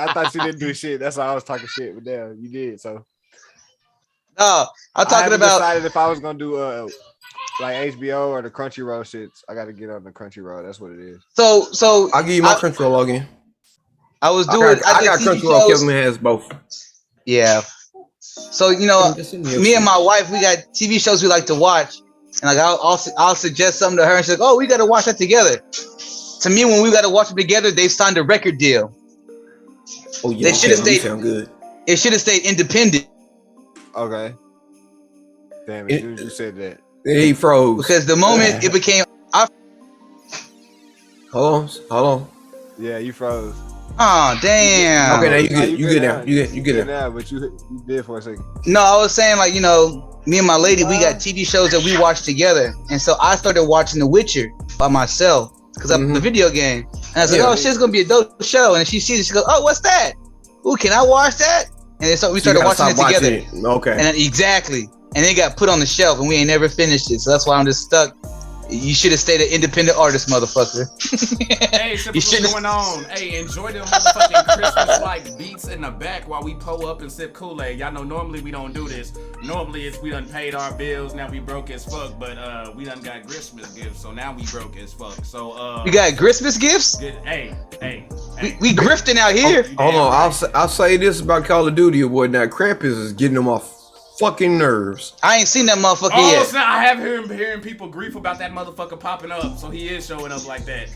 I thought you didn't do shit. That's why I was talking shit. But damn, you did. So no, I'm talking about. Decided if I was gonna do like HBO or the Crunchyroll shits, I got to get on the Crunchyroll. That's what it is. So I'll give you my Crunchyroll login. I was doing. I got Crunchyroll. Kevin has both. Yeah. So me and my wife, we got TV shows we like to watch, and like I'll suggest something to her, and she's like, "Oh, we got to watch that together." To me, when we got to watch it together, they've signed a record deal. Oh yeah, they should have stayed. Sound good. It should have stayed independent. Okay. Damn it, you said that. He froze because the moment it became. Hold on. Yeah, you froze. Oh damn. Okay, now you good now. You good now. But you did for a second. No, I was saying like me and my lady, we got TV shows that we watch together, and so I started watching The Witcher by myself because of the video game. And I was like, oh, shit's gonna be a dope show. And she sees it, she goes, oh, what's that? Ooh, can I watch that? And so we started watching it together. Okay. And then, exactly. And it got put on the shelf, and we ain't never finished it. So that's why I'm just stuck. You should have stayed an independent artist, motherfucker. Hey, what's going on? Hey, enjoy them motherfucking Christmas-like beats in the back while we pull up and sip Kool-Aid. Y'all know normally we don't do this. Normally it's we done paid our bills, now we broke as fuck, but we done got Christmas gifts, so now we broke as fuck. So you got Christmas gifts? Hey. We grifting out here. Hold on, I'll say this about Call of Duty, boy. Now Krampus is getting them off fucking nerves. I ain't seen that motherfucker yet. So I have hearing people grief about that motherfucker popping up, so he is showing up like that.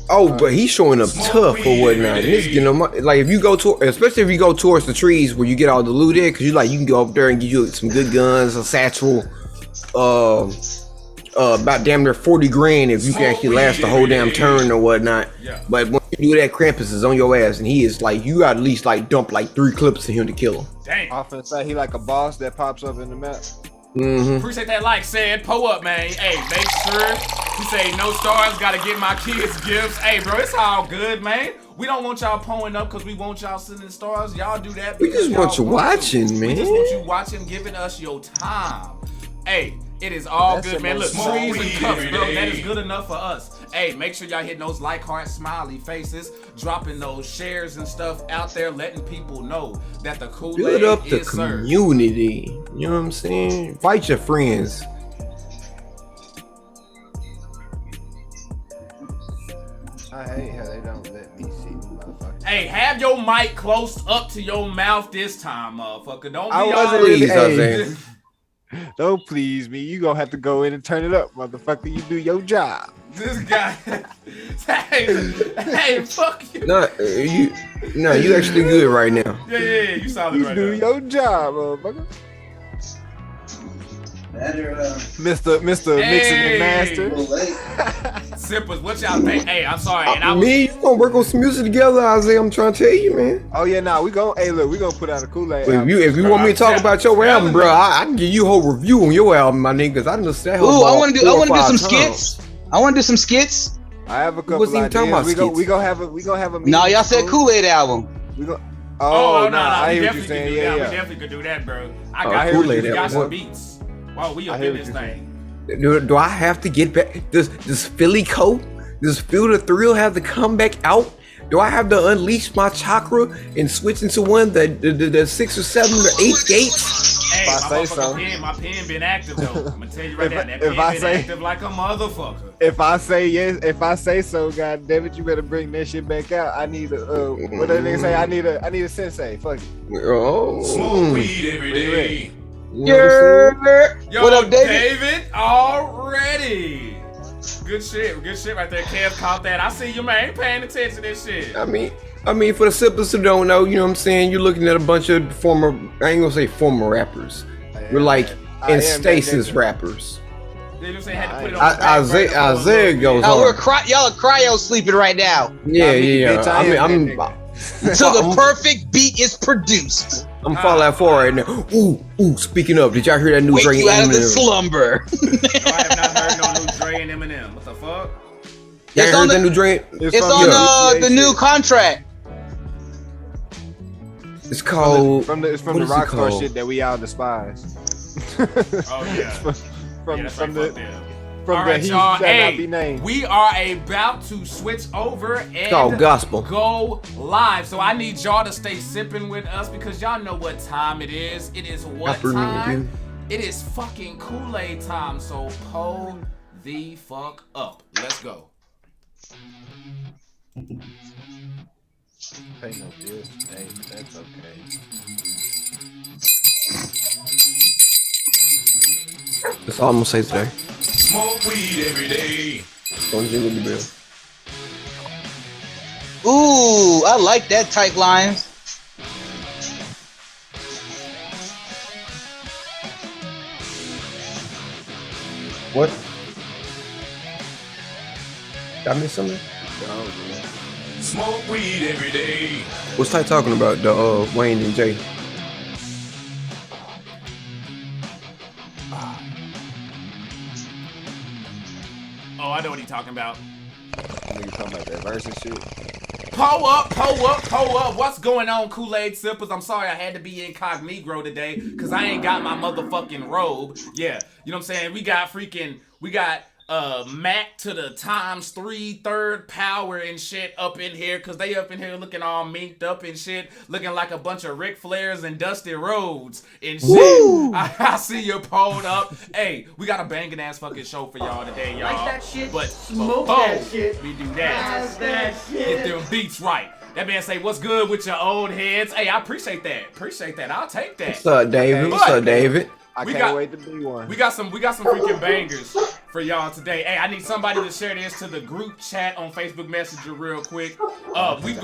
Oh, but he's showing up tough or whatnot. And it's getting them, like if you go to, especially if you go towards the trees where you get all the loot in, because you can go up there and get you some good guns, a satchel, about damn near 40 grand if you can actually last the whole damn turn or whatnot. Yeah. But when you do that, Krampus is on your ass, and he is like, you got at least like dump like 3 clips to him to kill him. Dang. Often say he like a boss that pops up in the map. Mm-hmm. Appreciate that like, said pull up, man. Hey, make sure you say no stars, gotta get my kids gifts. Hey, bro, it's all good, man. We don't want y'all pulling up because we want y'all sending stars. Y'all do that. We just want you watching, man. We just want you watching, giving us your time. Hey, it is all good, man. Look, trees and cups, bro. That is good enough for us. Hey, make sure y'all hitting those like, heart, smiley faces, dropping those shares and stuff out there, letting people know that the Kool-Aid build up the is served. Community. You know what I'm saying? Invite your friends. I hate how they don't let me see the motherfucker. Hey, have your mic close up to your mouth this time, motherfucker. Don't be all don't please me. You gonna have to go in and turn it up, motherfucker. You do your job. This guy. hey, fuck you. You actually good right now. Yeah, you solid right now. You do your job, motherfucker. Mr. Mixing and Master. Sippers, what y'all think? Hey, I'm sorry. You gonna work on some music together, Isaiah? I'm trying to tell you, man. Oh yeah, we gonna put out a Kool-Aid. If you want me to talk about your album, bro, I can give you a whole review on your album, my niggas. I understand. Ooh, I want to do some skits. I want to do some skits. I have a couple ideas. We gonna have a meeting. No, y'all said Kool-Aid album. We go. Oh no, I we hear what you're saying. We definitely could do that, bro. I got Kool-Aid. got some beats. Wow, we up in this thing. Do I have to get back? Does Philly Co? Does Feel the Thrill have to come back out? Do I have to unleash my chakra and switch into one the 6 or 7 or 8 gates? Hey, my pen been active though. I'm gonna tell you right now, that pen been active like a motherfucker. If I say yes, if I say so, god damn it, you better bring that shit back out. I need a what that nigga say? I need a sensei. Fuck it. Oh, smoke weed every day. What up, David? Already. Good shit right there. Kev caught that. I see you, man. Ain't paying attention to this shit. I mean, for the simplest who don't know, you know what I'm saying? You're looking at a bunch of former, I ain't gonna say former rappers. We're like in stasis rappers. They just had to put it on Isaiah goes on. Y'all are cryo sleeping right now. Yeah. I'm so the perfect beat is produced. I'm Fallout 4 right now. Ooh, speaking of, did y'all hear that new Dre and Eminem? Out of the slumber. No, I have not heard no new Dre and Eminem. What the fuck? Y'all heard that new Dre? It's on the new contract. It's called... It's from the Rockstar shit that we all despise. Oh, yeah. from from All the right, He y'all. Shall Hey, Not Be Named. we are about to switch over and gospel. go live. So I need y'all to stay sipping with us because y'all know what time it is. It is what time? It is fucking Kool-Aid time. So pull the fuck up. Let's go. Pay no bills today, but that's okay. That's all I'm gonna say today. Smoke weed every day. Don't jingle the bell. Ooh, I like that tight lines. What? Got me something? Smoke weed every day. What's Ty talking about? The Wayne and Jay. Oh, I know what he's talking about. Nigga talking about that verse and shit. Pull up. What's going on, Kool-Aid sippers? I'm sorry I had to be incognito today because I ain't got my motherfucking robe. Yeah, you know what I'm saying? We got Mac to the ×3 third power and shit up in here because they up in here looking all minked up and shit, looking like a bunch of Ric Flairs and Dusty Rhodes and shit. I see you pulled up. Hey, we got a banging ass fucking show for y'all today, y'all. Like that shit, but smoke before that shit, we do that, that shit. get them beats right. That man say, what's good with your old heads? Hey, I appreciate that. I'll take that. What's up, David? What's up, David? I can't wait to be one. We got some freaking bangers for y'all today. Hey, I need somebody to share this to the group chat on Facebook Messenger real quick.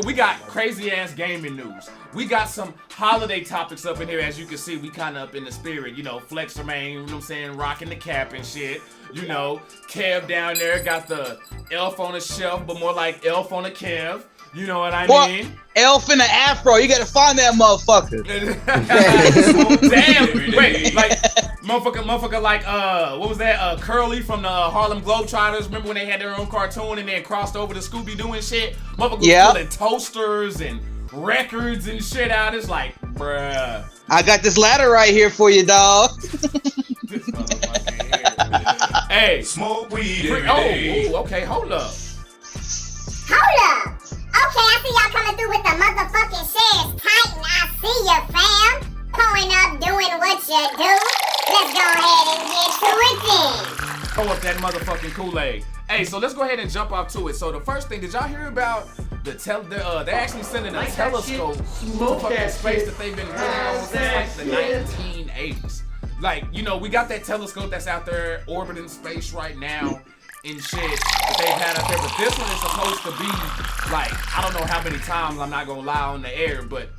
We got crazy ass gaming news. We got some holiday topics up in here. As you can see, we kind of up in the spirit. You know, Flex Remain, you know what I'm saying, rocking the cap and shit. You know, Kev down there got the elf on a shelf, but more like elf on a Kev. You know what I mean? Elf in the afro. You gotta find that motherfucker. Damn. Wait, like motherfucker like what was that? Curly from the Harlem Globetrotters. Remember when they had their own cartoon and then crossed over to Scooby-Doo and shit? Motherfucker was pulling toasters and records and shit out. It's like, bruh. I got this ladder right here for you, dog. This motherfucker here. Hey. Smoke weed every day. Okay, hold up. Okay, I see y'all coming through with the motherfucking shares tight, and I see ya, fam. Pulling up, doing what you do. Let's go ahead and get to it then. Pull up that motherfucking Kool-Aid. Hey, so let's go ahead and jump off to it. So the first thing, did y'all hear about they actually sending a telescope to fucking space that they've been working on since like the 1980s. Like, you know, we got that telescope that's out there orbiting space right now and shit that they've had out there, but this one is supposed to be like, I don't know how many times, I'm not gonna lie on the air, but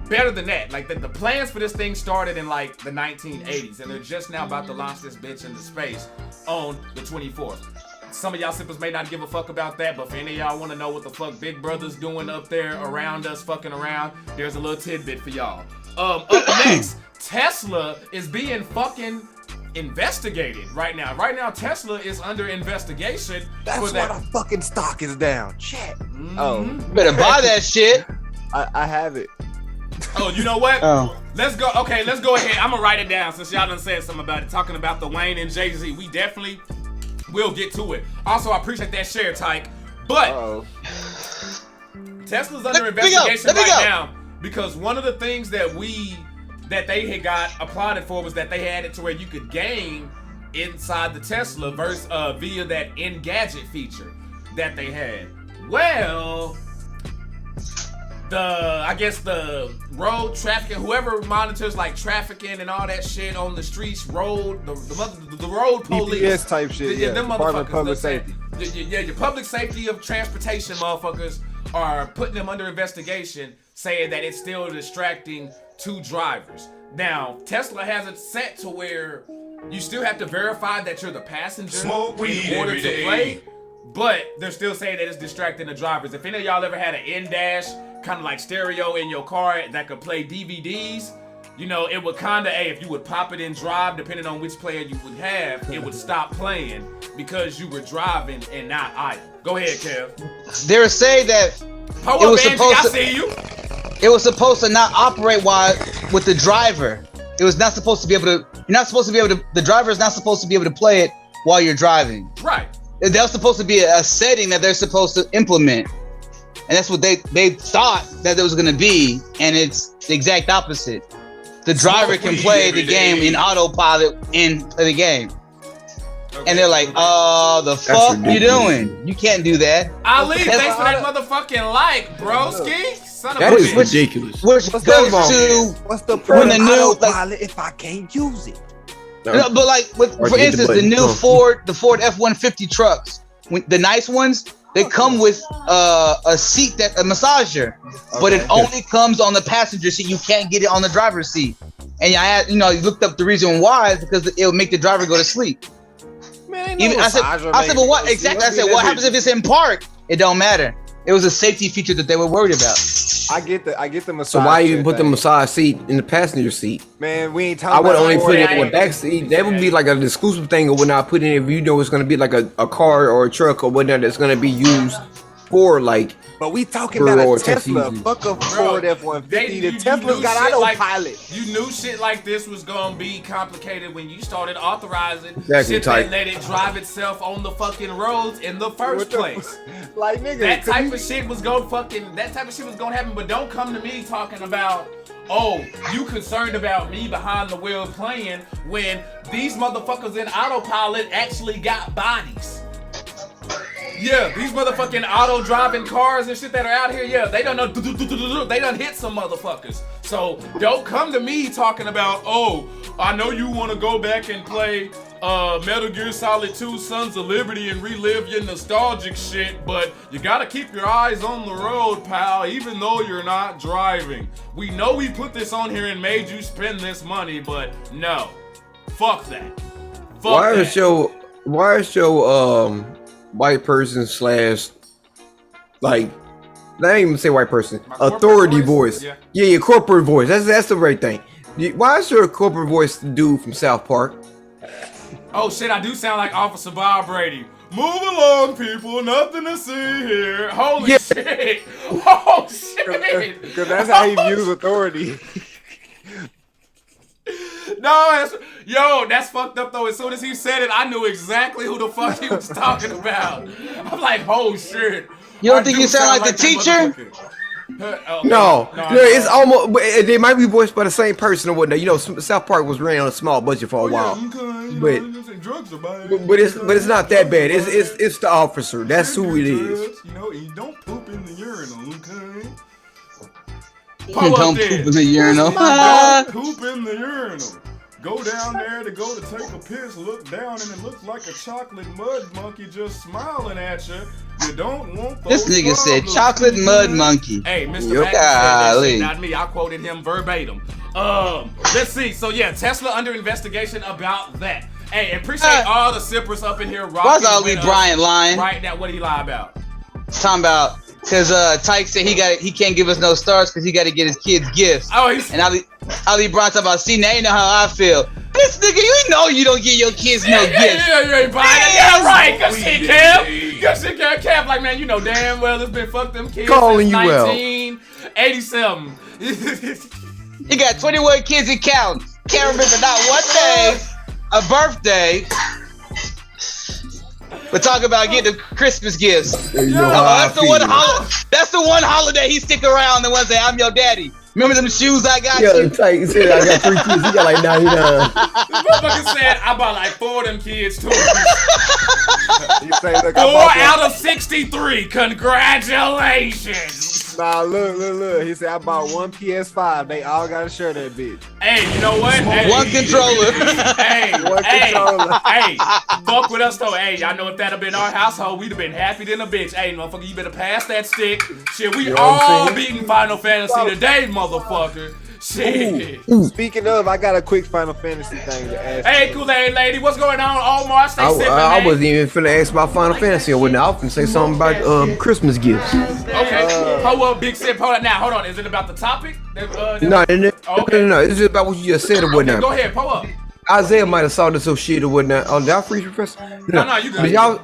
better than that. Like the plans for this thing started in like the 1980s, and they're just now about to launch this bitch into space on the 24th. Some of y'all sippers may not give a fuck about that, but for any of y'all want to know what the fuck Big Brother's doing up there around us fucking around, there's a little tidbit for y'all. Up next, Tesla is being fucking investigated right now. Right now, Tesla is under investigation. That's for why that. the fucking stock is down. Shit. Oh, Better buy that shit. I have it. Oh, you know what? Oh. Let's go. Okay, let's go ahead. I'm gonna write it down since y'all done said something about it. Talking about the Wayne and Jay-Z. We definitely will get to it. Also, I appreciate that share, Tyke. But Tesla's under investigation right now because one of the things that they had got applauded for was that they had it to where you could game inside the Tesla via that Engadget feature that they had. Well, I guess the road traffic, whoever monitors like trafficking and all that shit on the streets, the road police, DPS type shit. Yeah, them Department motherfuckers. of Public Safety. Your public safety of transportation motherfuckers are putting them under investigation, saying that it's still distracting two drivers. Now, Tesla has it set to where you still have to verify that you're the passenger in order to play, but they're still saying that it's distracting the drivers. If any of y'all ever had an in-dash, kind of like stereo in your car that could play DVDs, you know, it would kind of, if you would pop it in drive, depending on which player you would have, it would stop playing because you were driving and not idle. Go ahead, Kev. They were saying that it was supposed to. I see you. It was supposed to not operate with the driver. It was not supposed to be able to. You're not supposed to be able to. The driver is not supposed to be able to play it while you're driving. Right. That's supposed to be a setting that they're supposed to implement. And that's what they thought that it was going to be. And it's the exact opposite. The driver can play the game in autopilot and play the game. Okay. And they're like, oh, the fuck you doing? You can't do that. Ali, thanks for that motherfucking like, broski. Son of That a is bitch. ridiculous. Which goes to What's the when the new autopilot if I can't use it? No, but like, for instance, the new Ford F-150 trucks, the nice ones, they come with a seat a massager, but it only comes on the passenger seat. You can't get it on the driver's seat. And you looked up the reason why, because it would make the driver go to sleep. Man, I said, well, what exactly? I said, what happens if it's in park? It don't matter. It was a safety feature that they were worried about. I get the massage. So why you put the massage seat in the passenger seat? Man, we ain't talking. I would about only put it in Yeah. the back seat. That would be like an exclusive thing, or when I put it in, if you know it's gonna be like a car or a truck or whatnot that's gonna be used for like. But we talking about Or a Tesla. Tesla. Fuck a Ford F-150. The Tesla's got autopilot. You knew shit like this was gonna be complicated when you started authorizing Exactly, shit type. that let it drive itself on the fucking roads in the first place. Like nigga, That type of shit was gonna happen, but don't come to me talking about, oh, you concerned about me behind the wheel playing when these motherfuckers in autopilot actually got bodies. Yeah, these motherfucking auto driving cars and shit that are out here, yeah, they don't know, they done hit some motherfuckers. So don't come to me talking about, oh, I know you want to go back and play Metal Gear Solid 2 Sons of Liberty and relive your nostalgic shit, but you gotta keep your eyes on the road, pal, even though you're not driving. We know we put this on here and made you spend this money, but no. Fuck that. Fuck Why that. is your white person / like, I didn't even say white person, My corporate authority voice? voice. Yeah. Yeah, your corporate voice. That's the right thing. Why is your corporate voice the dude from South Park? Oh shit, I do sound like Officer Bob Brady. Move along, people. Nothing to see here. Holy Yeah. shit. Oh shit. Because that's how he views authority. No, that's fucked up though. As soon as he said it, I knew exactly who the fuck he was talking about. I'm like, oh shit. You don't I think do you sound like the that teacher? motherfucker. Okay. No, I it's don't. almost. But they might be voiced by the same person or whatnot. You know, South Park was ran on a small budget for a while, but it's not that bad. It's the officer. That's who it is. You know, and don't poop in the urinal, okay? Don't poop in the urinal. Don't poop in the urinal. Go down there to go to take a piss, look down, and it looks like a chocolate mud monkey just smiling at you. You don't want those This nigga said problems. chocolate mud monkey. Hey, Mr. Yo, Mack said that golly. shit, not me. I quoted him verbatim. Let's see. So yeah, Tesla under investigation about that. Hey, appreciate all the sippers up in here. Why's Ali Bryant lying? Right now, what did he lie about? Talking about because Tyke said he can't give us no stars because he got to get his kids gifts. Oh, he's And Ali Bryant talking about, see, now you know how I feel. This nigga, you know you don't give your kids no gifts. Yeah, right. Good shit, Kev. Good shit, Kev. Kev, like, man, you know damn well it's been fuck them kids Calling since you out. 1987. He got 21 kids and counting. Can't remember not one day, a birthday. But talk about getting the Christmas gifts. You know how I That's the feel. that's the one holiday he stick around. The ones that I'm your daddy. Remember them shoes I got Yeah, you? Tyke said I got 3 kids. He got like 99. This motherfucker said I bought like 4 of them kids too. You say, look, 4 I bought out of 63. Congratulations. Nah, look. He said I bought 1 PS5. They all gotta share that bitch. Hey, you know what? Hey, One controller. One controller. hey, fuck with us though. Hey, y'all know if that have been our household, we'd have been happy than a bitch. Hey, motherfucker, you better pass that stick. Shit, we You know what I'm all saying? beating Final Fantasy today, motherfucker. Shit. Speaking of, I got a quick Final Fantasy thing to ask. Hey, Kool-Aid lady, what's going on? Omar, stay sipping, I man. wasn't even finna ask about Final Fantasy or whatnot. I was finna say something about Christmas gifts. Okay, hold up, big sip. Hold on now. Hold on. Is it about the topic? No, Okay. no. It's just about what you just said or Okay, whatnot. go ahead, pull up. Isaiah might have saw this some shit or whatnot. Oh, did I freeze professor? No, you good.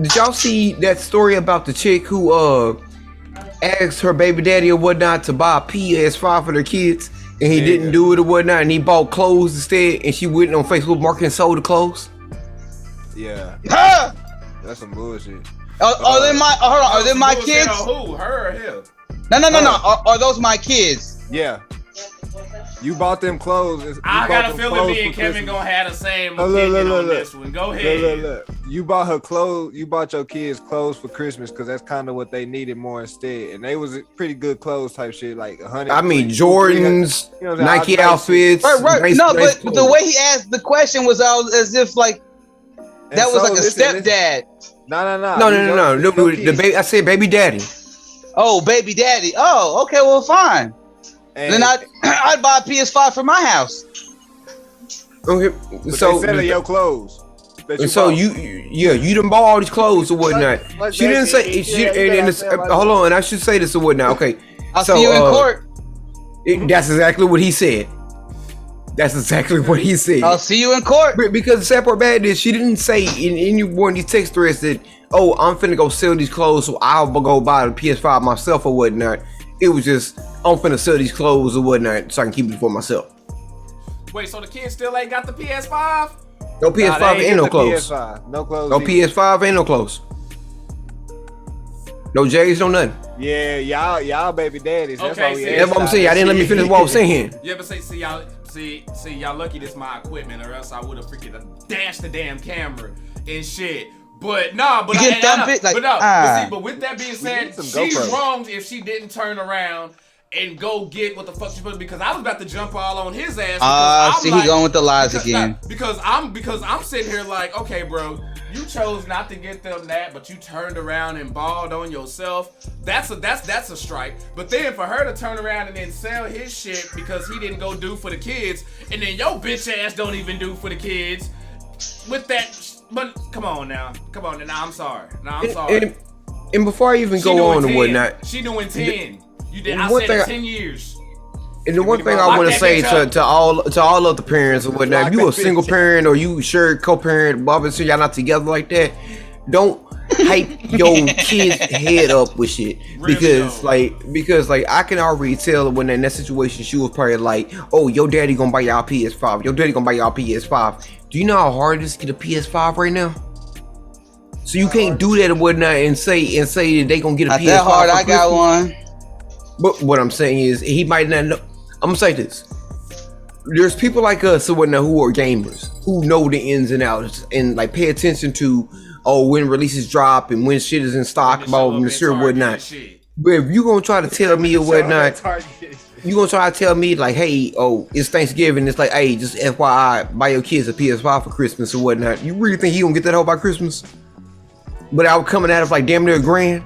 Did y'all see that story about the chick who asked her baby daddy or whatnot to buy a PS5 for their kids, and he didn't do it or whatnot, and he bought clothes instead, and she went on Facebook Market and sold the clothes? Yeah, Huh? that's some bullshit. Are they my? Hold on. Are they my kids? Who? Her or him? No. Are those my kids? Yeah. You bought them clothes. I got a feeling me and Kevin gonna have the same opinion on this one. Go ahead. Look. You bought her clothes. You bought your kids clothes for Christmas because that's kind of what they needed more instead. And they was pretty good clothes type shit, like 100. I mean, Jordans, Nike outfits. Right. No, but the way he asked the question was as if like that was like a stepdad. No. The baby. I said baby daddy. Oh, baby daddy. Oh, okay. Well, fine. And then I'd buy a PS5 for my house. Okay, so they selling your clothes. So you done bought all these clothes or whatnot. Like she didn't say. Hold on, and I should say this or whatnot. Okay, I'll see you in court. That's exactly what he said. I'll see you in court. Because the sad part about it is she didn't say in any one of these text threads that, oh, I'm finna go sell these clothes, so I'll go buy the PS5 myself or whatnot. It was just, I'm finna sell these clothes or whatnot so I can keep it for myself. Wait, so the kids still ain't got the PS5? No PS5 ain't no clothes. No clothes. No PS5 ain't no clothes. No J's, no nothing. Yeah, y'all baby daddies. That's Okay, why we that's what I'm saying. I didn't let me finish what I was saying. Yeah, but see y'all lucky this my equipment, or else I would have freaking dashed the damn camera and shit. But nah, but but with that being said, she's wrong if she didn't turn around and go get what the fuck she's supposed to, because I was about to jump all on his ass. He going with the lies again. Because I'm sitting here like, okay, bro, you chose not to get them that, but you turned around and balled on yourself. That's a strike. But then for her to turn around and then sell his shit because he didn't go do for the kids, and then your bitch ass don't even do for the kids with that. But come on now. I'm sorry. And before I even go on and whatnot, she doing 10. You did. I said 10 years. And the one thing I want to say to all of the parents or whatnot, if you a single parent or you share co-parent, obviously y'all not together like that, don't hype your kid's head up with shit. Because I can already tell when in that situation she was probably like, oh, your daddy gonna buy y'all PS5. Your daddy gonna buy y'all PS5. Do you know how hard it is to get a PS5 right now? So you can't do that or whatnot and say that they gonna get a PS5. That hard, I got one. But what I'm saying is he might not know. I'm gonna say this. There's people like us or whatnot who are gamers, who know the ins and outs and like pay attention to when releases drop and when shit is in stock about Monsieur whatnot. But if you gonna try to tell me or whatnot, you gonna try to tell me like, hey, it's Thanksgiving, it's like, hey, just FYI, buy your kids a PS5 for Christmas or whatnot. You really think he gonna get that hoe by Christmas? Without coming out of like damn near $1,000?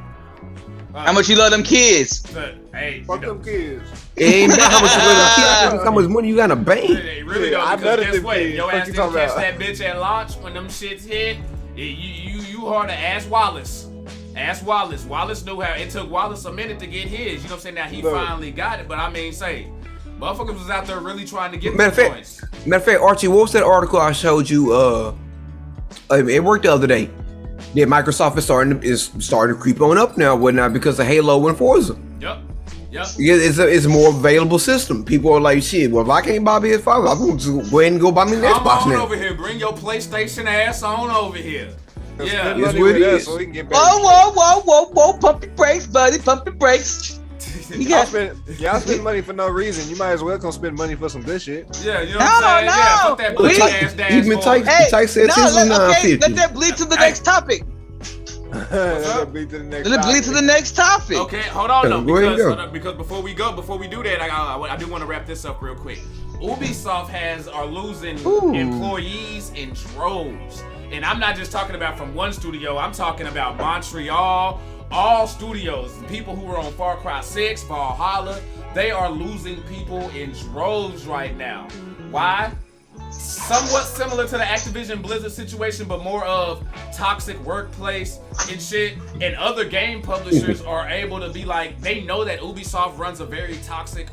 How much you love them kids? Hey, fuck them kids. It ain't about how much you love them kids. It's how much money you got in a bank. It really don't, because guess what? Your ass didn't catch that bitch at launch when them shits hit. You hard to ask Wallace. Ask Wallace. Wallace knew how. It took Wallace a minute to get his. You know what I'm saying? Now he finally got it. But I mean, motherfuckers was out there really trying to get the points. Matter of fact, Archie, what was that article I showed you? It worked the other day. Yeah, Microsoft is starting to creep on up now, whatnot, because of Halo and Forza. Yep. It's a more available system. People are like, shit, well, if I can't buy PS5, I'm going to go ahead and go buy me an Xbox now. Come on over here. Bring your PlayStation ass on over here. Yeah. It's what it is. So we can get Whoa. Pump your brakes, buddy. Pump your brakes. Y'all spend money for no reason. You might as well come spend money for some good shit. Yeah, you know what I'm saying? Yeah, fuck that booty ass dashboard. Let that bleed to the next topic. Let it bleed to the next topic. Okay, hold on though, because before we do that, I do want to wrap this up real quick. Ubisoft are losing employees in droves, and I'm not just talking about from one studio. I'm talking about Montreal. All studios, people who are on Far Cry 6, Valhalla, they are losing people in droves right now. Why? Somewhat similar to the Activision Blizzard situation, but more of toxic workplace and shit. And other game publishers are able to be like, they know that Ubisoft runs a very toxic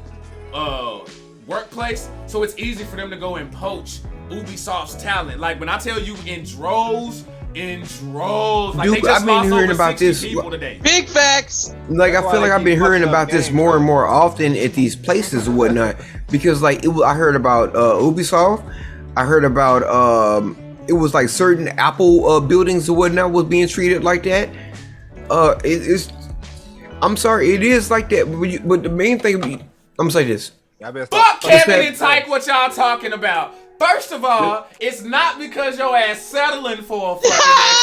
workplace, so it's easy for them to go and poach Ubisoft's talent. Like when I tell you in droves. Like dude, I've been hearing about this. Today. Big facts. Like I feel like I've been hearing about this more and more often at these places and whatnot. Because like I heard about Ubisoft, I heard about it was like certain Apple buildings or whatnot was being treated like that. I'm sorry, it is like that. But the main thing, I'm gonna say this. Fuck Kevin and Tyke, what y'all talking about? First of all, it's not because your ass settling for a fucking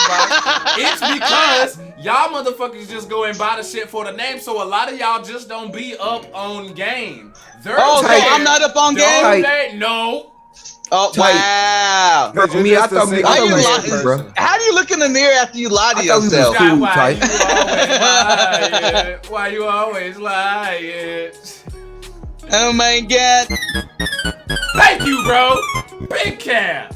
Xbox. It's because y'all motherfuckers just go and buy the shit for the name. So a lot of y'all just don't be up on game. I'm not up on game? No. Oh, wow. For me, I thought how do you look in the mirror after you lie to yourself? Why you always lying? Oh my god. Thank you, bro. Big cap.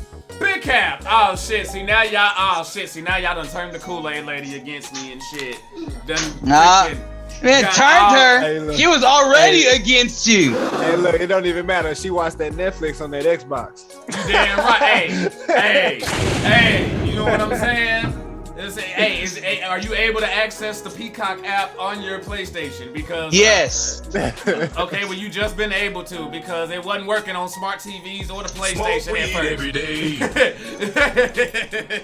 Oh shit. See now y'all done turned the Kool-Aid lady against me and shit. Man, turned her. Hey, she was already against you. Hey, look, it don't even matter. She watched that Netflix on that Xbox. You damn right. Hey, you know what I'm saying? Are you able to access the Peacock app on your PlayStation? Because yes. Okay, well you just been able to because it wasn't working on smart TVs or the PlayStation at first. Every day.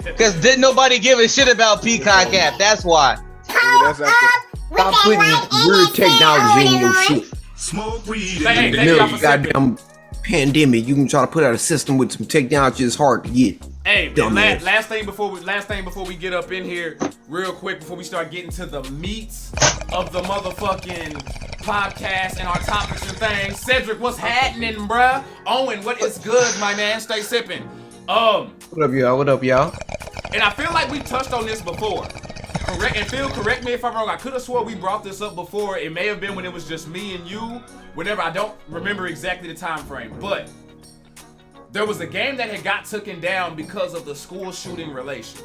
Because didn't nobody give a shit about Peacock app? That's why. Stop putting weird technology in your shit. Smoke weed In the middle of the goddamn pandemic, you can try to put out a system with some technology that's hard to get. Hey, last thing before we get up in here, real quick, before we start getting to the meats of the motherfucking podcast and our topics and things. Cedric, what's happening, bruh? Owen, what is good, my man? Stay sipping. What up, y'all? And I feel like we touched on this before. Correct me if I'm wrong. I could have swore we brought this up before. It may have been when it was just me and you. Whatever, I don't remember exactly the time frame. But there was a game that had got taken down because of the school shooting relation.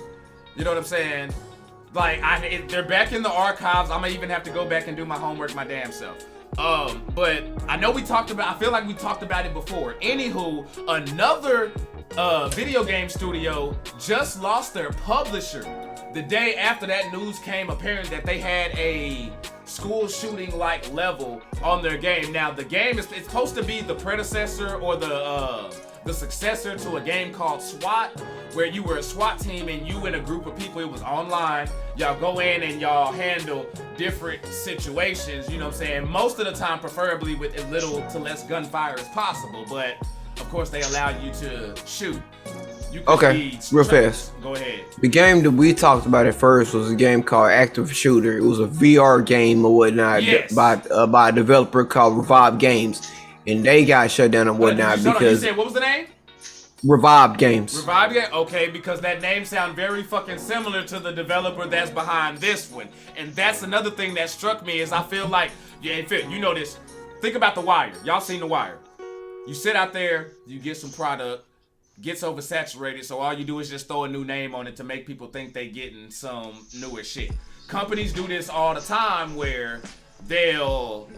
You know what I'm saying? Like, they're back in the archives. I'm gonna even have to go back and do my homework my damn self. But I know I feel like we talked about it before. Anywho, another video game studio just lost their publisher. The day after that news came apparent that they had a school shooting like level on their game. Now the game it's supposed to be the predecessor or the successor to a game called SWAT, where you were a SWAT team and you and a group of people, it was online, y'all go in and y'all handle different situations, you know what I'm saying? Most of the time, preferably with as little to less gunfire as possible, but of course they allow you to shoot. Okay, real fast. Go ahead. The game that we talked about at first was a game called Active Shooter. It was a VR game or whatnot by a developer called Revive Games. And they got shut down and whatnot because... You said, what was the name? Revive Games. Revive Games? Okay, because that name sounds very fucking similar to the developer that's behind this one. And that's another thing that struck me is I feel like... you know this. Think about The Wire. Y'all seen The Wire. You sit out there, you get some product, gets oversaturated, so all you do is just throw a new name on it to make people think they getting some newer shit. Companies do this all the time where they'll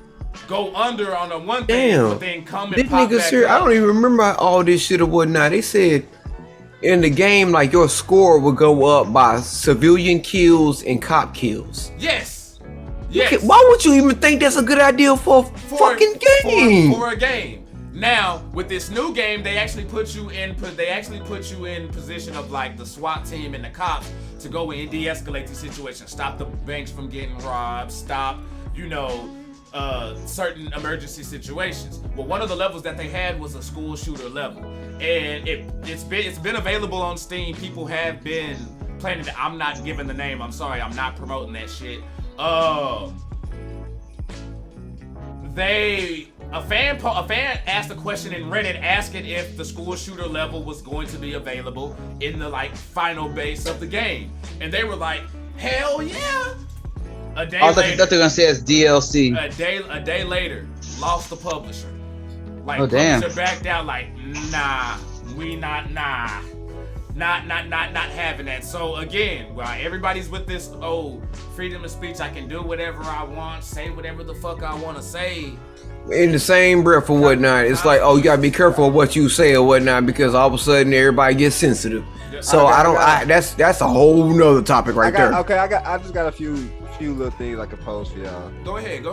go under on a one thing, but then come and pop back up. I don't even remember all this shit or whatnot. They said in the game, like, your score would go up by civilian kills and cop kills. Yes. Why would you even think that's a good idea for a fucking game? For a game. Now, with this new game, they actually put you in position of like the SWAT team and the cops to go in and de-escalate the situation, stop the banks from getting robbed, stop, certain emergency situations. Well, one of the levels that they had was a school shooter level, and it's been available on Steam. People have been playing it. I'm not giving the name. I'm sorry. I'm not promoting that shit. A fan asked a question in Reddit asking if the school shooter level was going to be available in the final base of the game, and they were like, "Hell yeah!" A day later, I thought they were gonna say it's DLC. A day later, lost the publisher. Oh damn! Publisher backed out like, "Nah, we not having that." So again, while everybody's with this freedom of speech, I can do whatever I want, say whatever the fuck I want to say. In the same breath or whatnot, it's like, you gotta be careful of what you say or whatnot, because all of a sudden everybody gets sensitive. So that's a whole nother topic there. Okay, I just got a few little things I can post for y'all. Go ahead.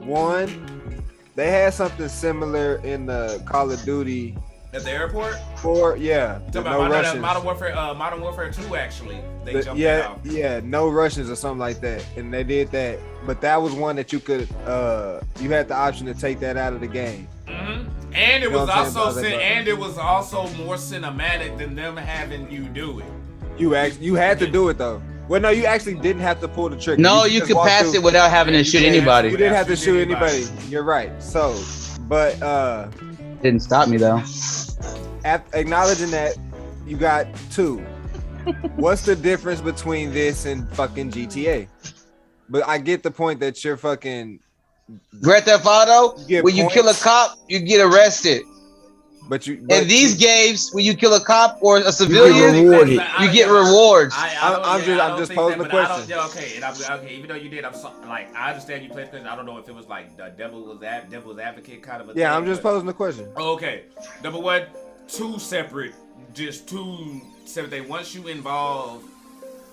One, they had something similar in the Call of Duty At the airport? 4, yeah. No Russians. Modern Warfare 2 actually. They jumped out. Yeah, no Russians or something like that. And they did that. But that was one that you could you had the option to take that out of the game. Mm-hmm. And it was also more cinematic than them having you do it. You had to do it though. Well, no, you actually didn't have to pull the trigger. No, you could pass it without having to shoot anybody. You didn't have to shoot anybody. You're right. So, but didn't stop me though. Acknowledging that, you got 2. What's the difference between this and fucking GTA? But I get the point that you're fucking Grand Theft Auto. When you kill a cop, you get arrested. But in these games, when you kill a cop or a civilian, you get rewards. I'm just posing the question. Okay. Even though you did, I understand you played because I don't know if it was like the devil's advocate kind of a thing. Yeah, I'm just posing the question. Okay, number one, two separate things. Once you involve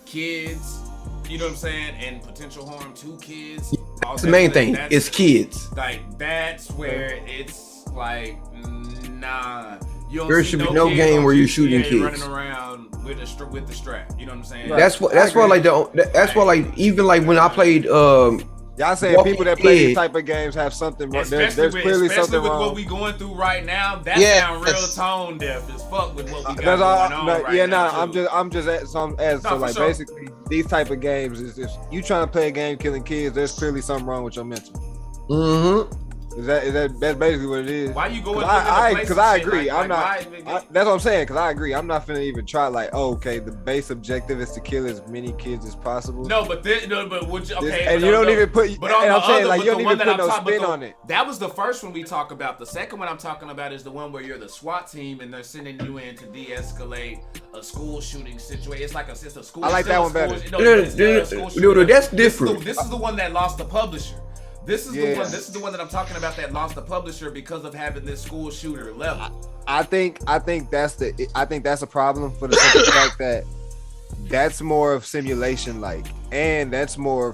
kids, you know what I'm saying, and potential harm to kids. That's the main thing. It's kids. Like that's where it's like. Nah, there should be no game where you're shooting kids running around with the strap. You know what I'm saying? Right. That's why even when I played y'all saying people that play these type of games have something wrong. There's clearly something wrong. What we going through right now, that sound real tone deaf as fuck with what we got going on right now. I'm just basically these type of games is if you trying to play a game killing kids, there's clearly something wrong with your mental. Mm-hmm. That's basically what it is. Why you going? Because I agree. That's what I'm saying. Because I agree. I'm not finna even try. The base objective is to kill as many kids as possible. No, but would you? Okay, and you don't even put. But I'm saying you don't even put no spin on it. That was the first one we talk about. The second one I'm talking about is the one where you're the SWAT team and they're sending you in to de-escalate a school shooting situation. It's a school. I like that one better. No, that's different. This is the one that lost the publisher. This is the one that I'm talking about that lost the publisher because of having this school shooter level. I think that's a problem for the simple fact that that's more of simulation and that's more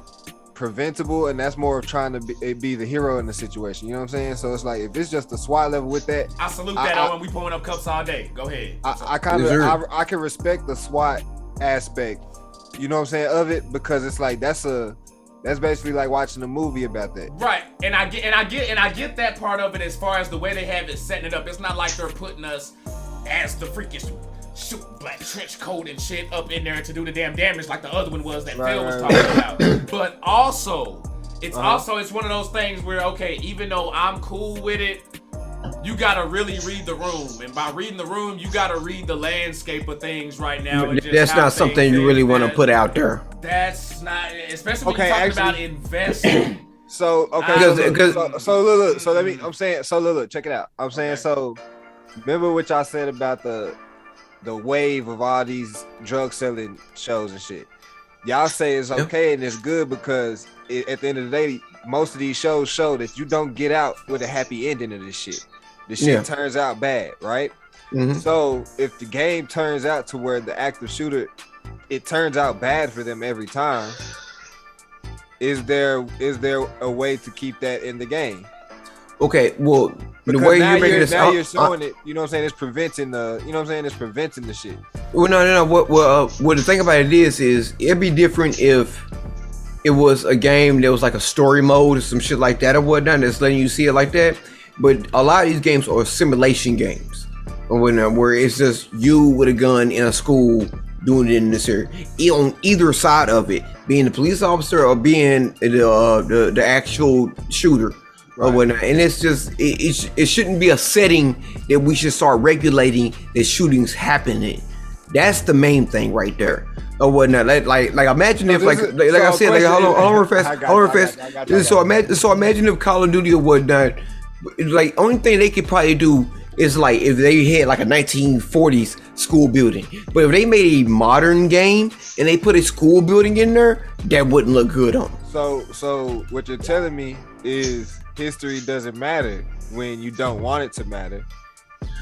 preventable, and that's more of trying to be the hero in the situation. You know what I'm saying? So it's like if it's just a SWAT level with that, I salute that when we pulling up cups all day. Go ahead. I can respect the SWAT aspect. You know what I'm saying of it, because it's like that's basically like watching a movie about that. Right. And I get that part of it as far as the way they have it setting it up. It's not like they're putting us as the freakish black trench coat and shit up in there to do the damn damage like the other one was that Phil was talking about. But also, it's one of those things where, okay, even though I'm cool with it, you gotta really read the room, and by reading the room, you gotta read the landscape of things right now. And just that's not something you really want to put out there. That's not, especially when you're talking about investing. So look, check it out. I'm saying, so remember what y'all said about the wave of all these drug selling shows and shit. Y'all say it's okay and it's good because at the end of the day, most of these shows show that you don't get out with a happy ending of this shit. The shit turns out bad, right? Mm-hmm. So if the game turns out to where the active shooter, it turns out bad for them every time, is there a way to keep that in the game? Okay, well, because the way you're showing it, you know what I'm saying, it's preventing the shit. Well, no. What the thing about it is it'd be different if it was a game that was like a story mode or some shit like that or whatnot that's letting you see it like that. But a lot of these games are simulation games, or whatnot, where it's just you with a gun in a school doing it in this area. On either side of it, being the police officer or being the actual shooter. Or whatnot. And it's just it shouldn't be a setting that we should start regulating that shootings happen in. That's the main thing right there. Or whatnot. Like imagine if I said, hold on fast. So imagine if Call of Duty or whatnot, like only thing they could probably do is like if they had like a 1940s school building. But if they made a modern game and they put a school building in there, that wouldn't look good on them. So what you're telling me is history doesn't matter when you don't want it to matter,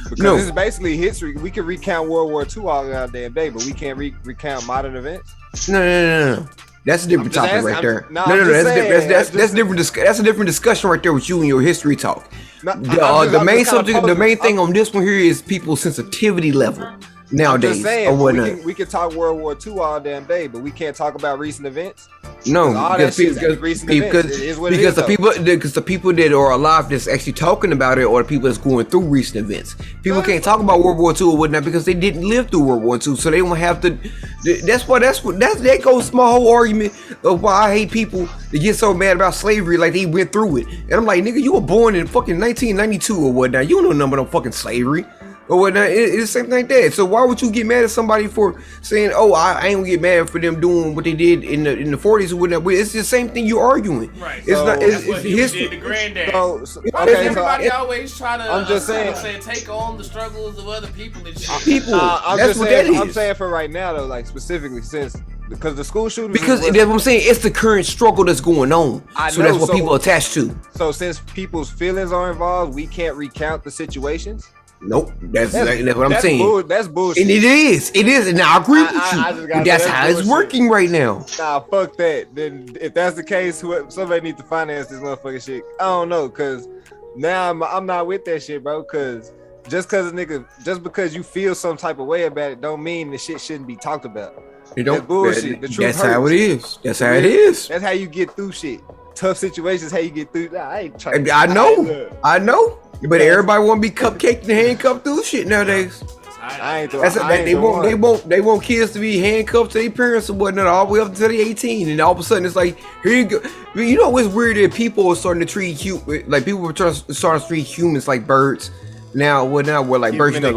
because it's basically history. We can recount World War II all goddamn day, but we can't recount modern events. No. That's a different just topic asking- right there. No, No, I'm no, just that's saying, that's different. That's a different discussion right there with you and your history talk. No, The I'm main just kinda subject, the posing- main thing on this one here is people's sensitivity level I'm nowadays just saying, or whatnot. we can talk World War II all damn day, but we can't talk about recent events. No, all that shit's recent events. It is what it is, though. because the people that are alive that's actually talking about it, or the people that's going through recent events. People can't talk about World War II or whatnot because they didn't live through World War II, so they don't have to. That goes to my whole argument of why I hate people that get so mad about slavery, like they went through it. And I'm like, nigga, you were born in fucking 1992 or whatnot. You don't know nothing about fucking slavery. Or whatnot. It's the same thing like that. So why would you get mad at somebody for saying, "Oh, I ain't gonna get mad for them doing what they did in the 40s or whatnot"? It's the same thing you're arguing. Right. It's So not. That's It's what he history. did to Granddad. Okay, Everybody so always try to. I'm just saying- take on the struggles of other people and shit. People. I'm That's just what saying. that I'm is. saying for right now though, like specifically since because the school shootings. Because was- that's what I'm saying. It's the current struggle that's going on. I So that's know, what so- people attach to. so since people's feelings are involved, we can't recount the situations. Nope. That's what I'm saying. That's bullshit. And it is. And I agree with you. I just gotta That's say how that's it's bullshit. working right now. Nah, fuck that. Then if that's the case, somebody needs to finance this motherfucking shit. I don't know, cause now I'm not with that shit, bro. Cause just because you feel some type of way about it, don't mean the shit shouldn't be talked about. You don't. That's bullshit. The truth That's how hurts. it is. That's how it is. That's how you get through shit. Tough situations, how you get through. Nah, I ain't trying. I know. Look, I know. But everybody want to be cupcaked and handcuffed through shit nowadays. I ain't the, That's I ain't they the want one. they want kids to be handcuffed to their parents or whatnot all the way up until they 18, and all of a sudden it's like, here you go. You know what's weird that people are starting to treat people are starting to treat humans like birds now. Where like Keep birds, them in a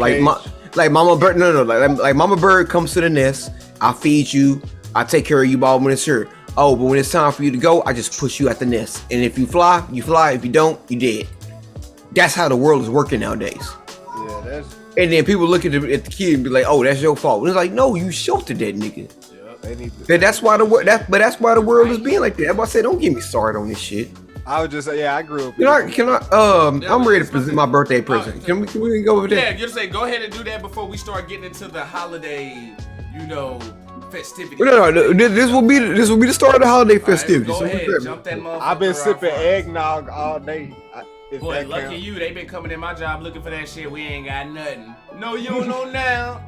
like mama bird. No, like mama bird comes to the nest. I feed you. I take care of you all when it's here. Oh, but when it's time for you to go, I just push you at the nest. And if you fly, you fly. If you don't, you dead. That's how the world is working nowadays. Yeah, that's. And then people look at the kid and be like, "Oh, that's your fault." And it's like, no, you sheltered that nigga. They need to. That's why the world is being like that. That's why I said, don't get me started on this shit. I would just say, yeah, I grew up. I'm ready to present my birthday present. Can we go over Yeah, there? you say go ahead and do that before we start getting into the holiday, festivities. No, this will be the start of the holiday All right, festivities. go So ahead, what's that? jump that motherfucker. I've been out sipping front. eggnog all day. If Boy, that lucky count. you, they been coming in my job looking for that shit. We ain't got nothing. No, you don't know now.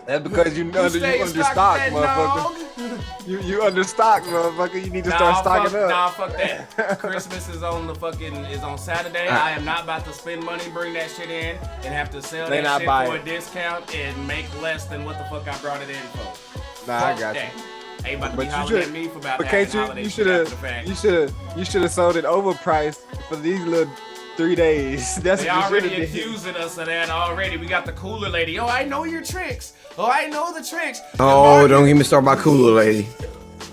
That's because you stay understocked, stocking that motherfucker. You understocked, motherfucker. You need to start stocking up. Nah, fuck that. Christmas is on Saturday. I am not about to spend money, bring that shit in, and have to sell They that not shit buying for a it. discount and make less than what the fuck I brought it in for. Nah, Fuck I got you. that. Ain't about to But be you hollering should- at me for about But having can't you? holiday You shit should after the have. fact. You should have sold it overpriced for these little 3 days. That's They what you already should have did. accusing us of that already. We got the cooler lady. Oh, I know your tricks. Oh, I know the tricks. The Oh, market- don't get me started by cooler lady.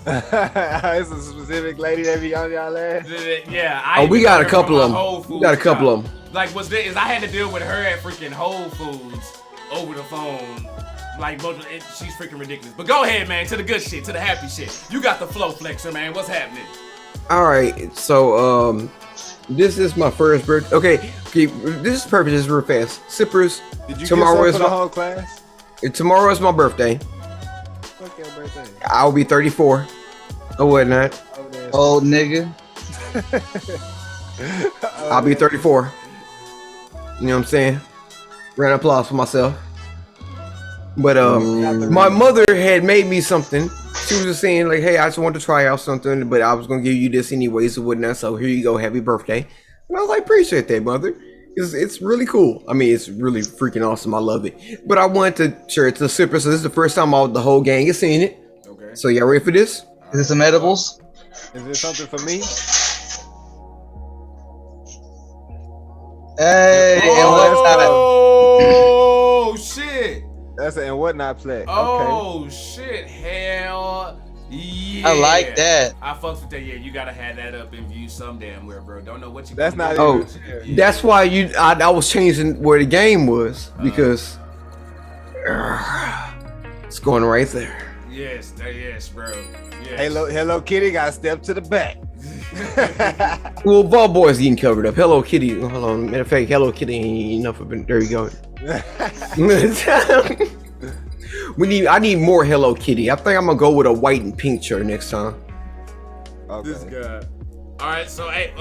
It's a specific lady that be on y'all ass. Yeah, Oh, we got a couple of Whole them. We got a couple of them. Like, what's this? Is I had to deal with her at freaking Whole Foods over the phone. Like, she's freaking ridiculous. But go ahead, man, to the good shit, to the happy shit. You got the flow flexer, man. What's happening? All right, so this is my first birthday. Okay, this is perfect. This is real fast. Sippers. Did you Tomorrow get is some for the my- whole class? Tomorrow is my birthday. Fuck your birthday. I'll be 34 or whatnot. Oh, there. Old nigga. I'll be 34. You know what I'm saying? Round of applause for myself. But my mother had made me something. She was just saying like, "Hey, I just wanted to try out something, but I was gonna give you this anyways or whatnot. So here you go, happy birthday." And I was like, "Appreciate that, mother. It's really cool. I mean, it's really freaking awesome. I love it." But I wanted to share it to the sippers. So this is the first time the whole gang has seen it. Okay. So y'all ready for this? Is it some edibles? Is there something for me? Hey, and Oh, shit. That's an and whatnot play. Okay. Oh, shit. Hell yeah. I like that. I fucks with that. Yeah, you gotta have that up in view some damn where, bro. Don't know what you That's gonna not do. even. Oh, Yeah. that's why I was changing where the game was because it's going right there. Yes, bro. Yes. Hello Kitty got to step to the back. Well, Ball Boy's getting covered up. Hello Kitty. Hold on. Matter of fact, Hello Kitty ain't enough of it. There you go. I need more Hello Kitty. I think I'm gonna go with a white and pink shirt next time. Okay. This guy. All right, so hey,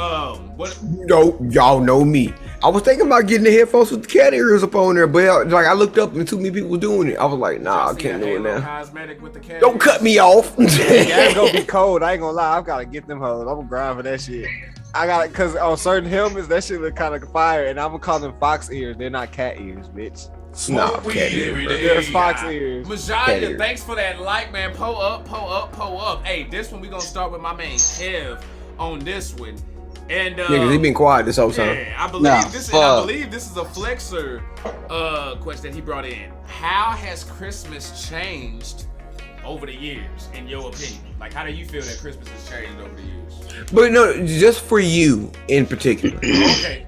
what? No, y'all know me. I was thinking about getting the headphones with the cat ears up on there, but like I looked up and too many people doing it. I was like, nah, I can't do it now. Cosmetic with the cat Don't cut me off. Yeah, it's gonna be cold. I ain't gonna lie. I've gotta get them hoes. I'm gonna grind for that shit. I got it, cause on certain helmets that shit look kind of fire, and I'm gonna call them fox ears. They're not cat ears, bitch. Nah, Weed cat every ears. day. There's fox ears. Majaya, thanks for that like, man. Pull up. Hey, this one we gonna start with my man Kev on this one. And Yeah, cause he been quiet this whole time. yeah, I believe this is a flexer question that he brought in. How has Christmas changed over the years, in your opinion? Like, how do you feel that Christmas has changed over the years? But no, just for you in particular. Okay.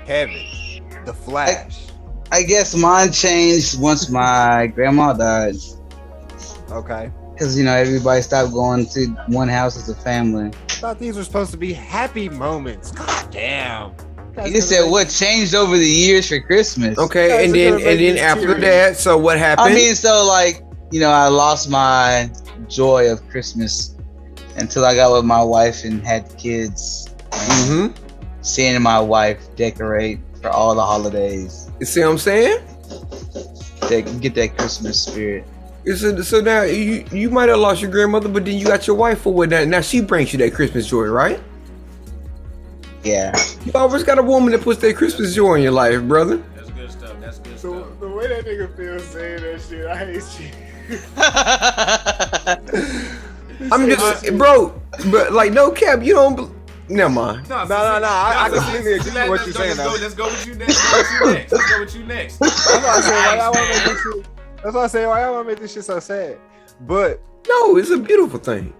Kevin, the Flash. I guess mine changed once my grandma died. Okay. Because, you know, everybody stopped going to one house as a family. I thought these were supposed to be happy moments. God damn. You just said what changed over the years for Christmas. Okay, Guys and are then gonna make me after serious. that, so what happened? I mean, so like, you know, I lost my joy of Christmas until I got with my wife and had kids. And seeing my wife decorate for all the holidays. You see what I'm saying? Get that Christmas spirit. So now you might have lost your grandmother, but then you got your wife for what now she brings you that Christmas joy, right? Yeah. You always got a woman that puts that Christmas joy in your life, brother. That's good stuff. That's good So stuff. the way that nigga feels saying that shit, I hate you. I'm just, bro, but like no cap, you don't. Never mind. No, I completely agree with what you're saying. Let's go with you next. Let's go with you next. That's why I say why y'all want to make this shit. That's why I say why y'all want to make this shit so sad. But No, it's a beautiful thing.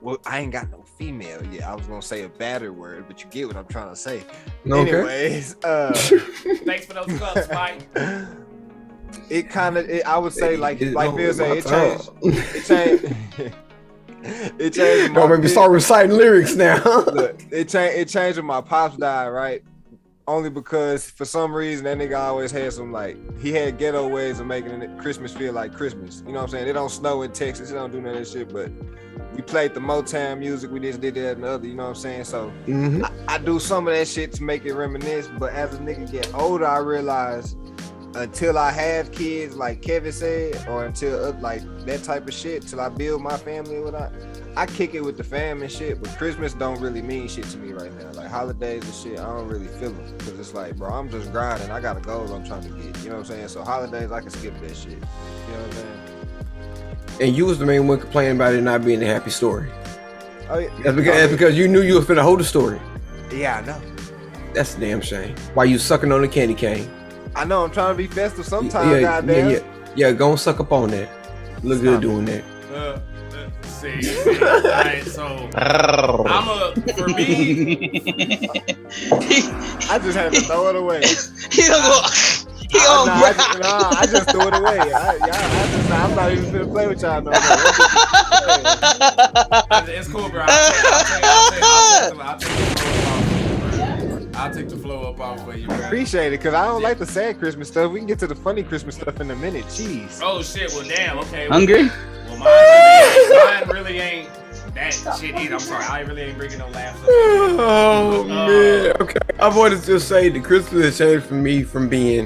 well, I ain't got no female yet. I was gonna say a badder word, but you get what I'm trying to say. Okay. Anyways, Thanks for those cups, Mike. it kind of, I would say like Phil said, it my changed. It changed. It changed. Don't make me start reciting lyrics now. Look, it changed when my pops died, right? Only because for some reason that nigga always had some like he had ghetto ways of making Christmas feel like Christmas. You know what I'm saying? It don't snow in Texas, it don't do none of that shit, but we played the Motown music, we just did that and the other, you know what I'm saying? So I do some of that shit to make it reminisce, but as a nigga get older, I realize until I have kids, like Kevin said, or until like that type of shit, till I build my family or whatnot, I kick it with the fam and shit, but Christmas don't really mean shit to me right now. Like holidays and shit, I don't really feel them, because it's like, bro, I'm just grinding. I got a goal I'm trying to get, you know what I'm saying? So holidays, I can skip that shit, you know what I'm saying? And you was the main one complaining about it not being a happy story. Oh, yeah. That's because you knew you was finna hold the story. Yeah, I know. That's a damn shame. Why you sucking on the candy cane? I know, I'm trying to be festive sometimes, goddamn. Yeah, go and suck up on that. Look good doing that. See. Alright, so for me, I just had to throw it away. I just threw it away. I'm not even finna play with y'all no more. it's cool, bro. I'll take the flow up off for you, bro. Appreciate it, because I don't like the sad Christmas stuff. We can get to the funny Christmas stuff in a minute. Jeez. Oh shit, well damn, okay. Hungry? Well, mine really ain't that shit either. I'm sorry, I really ain't bringing no laughs up. Oh man. Okay. I wanted to just say the Christmas has changed for me from being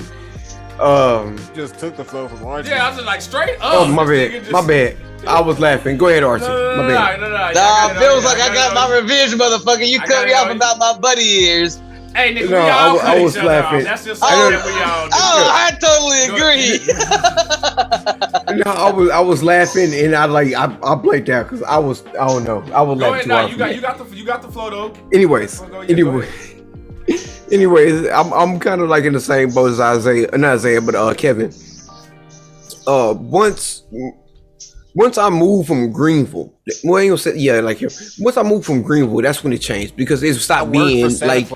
Just took the flow from Archie. Yeah, I was just like straight up. oh my bad. I was laughing. Go ahead, Archie. My bad. Nah, feels like I got my revenge, motherfucker. You cut me off about my buddy ears. Hey, nigga, No, we all cut I was each other off. laughing. That's just something that we all do. Oh, I totally agree. No, I was laughing and I blanked out because I don't know. I was Go laughing ahead, too now. hard. You got the flow though. Anyways, I'm kind of like in the same boat as not Isaiah, but Kevin. Once I moved from Greenville, well, I ain't gonna say like here. Once I moved from Greenville, that's when it changed because it stopped being like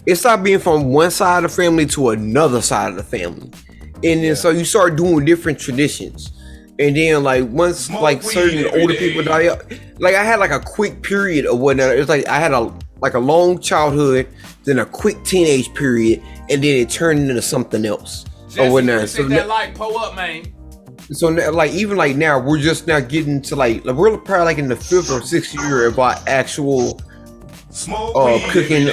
it stopped being from one side of the family to another side of the family, and then so you start doing different traditions. And then like once like certain older people die, like I had like a quick period of whatnot. It was like I had a long childhood, then a quick teenage period, and then it turned into something else. Jesse, whatnot. appreciate that like, pull up, man. So like even like now we're just now getting to like we're probably like in the 5th or 6th year of our actual cooking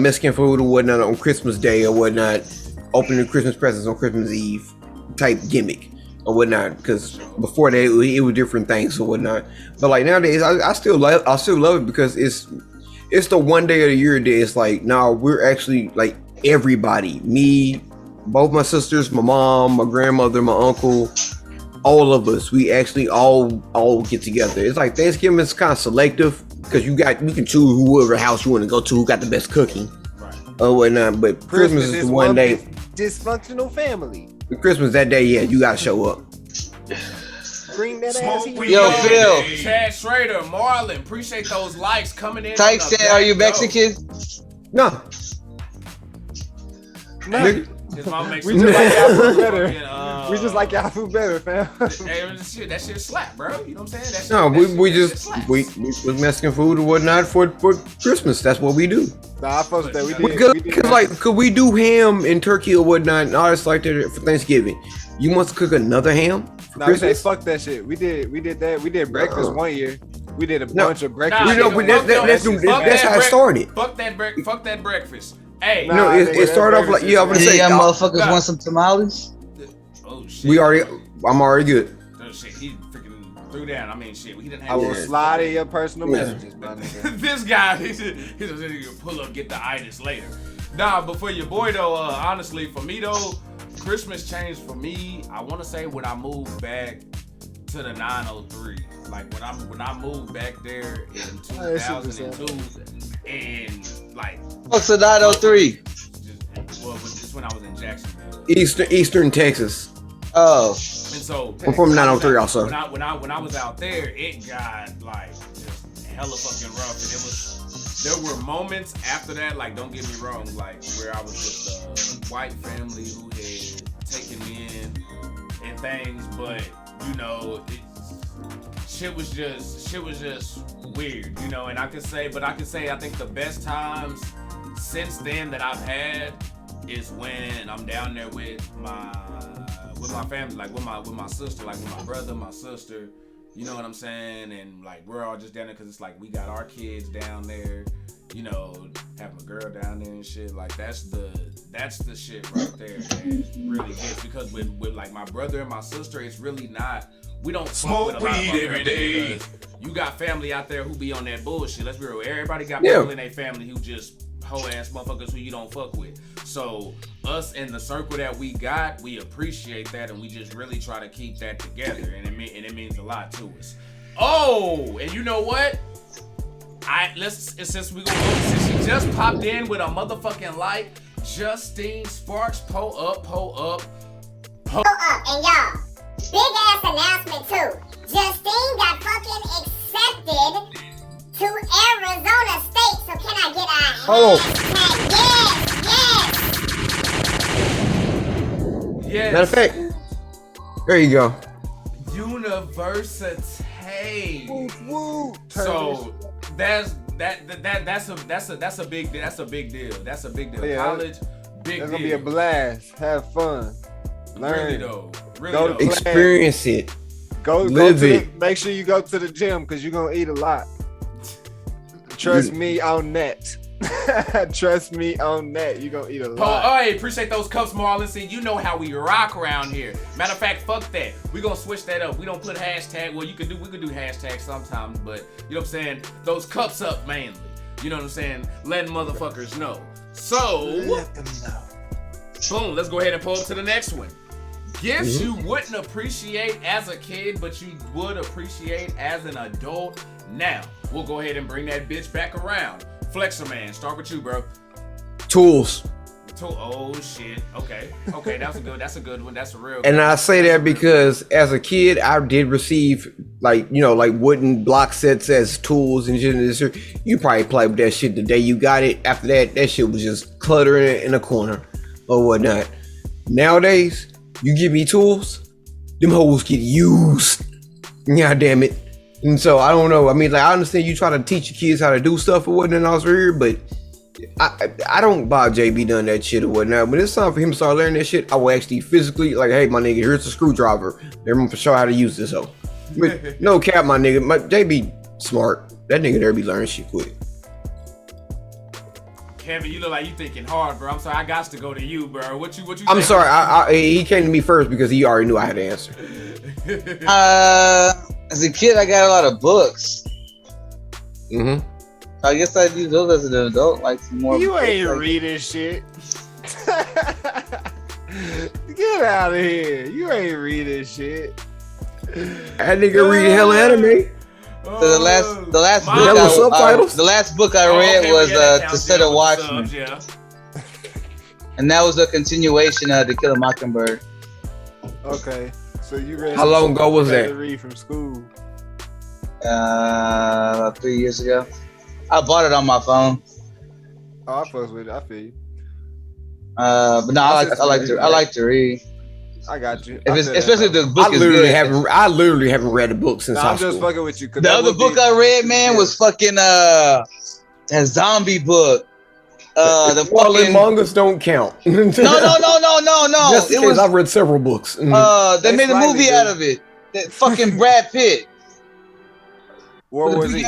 Mexican food or whatnot on Christmas Day or whatnot, opening Christmas presents on Christmas Eve type gimmick or whatnot. Because before that it was different things or whatnot. But like nowadays I still love it because it's the one day of the year that it's like now we're actually like everybody, me, both my sisters, my mom, my grandmother, my uncle, all of us, we actually all get together. It's like Thanksgiving is kind of selective because you can choose whoever house you want to go to, who got the best cooking or whatnot. But Christmas is the one day. Dysfunctional family. Christmas that day, yeah, you gotta show up. Bring that ass here. Yo, Phil. Chad Schrader, Marlon, appreciate those likes coming in. Tyke said, "Are you Mexican?" No. His mom makes We just like y'all food better. fucking, We just like y'all food better, fam. Hey, that shit slap, bro. You know what I'm saying? That shit, No, that we shit just slaps. we cook Mexican food or whatnot for Christmas. That's what we do. Nah, I fuck with that. We did. Cause we do ham and turkey or whatnot and all this like that for Thanksgiving. You want to cook another ham for Nah, we say Christmas? fuck that shit. We did that. We did breakfast one year. We did a No. bunch of breakfast. Nah, You know, nigga, but that's how it started. Fuck that breakfast. Hey, Nah, No, nigga, it that started off like breakfast yeah, I'm is- gonna Yeah, say y'all y'all- motherfuckers want some tamales? oh shit. I'm already good. Oh shit, he freaking threw down. I mean, shit, he didn't I have. will slide in your personal messages, my nigga. This guy, he's just pull up, get the itis later. Nah, but for your boy though, honestly, for me though, Christmas changed for me. I want to say when I moved back to the 903, like when I moved back there in 2002, and like What's a 903? just when I was in Jacksonville. Eastern Texas. Oh, And so I'm from 903 also. When I was out there, it got like just hella fucking rough, and there were moments after that, like don't get me wrong, like where I was with the white family who had taken me in and things, but you know, shit was just weird, you know. And I can say I think the best times since then that I've had is when I'm down there with my family, like with my sister, like with my brother, my sister, you know what I'm saying? And like we're all just down there because it's like we got our kids down there, you know, having a girl down there and shit. Like that's the shit right there that really gets, because with like my brother and my sister, it's really not, we don't Smoke fuck with a lot of weed our every family day. because you got family out there who be on that bullshit. Let's be real. Everybody got Yeah. people in their family who just hoe ass motherfuckers who you don't fuck with. So us in the circle that we got, we appreciate that, and we just really try to keep that together, and it means a lot to us. Oh, and you know what? Since she just popped in with a motherfucking like, Justine Sparks, pull up. Oh, and y'all, big ass announcement too. Justine got fucking accepted to Arizona State. So can I get a hashtag? Yes. Yes. Matter of fact, there you go. University. Woo. So that's a big deal. That's a big deal. Yeah. College, big It's deal. gonna be a blast. Have fun. Learn. Really though. Really Go though. to class. Experience it. Go Live to it. make sure you go to the gym because you're gonna eat a lot. Trust me on that. Trust me on that. You're gonna eat a lot. Oh, hey, appreciate those cups, Marlon. See, you know how we rock around here. Matter of fact, fuck that. We gonna switch that up. We don't put hashtag. Well, we could do hashtags sometimes, but you know what I'm saying? Those cups up mainly. You know what I'm saying? Letting motherfuckers know. So, Let them know. boom, let's go ahead and pull up to the next one. Gifts you wouldn't appreciate as a kid, but you would appreciate as an adult. Now, we'll go ahead and bring that bitch back around. Flexer Man, start with you, bro. Tools. Oh shit. Okay, that's a good one. That's a real. And I say that because as a kid, I did receive like wooden block sets as tools and shit. You probably played with that shit the day you got it. After that shit was just cluttering in a corner or whatnot. Nowadays, you give me tools, them hoes get used. God damn it. And so I don't know. I mean, like I understand you try to teach your kids how to do stuff or whatnot else here, but I don't buy JB done that shit or whatnot. When it's time for him to start learning that shit, I will actually physically like, hey, my nigga, here's a screwdriver. Everyone for sure how to use this hoe. But no cap, my nigga. My JB smart. That nigga there be learning shit quick. Kevin, you look like you thinking hard, bro. I'm sorry, I got to go to you, bro. What you? I'm sorry. He came to me first because he already knew I had to answer. As a kid, I got a lot of books. Mm-hmm. I guess I do those as an adult, like some more. You ain't like, reading shit. Get out of here. You ain't reading shit. That nigga read hella anime. So the last book I read was To Set a Watchman. Yeah. And that was a continuation of To Kill a Mockingbird. Okay. So you read How long ago was that? Read from school. About 3 years ago. I bought it on my phone. Oh, I fucks with it. I feel you. But no, I like to read. I got you. Especially the book is good. I literally haven't read a book since high I'm just school. fucking with you. The other book I read, man, was fucking that zombie book. The fucking mangas don't count. No. Just in case I've read several books. They made a movie out of it. That fucking Brad Pitt. World War Z.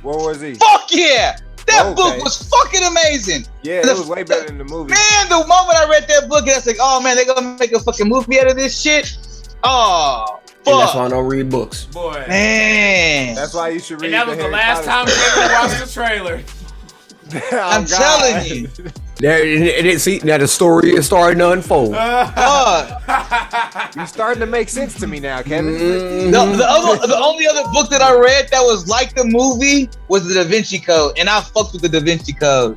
World War Z. Fuck yeah! That book was fucking amazing. Yeah, it was way better than the movie. Man, the moment I read that book, I was like, oh man, they're gonna make a fucking movie out of this shit. Oh, fuck. And that's why I don't read books. Boy. Man. That's why you should read. And that was the last time you ever watched the trailer. I'm telling you. Now the story is starting to unfold. You're starting to make sense to me now, Kevin. The only other book that I read that was like the movie was the Da Vinci Code, and I fucked with the Da Vinci Code.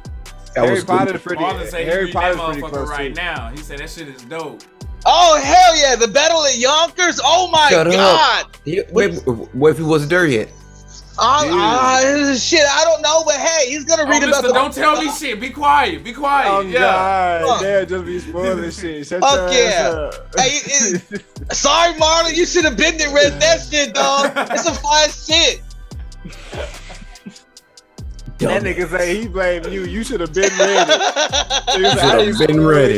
Harry Potter's pretty. Harry Potter's pretty close right now. He said that shit is dope. Oh hell yeah! The Battle at Yonkers. Oh my god! Wait, what if he wasn't there yet? Shit, I don't know, but hey, he's gonna read about the. Don't tell me shit. Be quiet. Be quiet. Oh God, they'll just be spoiling shit. Shut Fuck yeah! Hey, sorry, Marlon, you should have been there, read that shit, dog. It's some fine shit. That nigga say he blamed you. You should have been ready.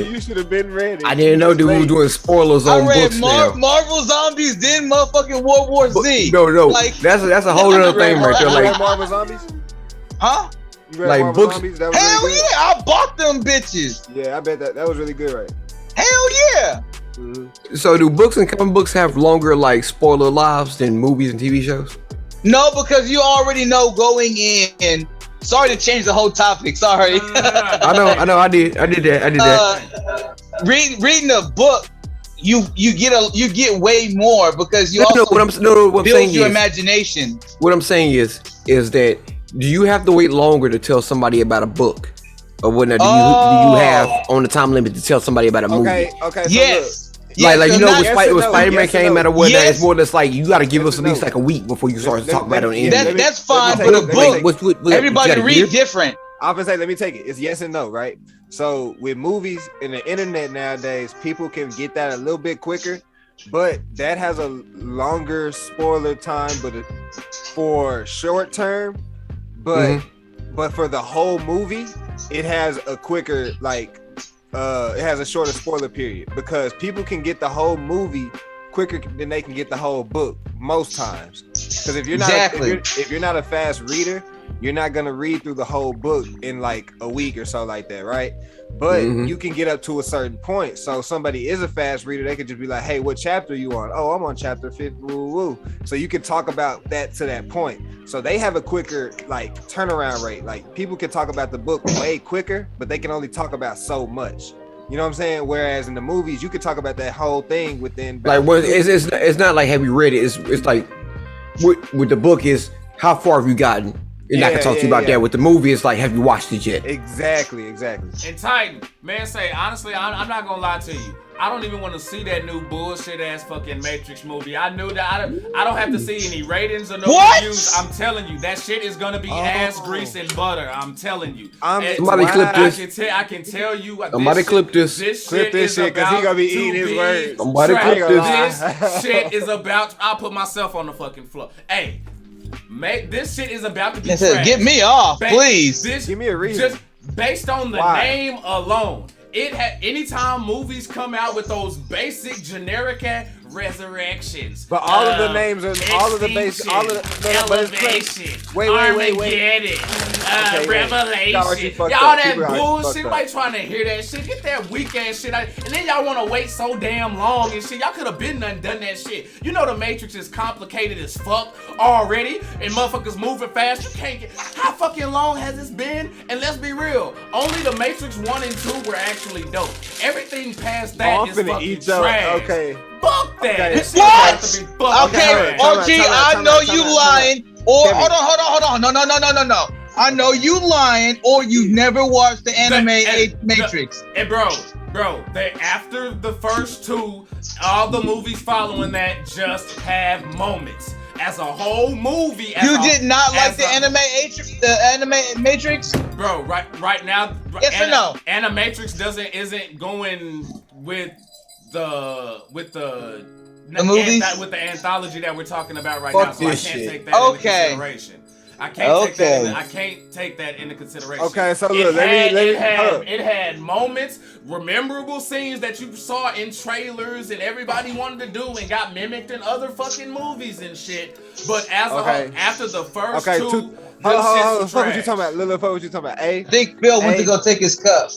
You should have been ready. I didn't know dude was doing spoilers on books now. Marvel Zombies, then motherfucking World War Z. No, like, that's a whole other thing right there. Like Marvel Zombies? Huh? Like Marvel books? Zombies? That was hell really yeah! I bought them bitches. Yeah, I bet that was really good, right? Hell yeah! Mm-hmm. So do books and comic books have longer like spoiler lives than movies and TV shows? No, because you already know going in. Sorry to change the whole topic. Sorry. I know. I did that. Reading a book, you get way more because you also build your imagination. What I'm saying is that do you have to wait longer to tell somebody about a book, or whatnot? Do you have on the time limit to tell somebody about a movie? Okay. So yes. Like you know, when Spider-Man came out or whatnot, it's more or less like you got to give us at least like a week before you start to talk about it on the internet. That's fine, but a book, everybody read different. I'm gonna say, let me take it. It's yes and no, right? So with movies and the internet nowadays, people can get that a little bit quicker, but that has a longer spoiler time, but for short term, but for the whole movie, it has a quicker it has a shorter spoiler period because people can get the whole movie quicker than they can get the whole book most times. Because if you're not if you're not a fast reader, you're not gonna read through the whole book in like a week or so like that, right? But you can get up to a certain point. So if somebody is a fast reader, they could just be like, hey, what chapter are you on? Oh, I'm on chapter 5. Woo. So you can talk about that to that point. So they have a quicker like turnaround rate. Like people can talk about the book way quicker, but they can only talk about so much. You know what I'm saying? Whereas in the movies, you could talk about that whole thing within. Like, well, it's not like have you read it? It's like with the book is how far have you gotten? And I can talk to you about that. With the movie, it's like, have you watched it yet? Exactly. And Titan, man, say honestly, I'm not gonna lie to you. I don't even want to see that new bullshit ass fucking Matrix movie. I knew that I don't have to see any ratings or no reviews. I'm telling you, that shit is gonna be ass grease and butter. I'm telling you. Somebody clip this. I can tell you. Somebody clip this. Clip this shit because he gonna be eating his words. Somebody clip this. This shit is about. I'll put myself on the fucking floor. Hey. This shit is about to be trash. Get me off, please. Give me a reason. based on the Why? name alone. It had anytime movies come out with those basic generic resurrections. But all of the names are all of the base, all of the elevation. Wait. Armageddon, Okay, Revelation. y'all Y'all that Keep it bullshit. fucked up. Nobody trying to hear that shit. Get that weak ass shit out. And then y'all want to wait so damn long and shit. Y'all could have been done that shit. You know the Matrix is complicated as fuck already, and motherfuckers moving fast. You can't get. How fucking long has this been? And let's be real. Only the Matrix 1 and 2 were actually dope. Everything past that I'm is finna fucking eat your trash. okay. Fuck that. Okay. This shit What? has to be fucking Okay, trash. OG, I know you lying. Or Kevin. hold on. No. I know you lying, or you never watched the anime Matrix. And bro, they after the first two, all the movies following that just have moments. As a whole movie, You did not like the anime Matrix? Bro, right now, Yes or no? Animatrix isn't going with the movies? with the anthology that we're talking about right Fuck now, so I this can't shit. take that into Okay. consideration. I can't Okay. take that into consideration. Okay, so look, let me hold up. It had moments, memorable scenes that you saw in trailers and everybody wanted to do and got mimicked in other fucking movies and shit. But as a whole, after the first Okay, two, hold them on. shits was Fuck what you trash. talking about, Lil. Fuck what you talking about. I think Bill went to Hey. go take his cup.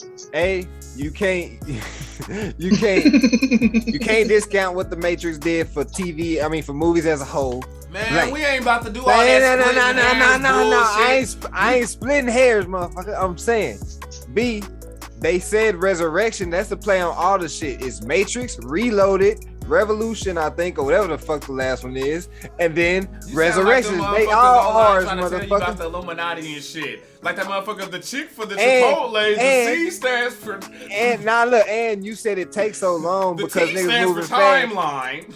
You can't discount what the Matrix did for TV. I mean, for movies as a whole. Man, Like- we ain't about to do all that. No. I ain't splitting hairs, motherfucker. I'm saying, B. They said Resurrection. That's the play on all the shit. It's Matrix, Reloaded, Revolution, I think, or whatever the fuck the last one is, and then Resurrection. They all ours, trying to tell you about the motherfucker. Illuminati and shit. Like that motherfucker, the chick for the And- Chipotle, the and- C stands for. And now look, and you said it takes so long The because T niggas stands moving for fast.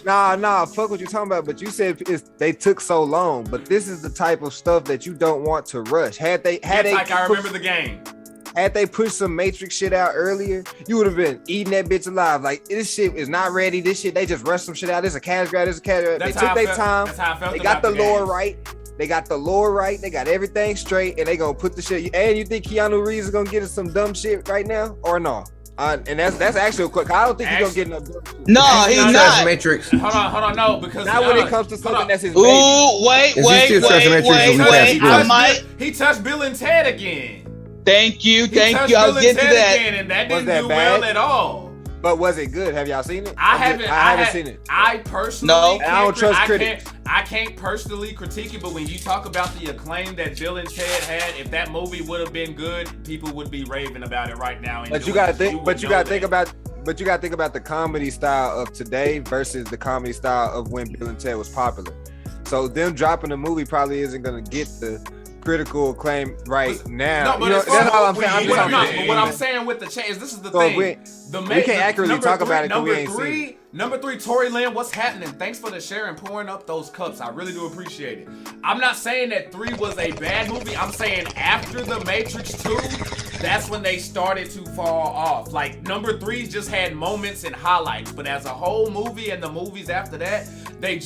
timeline. Nah, fuck what you talking about. But you said they took so long. But this is the type of stuff that you don't want to rush. Had they Like I remember the game. had they pushed some Matrix shit out earlier, you would have been eating that bitch alive. Like, this shit is not ready. This shit, they just rushed some shit out. This is a cash grab. This is a cash grab. They That's how took I their felt- time. that's how I felt They got about the the lore game. right. They got the lore right. They got everything straight, and they gonna put the shit. And you think Keanu Reeves is gonna get us some dumb shit right now, or no? And that's actually a quick. I don't think he's gonna get no dumb shit. No, Is he's this not. Matrix? Hold on, no, because Not when it comes to something that's his baby. Ooh, wait. Is this still Treasure Matrix or we passed I through? might. He touched Bill and Ted again. Thank you. He touched I'll Bill get and to Ted that. again, and that Was didn't that do bad? well at all. But was it good? Have y'all seen it? I haven't seen it. I personally No. I don't trust critics. I can't personally critique it, but when you talk about the acclaim that Bill and Ted had, if that movie would have been good, people would be raving about it right now. And But you doing- gotta think. But you would know gotta think that. about. But you gotta think about the comedy style of today versus the comedy style of when Bill and Ted was popular. So them dropping the movie probably isn't gonna get the critical acclaim right now. No, but You know, as far that's all I'm as- saying. I'm what just I'm saying. not- but what I'm saying with the change, this is the So thing. we can't accurately number talk three- about it 'cause we ain't seen Number three, Tory Lynn, what's happening? Thanks for the share and pouring up those cups. I really do appreciate it. I'm not saying that 3 was a bad movie. I'm saying after the Matrix 2, that's when they started to fall off. Like number 3 just had moments and highlights, but as a whole movie and the movies after that, they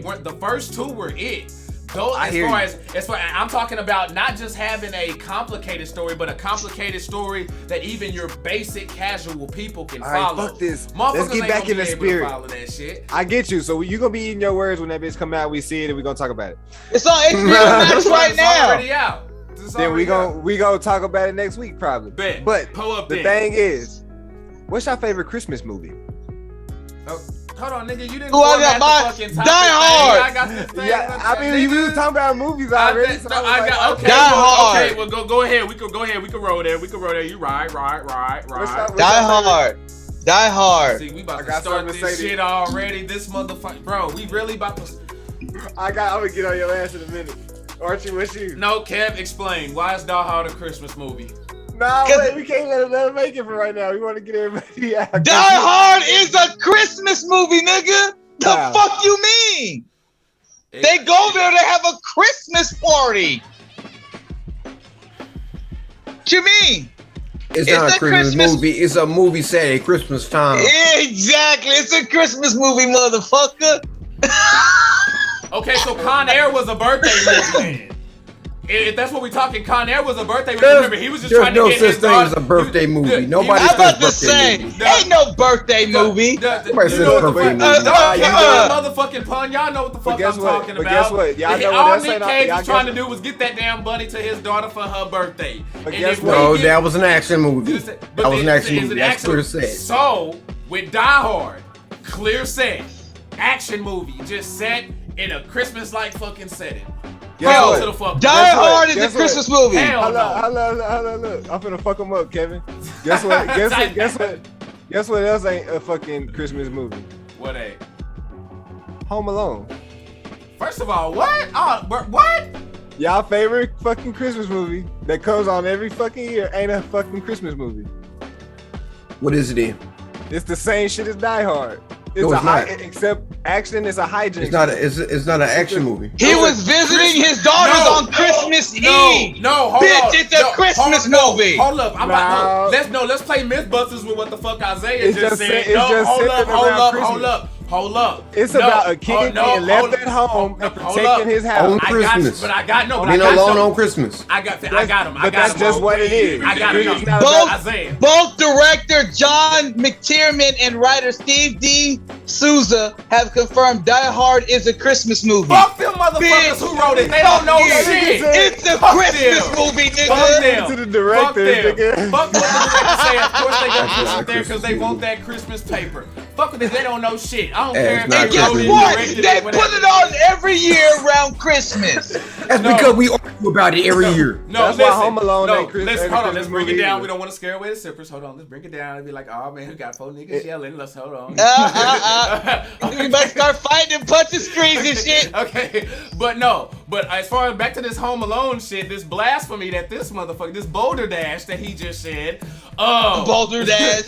weren't. The first 2 were it. Though, as far I'm talking about not just having a complicated story, but a complicated story that even your basic casual people can All right, follow. fuck this. Motherfuckers Let's get ain't back gonna in the be able to spirit. follow that shit. I get you. So you gonna be eating your words when that bitch come out. We see it and we gonna talk about it. It's on HBO Max right It's now. already out. It's Then we already gonna talk about it next week probably. Bet. But Pull up the then. thing is, what's your favorite Christmas movie? out. Hold on, nigga. You didn't Who I format got my the fucking topic. Die Hard. I got this thing. Yeah, I mean, we was talking about movies already. So I was like, Okay, Die Hard. Okay, well, go ahead. We could roll there. You right. what's your Die favorite? Hard. Die Hard. See, we about I to got start something to this say to shit you. already. This motherfucker, bro. We really about to. I'm gonna get on your ass in a minute. Archie, what's you? No, Kev, explain. Why is Die Hard a Christmas movie? Nah, 'Cause- wait, we can't let him make it for right now. We want to get everybody out. Die Hard is a Christmas movie, nigga. The Wow. fuck you mean? They go there to have a Christmas party. What you mean? It's It's not a a Christmas Christmas- movie. It's a movie set at Christmas time. Exactly. It's a Christmas movie, motherfucker. Okay, so Con Air was a birthday movie then. if that's what we're talking, Con Air was a birthday movie. Remember, he was just trying to get There's his no such thing as daughter. a birthday movie. Nobody I'm says about to birthday say, movie. ain't no birthday movie. Nobody says birthday movie. Motherfucking pun. Y'all know what the fuck I'm talking But about. guess what? Y'all know all what Nick that's Cage saying. was trying to do was get that damn bunny to his daughter for her birthday. But And guess if what? No, we get- that was an action movie. But That was an action it's movie. an That's action- clear said. So with Die Hard, clear set, action movie, just set in a Christmas-like fucking setting. Hell to the fuck. Die Hard is a Christmas movie. Hell no. Look. I'm finna fuck him up, Kevin. Guess what? Guess what else ain't a fucking Christmas movie? What ain't? Home Alone. First of all, what? What? Y'all favorite fucking Christmas movie that comes on every fucking year ain't a fucking Christmas movie. What is it then? It's the same shit as Die Hard. It's No, a it's high, not. except action is a hijinks. It's not an action movie. He was visiting his daughters on Christmas Eve. No, hold Bitch, on. it's a Christmas movie. Hold up. Let's play Mythbusters with what the fuck Isaiah It's just just said. it's just centered around Christmas. Hold up. It's about a kid being left at home and protecting his house. On Christmas. I got Being alone on Christmas. I got him. But that's just what it is. I got It's him. not about Isaiah. Both director John McTiernan and writer Steve D. Souza have confirmed Die Hard is a Christmas movie. Fuck them motherfuckers who wrote it. They don't know shit. It's a Fuck Christmas them. movie, Fuck nigga. them. to the director, Fuck them. nigga. Fuck what the director say. Of course they gonna push not it there because they Christmas want movie. that Christmas paper. Fuck with this. They don't know shit. I don't Hey, care it's if not they And guess Christmas wrote it, what? directed They it, put whatever. it on every year around Christmas. That's because we argue about it every year. No, That's why Home Alone no, ain't Christmas- listen, hold on, Christmas let's bring it movie down. either. We don't want to scare away the sippers. Hold on, let's bring it down and be like, oh man, we got 4 niggas yelling. Let's hold on. We better start fighting and punching screens and shit. Okay, but as far as back to this Home Alone shit, this blasphemy that this motherfucker, this boulder dash that he just said, Boulder Dash.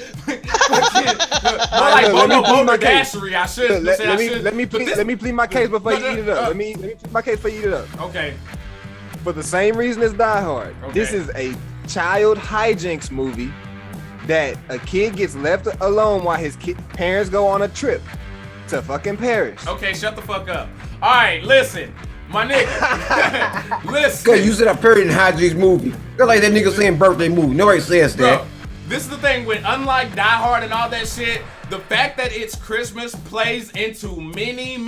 Boulder dashery. I should say. Let me plead my case before you eat it up. Let me plead my case before you eat it up. Okay. For the same reason as Die Hard, Okay. this is a child hijinks movie that a kid gets left alone while his parents go on a trip to fucking Paris. Okay, shut the fuck up. All right, listen, my nigga. Listen. Cause you said a parody in Hijinks movie. That's like that nigga saying birthday movie. Nobody says that. Bro, this is the thing with unlike Die Hard and all that shit, the fact that it's Christmas plays into many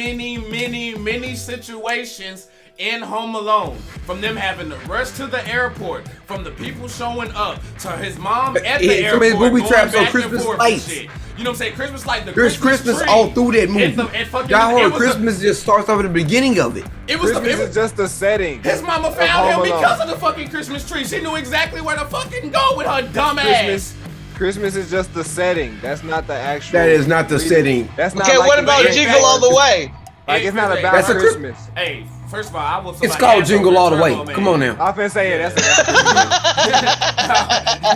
situations in Home Alone. From them having to rush to the airport, from the people showing up, to his mom at the Some of his airport movie going traps on back and Christmas forth lights. and shit. You know what I'm saying? Christmas light, the There's Christmas tree. all through that movie. And fucking- Die it Hard was Christmas just starts off at the beginning of it. It was Christmas is just a setting. his mama of found him Home Alone. because of the fucking Christmas tree. She knew exactly where to fucking go with her dumb ass. Christmas is just the setting. That's not the actual. That is not the setting. That's not. Okay, like what the about main Jingle character. All the Way? Like it's not about That's a Christmas. Hey, first of all, I will. It's called Jingle All the Way. Come on now. I've been saying that's.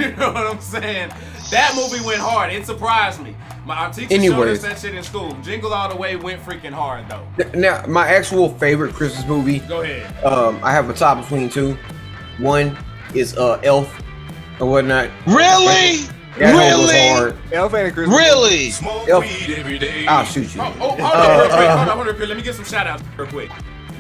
You know what I'm saying? That movie went hard. It surprised me. Our teacher showed us Anyways. that shit in school. Jingle All the Way went freaking hard though. Now, my actual favorite Christmas movie, Go ahead. I have a top between two. One is Elf or whatnot. Really? That one was Really? hard. Elf ain't a Christmas. Really? Smoke Elf. weed every day. I'll shoot you. Hold on real quick. Hold on real quick. Let me get some shout outs real quick.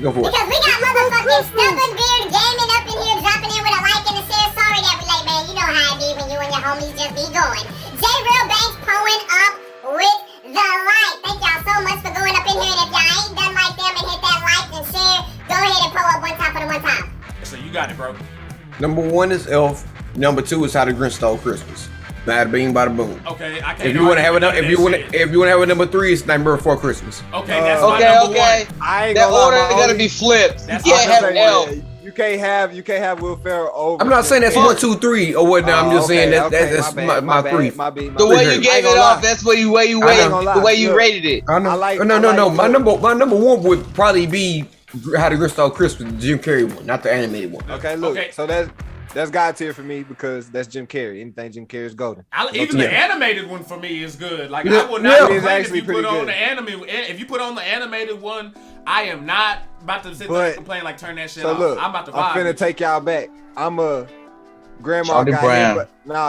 Go for it. Because we got motherfucking Stubborn Beard Gaming up in here, dropping in with a like and a share. Sorry that we late, man. You know how it be when you and your homies just be going. J Real Banks pulling up with the like. Thank y'all so much for going up in here. And if y'all ain't done like them and hit that like and share, go ahead and pull up one time for the one time. So you got it, bro. Number one is Elf. Number two is How the Grinch Stole Christmas. Bada bing, bada boom. Okay, I can't. If you want to have argue with that shit. if you want to have a number three, it's Nightmare Before Christmas. Okay, that's my Okay, number okay. one. I ain't That gonna lie, order my gotta only- be flipped. That's You can't I'm have saying, Elf. You can't have Will Ferrell over. I'm not saying that's Fuck. 1, 2, 3 or whatnot. I'm just saying that that's bad, my bad, three. My bad, The way you I ain't gave it gonna off, lie. that's the way you I ain't gonna lie. the way you Look. rated it. I know. I like- no. I like- My number one would probably be How the Grinch Stole Christmas, the Jim Carrey one, not the animated one. Okay, look. Okay. So that's God tier for me because that's Jim Carrey. Anything Jim Carrey is golden. Even the animated one for me is good. Like Yeah, I will yeah. not It is complain if actually you put pretty on good. the anime. If you put on the animated one, I am not about to sit there But- and complain like turn that shit So off. look, I'm about to I'm vibe. finna take y'all back. I'm a grandma Charlie got Brown.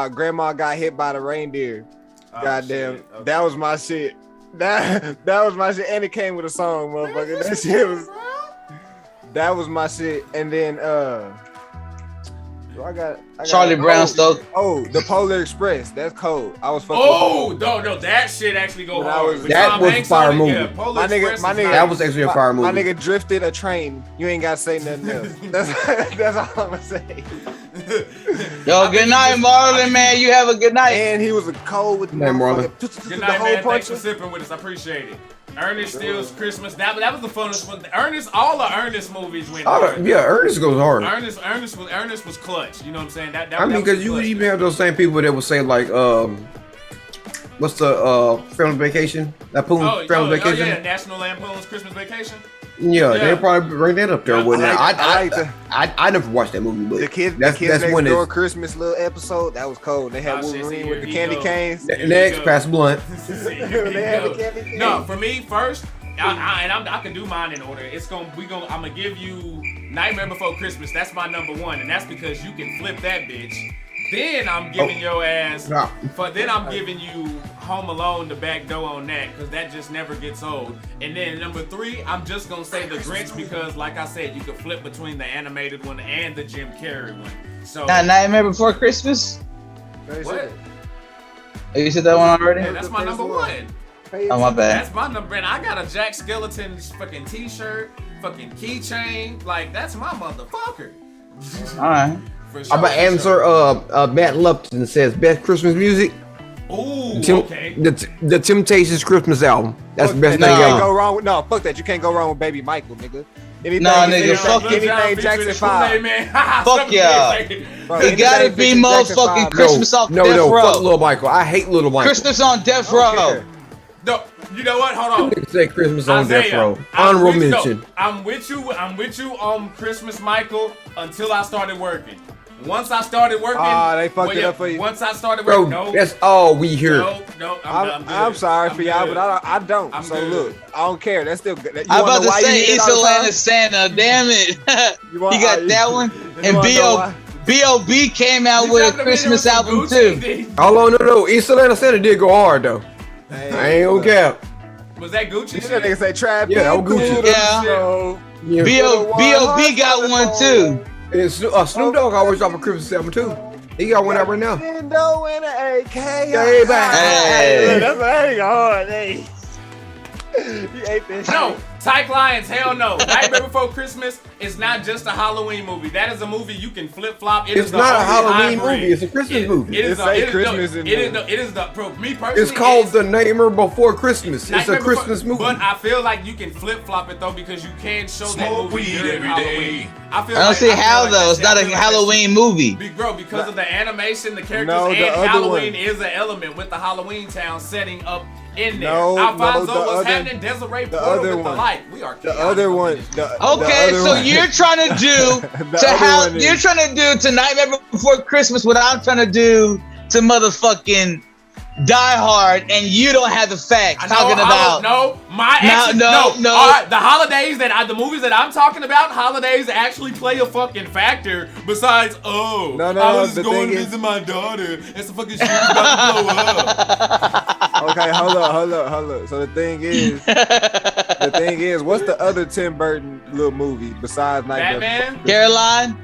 hit. Grandma got hit by the reindeer. Oh, Goddamn, shit. Okay. that was my shit. That was my shit, and it came with a song, motherfucker. That shit was. That was my shit. And then I got Charlie Brown Stoke. Oh, the Polar Express. That's cold. I was fucking. Oh no, that shit actually go hard. That was a fire movie. Yeah, my nigga, that was actually a fire movie. My nigga drifted a train. You ain't gotta say nothing else. That's all I'm gonna say. Yo, good night, Marlon, man. You have a good night. And he was a cold with the Marlon. Good night, man. Thanks for sipping with us. I appreciate it. Ernest steals Christmas. That was the funnest one. Ernest, all the Ernest movies went hard. Yeah, Ernest goes hard. Ernest was clutch. You know what I'm saying? That I mean, because you even have those same people that would say like, what's the family vacation? That family vacation. Yeah, National Lampoon's Christmas Vacation. Yeah, they probably bring that up there, wouldn't it? I never watched that movie, but the kids next door Christmas little episode that was cold. They had Wolverine with the candy canes. Next, pass blunt. They had the candy canes. No, for me first, I can do mine in order. I'm gonna give you Nightmare Before Christmas. That's my number one, and that's because you can flip that bitch. Then I'm giving your ass. Then I'm giving you Home Alone, the back door on that, because that just never gets old. And then number 3, I'm just gonna say the Grinch because, like I said, you can flip between the animated one and the Jim Carrey one. So Nightmare Before Christmas. What? You said that one already? Yeah, that's my number one. Oh, my bad. That's my number, and I got a Jack Skellington fucking t-shirt, fucking keychain. Like, that's my motherfucker. All right. For sure, I'm gonna answer. Matt Lupton says best Christmas music. Ooh, okay. The Temptations Christmas album. That's the best thing ever. ever. Go wrong with fuck that. You can't go wrong with Baby Michael, nigga. Fuck anything Jackson 5. Fuck yeah. It gotta be motherfucking Christmas off Death Row. Fuck Little Michael. I hate Little Michael. Christmas on Death Row. No, you know what? Hold on. Say Christmas on Death Row. Honorable mention. I'm with you on Christmas, Michael, until I started working. Once I started working, they fucked it up for you. Once I started working, no, that's all we hear. No, I'm sorry for y'all, but I don't. I'm so good. Look, I don't care. That's still good. I'm about to say East Atlanta Santa. Damn it, you got that one. And B.O.B. came out with a Christmas album too. Hold on, no. East Atlanta Santa did go hard though. I ain't gonna cap. Was that Gucci? That nigga say trap. Yeah, that was Gucci. Yeah. B.O.B. got one too. And Snoop Dogg always drop a Christmas album too. He got one out right now. Hey, that's hard. Hey. You ate this. No, Tyke Lions, hell no. Nightmare Before Christmas is not just a Halloween movie. That is a movie you can flip flop. It's not a Halloween movie. It's a Christmas movie. It is Christmas. Me personally. It's called The Nightmare Before Christmas. It's a Christmas movie. But I feel like you can flip flop it though because you can show that movie during Halloween. I don't see how though. It's not a Halloween movie. Bro, because of the animation, the characters, and Halloween is an element with the Halloween town setting up in there. Alfonso, what's happening? Desiree Porter with the light. We are the other one. Okay, so you're trying to do you're trying to do to Nightmare Before Christmas what I'm trying to do to motherfucking Die Hard, and you don't have the facts. The holidays the movies that I'm talking about, holidays actually play a fucking factor. Besides, I was just going to visit my daughter. It's the fucking shit about to blow up. Okay, hold up. So the thing is, what's the other Tim Burton little movie besides Batman? Caroline?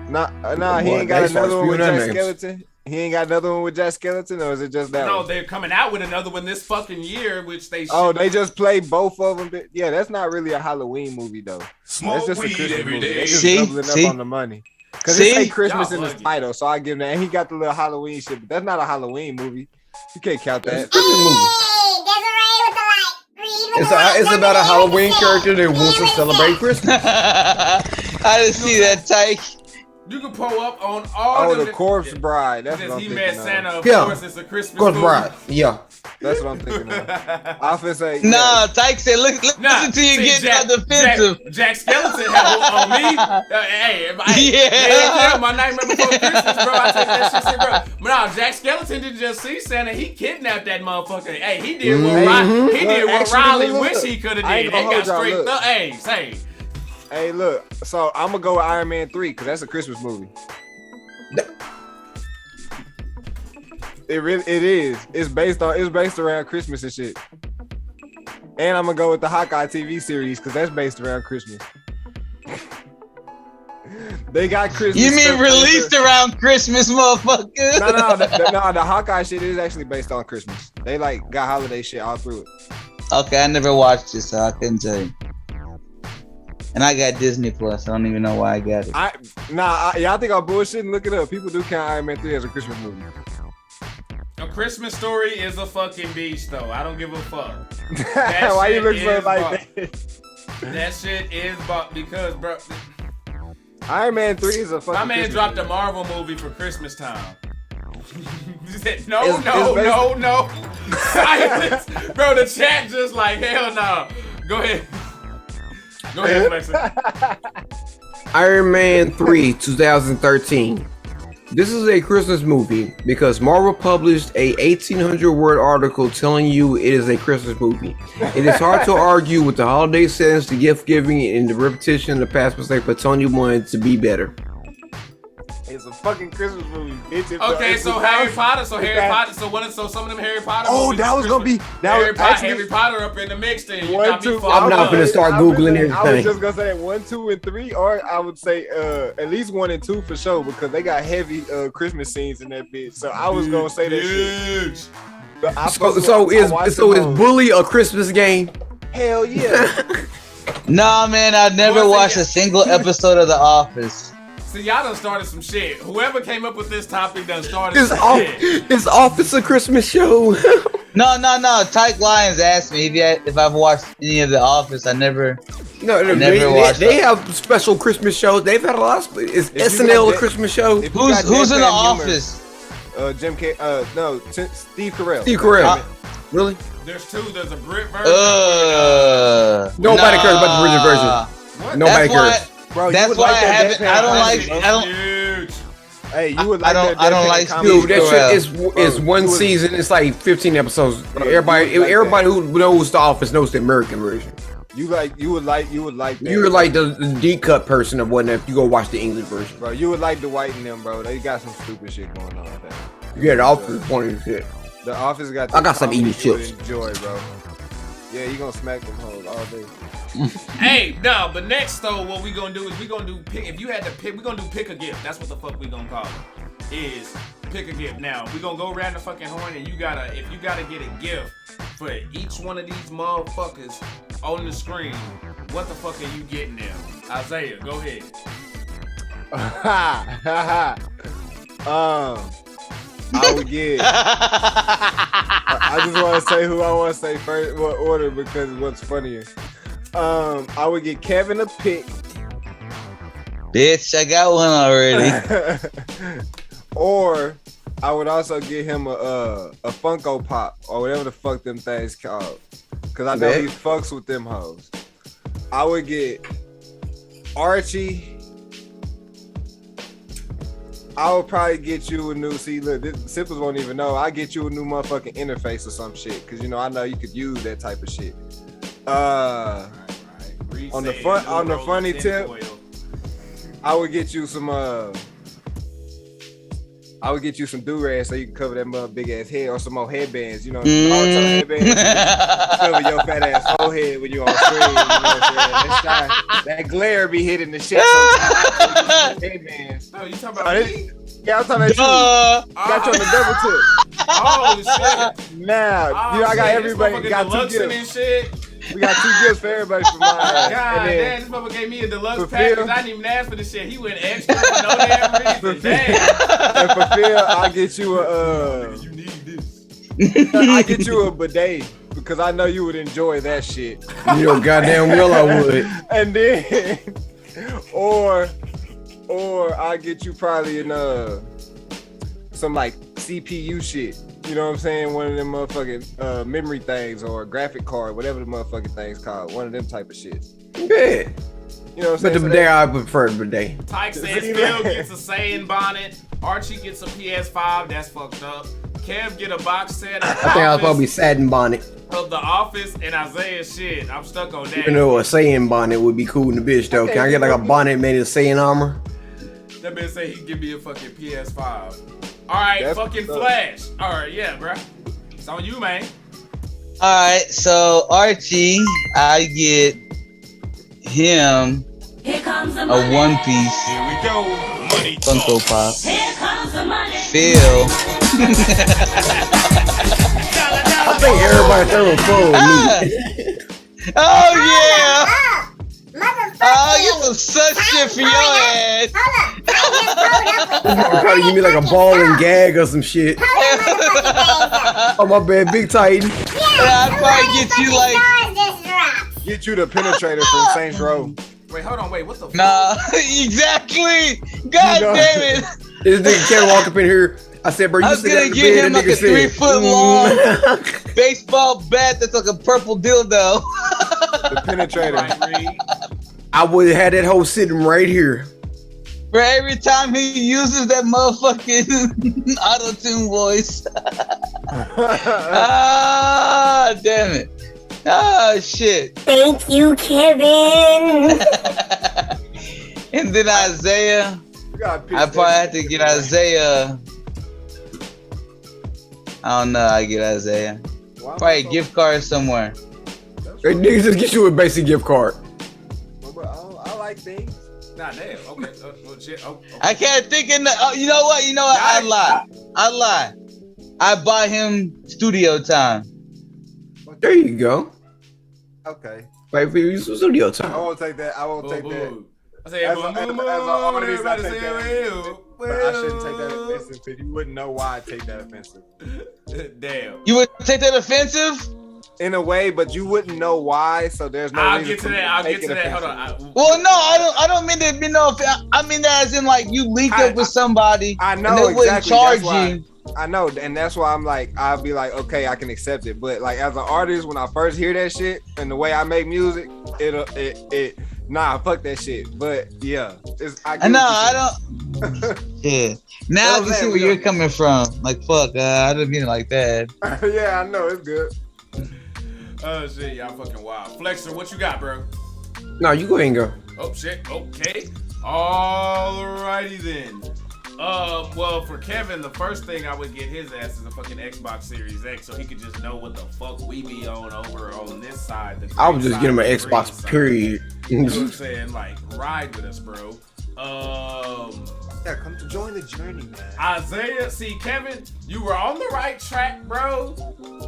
Nah, he ain't got another one with Jack Skellington. He ain't got another one with Jack Skellington, or is it just that one? No, they're coming out with another one this fucking year, which they they just played both of them. Yeah, that's not really a Halloween movie, though. Smoke that's just a Christmas every movie. day. They just doubling up on the money. Because it say Christmas in the title, so I give him that. And he got the little Halloween shit, but that's not a Halloween movie. You can't count that. It's a Christmas movie. It's about a Halloween character that wants to celebrate Christmas. I didn't see that, Tyke. You can pull up on all the Corpse Bride. That's what I'm he thinking met Santa, of Yeah. course, it's a Christmas Corpse movie. Bride. Yeah. That's what I'm thinking of. I feel say Nah, Tyke said, listen till you get defensive. Jack Skellington on me. My Nightmare Before Christmas, bro. I take that shit serious, bro. But nah, Jack Skellington didn't just see Santa. He kidnapped that motherfucker. Hey, he did what Riley wish he could have did. They got straight up. Hey, look. So I'm gonna go with Iron Man 3 because that's a Christmas movie. It is. It's based around Christmas and shit. And I'm gonna go with the Hawkeye TV series because that's based around Christmas. They got Christmas. You mean stuff released around Christmas, motherfucker? No, the Hawkeye shit is actually based on Christmas. They like got holiday shit all through it. Okay, I never watched it, so I couldn't tell you. And I got Disney Plus. I don't even know why I got it. Y'all think I'm bullshitting? Look it up. People do count Iron Man 3 as a Christmas movie. A Christmas Story is a fucking beast, though. I don't give a fuck. Why you look so like that? That shit is because, bro. Iron Man 3 is a fucking. My man Christmas dropped movie. a Marvel movie for Christmas time. He said, no. Silence. Bro, the chat just like, hell no. Go ahead. Go ahead, Flexi. Iron Man 3, 2013. This is a Christmas movie because Marvel published a 1,800-word article telling you it is a Christmas movie. It is hard to argue with the holiday settings, the gift giving, and the repetition of the past mistake, but Tony wanted to be better. It's a fucking Christmas movie, bitch. Okay, so Harry Potter. So some of them Harry Potter. Oh, movies that was gonna be Harry Potter up in the mix. Then you got me fucked I'm not up. gonna start Googling everything. I was just gonna say that 1, 2, and 3, or I would say at least 1 and 2 for sure because they got heavy Christmas scenes in that bitch. So I was gonna say that shit. So is Bully a Christmas game? Hell yeah. Nah, man, I never watched a single episode of The Office. See, y'all done started some shit. Whoever came up with this topic done started some shit. Is Office a Christmas show? No. Tyke Lyons asked me if I've watched any of The Office. I never watched. They have special Christmas shows. They've had a lot of. Is SNL a Christmas show? Who's in The Office? Steve Carell. Steve Carell. Really? There's two. There's a Brit version. Nobody cares about the British version. What? Nobody cares. Bro, that's why I haven't. I don't. Huge. Hey, you would like I don't like Dude, that shit is one season. It's like 15 episodes. Everybody who knows The Office knows the American version. You would like that. You're like the deep cut person of whatnot if you go watch the English version. Bro, you would like Dwight and them, bro. They got some stupid shit going on with that. Yeah, The Office is funny as shit. The Office got. I got some eating chips. Enjoy, bro. Yeah, you gonna smack them hoes all day. Hey, no, but next though, what we gonna do is we gonna do pick. If you had to pick, we gonna do pick a gift. That's what the fuck we gonna call it. Is pick a gift. Now we gonna go around the fucking horn, and if you gotta get a gift for each one of these motherfuckers on the screen, what the fuck are you getting them? Isaiah, go ahead. I would get. I just want to say who I want to say first, what order, because what's funnier. I would get Kevin a pick. Bitch, I got one already. Or I would also get him a Funko Pop or whatever the fuck them things called, because I know he fucks with them hoes. I would get Archie. I would probably get you a new, Sippers won't even know. I get you a new motherfucking interface or some shit, because you know I know you could use that type of shit. On the funny tip, I would get you some do-rags so you can cover that mother big ass head, or some more headbands, you know, headbands. Cover your fat ass forehead when you on screen. You know what I'm saying? That glare be hitting the shit sometimes. Headbands. Oh, you talking about me? Yeah, I'm talking about you. Got you on the double tip. Oh shit! Now, I got everybody. Got 2 gifts. And shit. We got 2 gifts for everybody for mine. God damn, this motherfucker gave me a deluxe package. I didn't even ask for this shit. He went extra for no damn reason. Damn. And for Phil, I'll get you You need this. I get you a bidet because I know you would enjoy that shit. You know, goddamn well I would. And then, or I get you probably some like CPU shit. You know what I'm saying? One of them motherfucking memory things or a graphic card, whatever the motherfucking thing's called. One of them type of shit. Yeah. You know what I'm saying? But the bidet, I prefer the bidet. Tyke says Phil gets a Saiyan bonnet. Archie gets a PS5. That's fucked up. Kev get a box set. I think I was probably satin bonnet. Of The Office, and Isaiah shit. I'm stuck on that. You know, a Saiyan bonnet would be cool in the bitch though. Can I get like a bonnet made of Saiyan armor? That man say he'd give me a fucking PS5. Alright, That's fucking Flash. Alright, yeah, bro. It's on you, man. Alright, so Archie, I get him a One Piece Here we go. Money Funko talk. Pop. Phil. I think everybody throwing phone with me. Oh yeah. Motherfucker. Oh, get some such shit for your ass. You probably give me like a ball and gag or some shit. Oh my bad, Big Titan. I'd probably get you like. Get you the penetrator from Saints Row. Wait, hold on, wait, what the fuck? Nah, exactly. God damn it. This nigga can't walk up in here. I said, bro, I you was sit gonna down in the get bed. him That like a nigga 3 said, foot long baseball bat that's like a purple dildo. The penetrator. Right, Reed. I would have had that hoe sitting right here. For every time he uses that motherfucking auto-tune voice. Ah, damn it. Ah, shit. Thank you, Kevin. And then Isaiah. I probably have to get Isaiah. I don't know. I get Isaiah. Probably a gift card somewhere. Hey, niggas just get you a basic gift card. I like things. Nah, damn. Okay. Well, shit. Oh, okay. I can't think of you know what? I lie. I buy him studio time. There you go. Okay. Like for you, studio time. I won't take that. I won't take that. I say, As an artist, I take that. But I shouldn't take that offensive because you wouldn't know why I take that offensive. Damn. You would take that offensive? In a way, but you wouldn't know why, so there's no I'll reason get to for me that. I'll take get to it that. Hold offensive. on. Well, no, I don't mean that. I mean that as in like you link up with somebody. I know and they wouldn't exactly. charge That's why, you. I know, and that's why I'm like, I'll be like, okay, I can accept it. But like as an artist, when I first hear that shit and the way I make music, nah, fuck that shit. But yeah, I don't. Yeah. Now I can see where you're coming from. Like, fuck, I didn't mean it like that. Yeah, I know, it's good. Oh shit, y'all fucking wild. Flexer, what you got, bro? No, you go ahead and go. Oh shit. Okay. Alrighty then. Well, for Kevin, the first thing I would get his ass is a fucking Xbox Series X, so he could just know what the fuck we be on over on this side. I would just get him an Xbox, period. You know what I'm saying? Like, ride with us, bro. Yeah, come to join the journey, man. Isaiah, see, Kevin, you were on the right track, bro.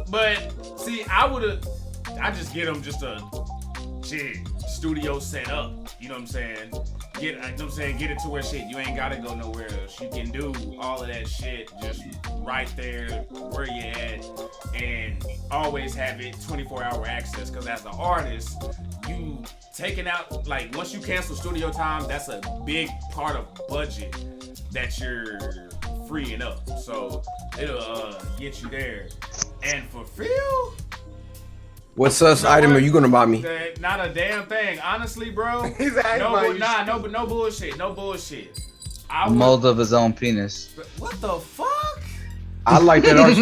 But see, I just get him just a studio set up. You know what I'm saying? Get it to where shit, you ain't gotta go nowhere else. You can do all of that shit just right there where you at, and always have it 24-hour access. Cause as an artist, you taking out, like, once you cancel studio time, that's a big part of budget that you're freeing up. So it'll get you there. And for Phil, what sus item are you gonna buy me? Not a damn thing, honestly, bro. He's acting like no bullshit, no bullshit. Mold of his own penis. What the fuck? I like that art.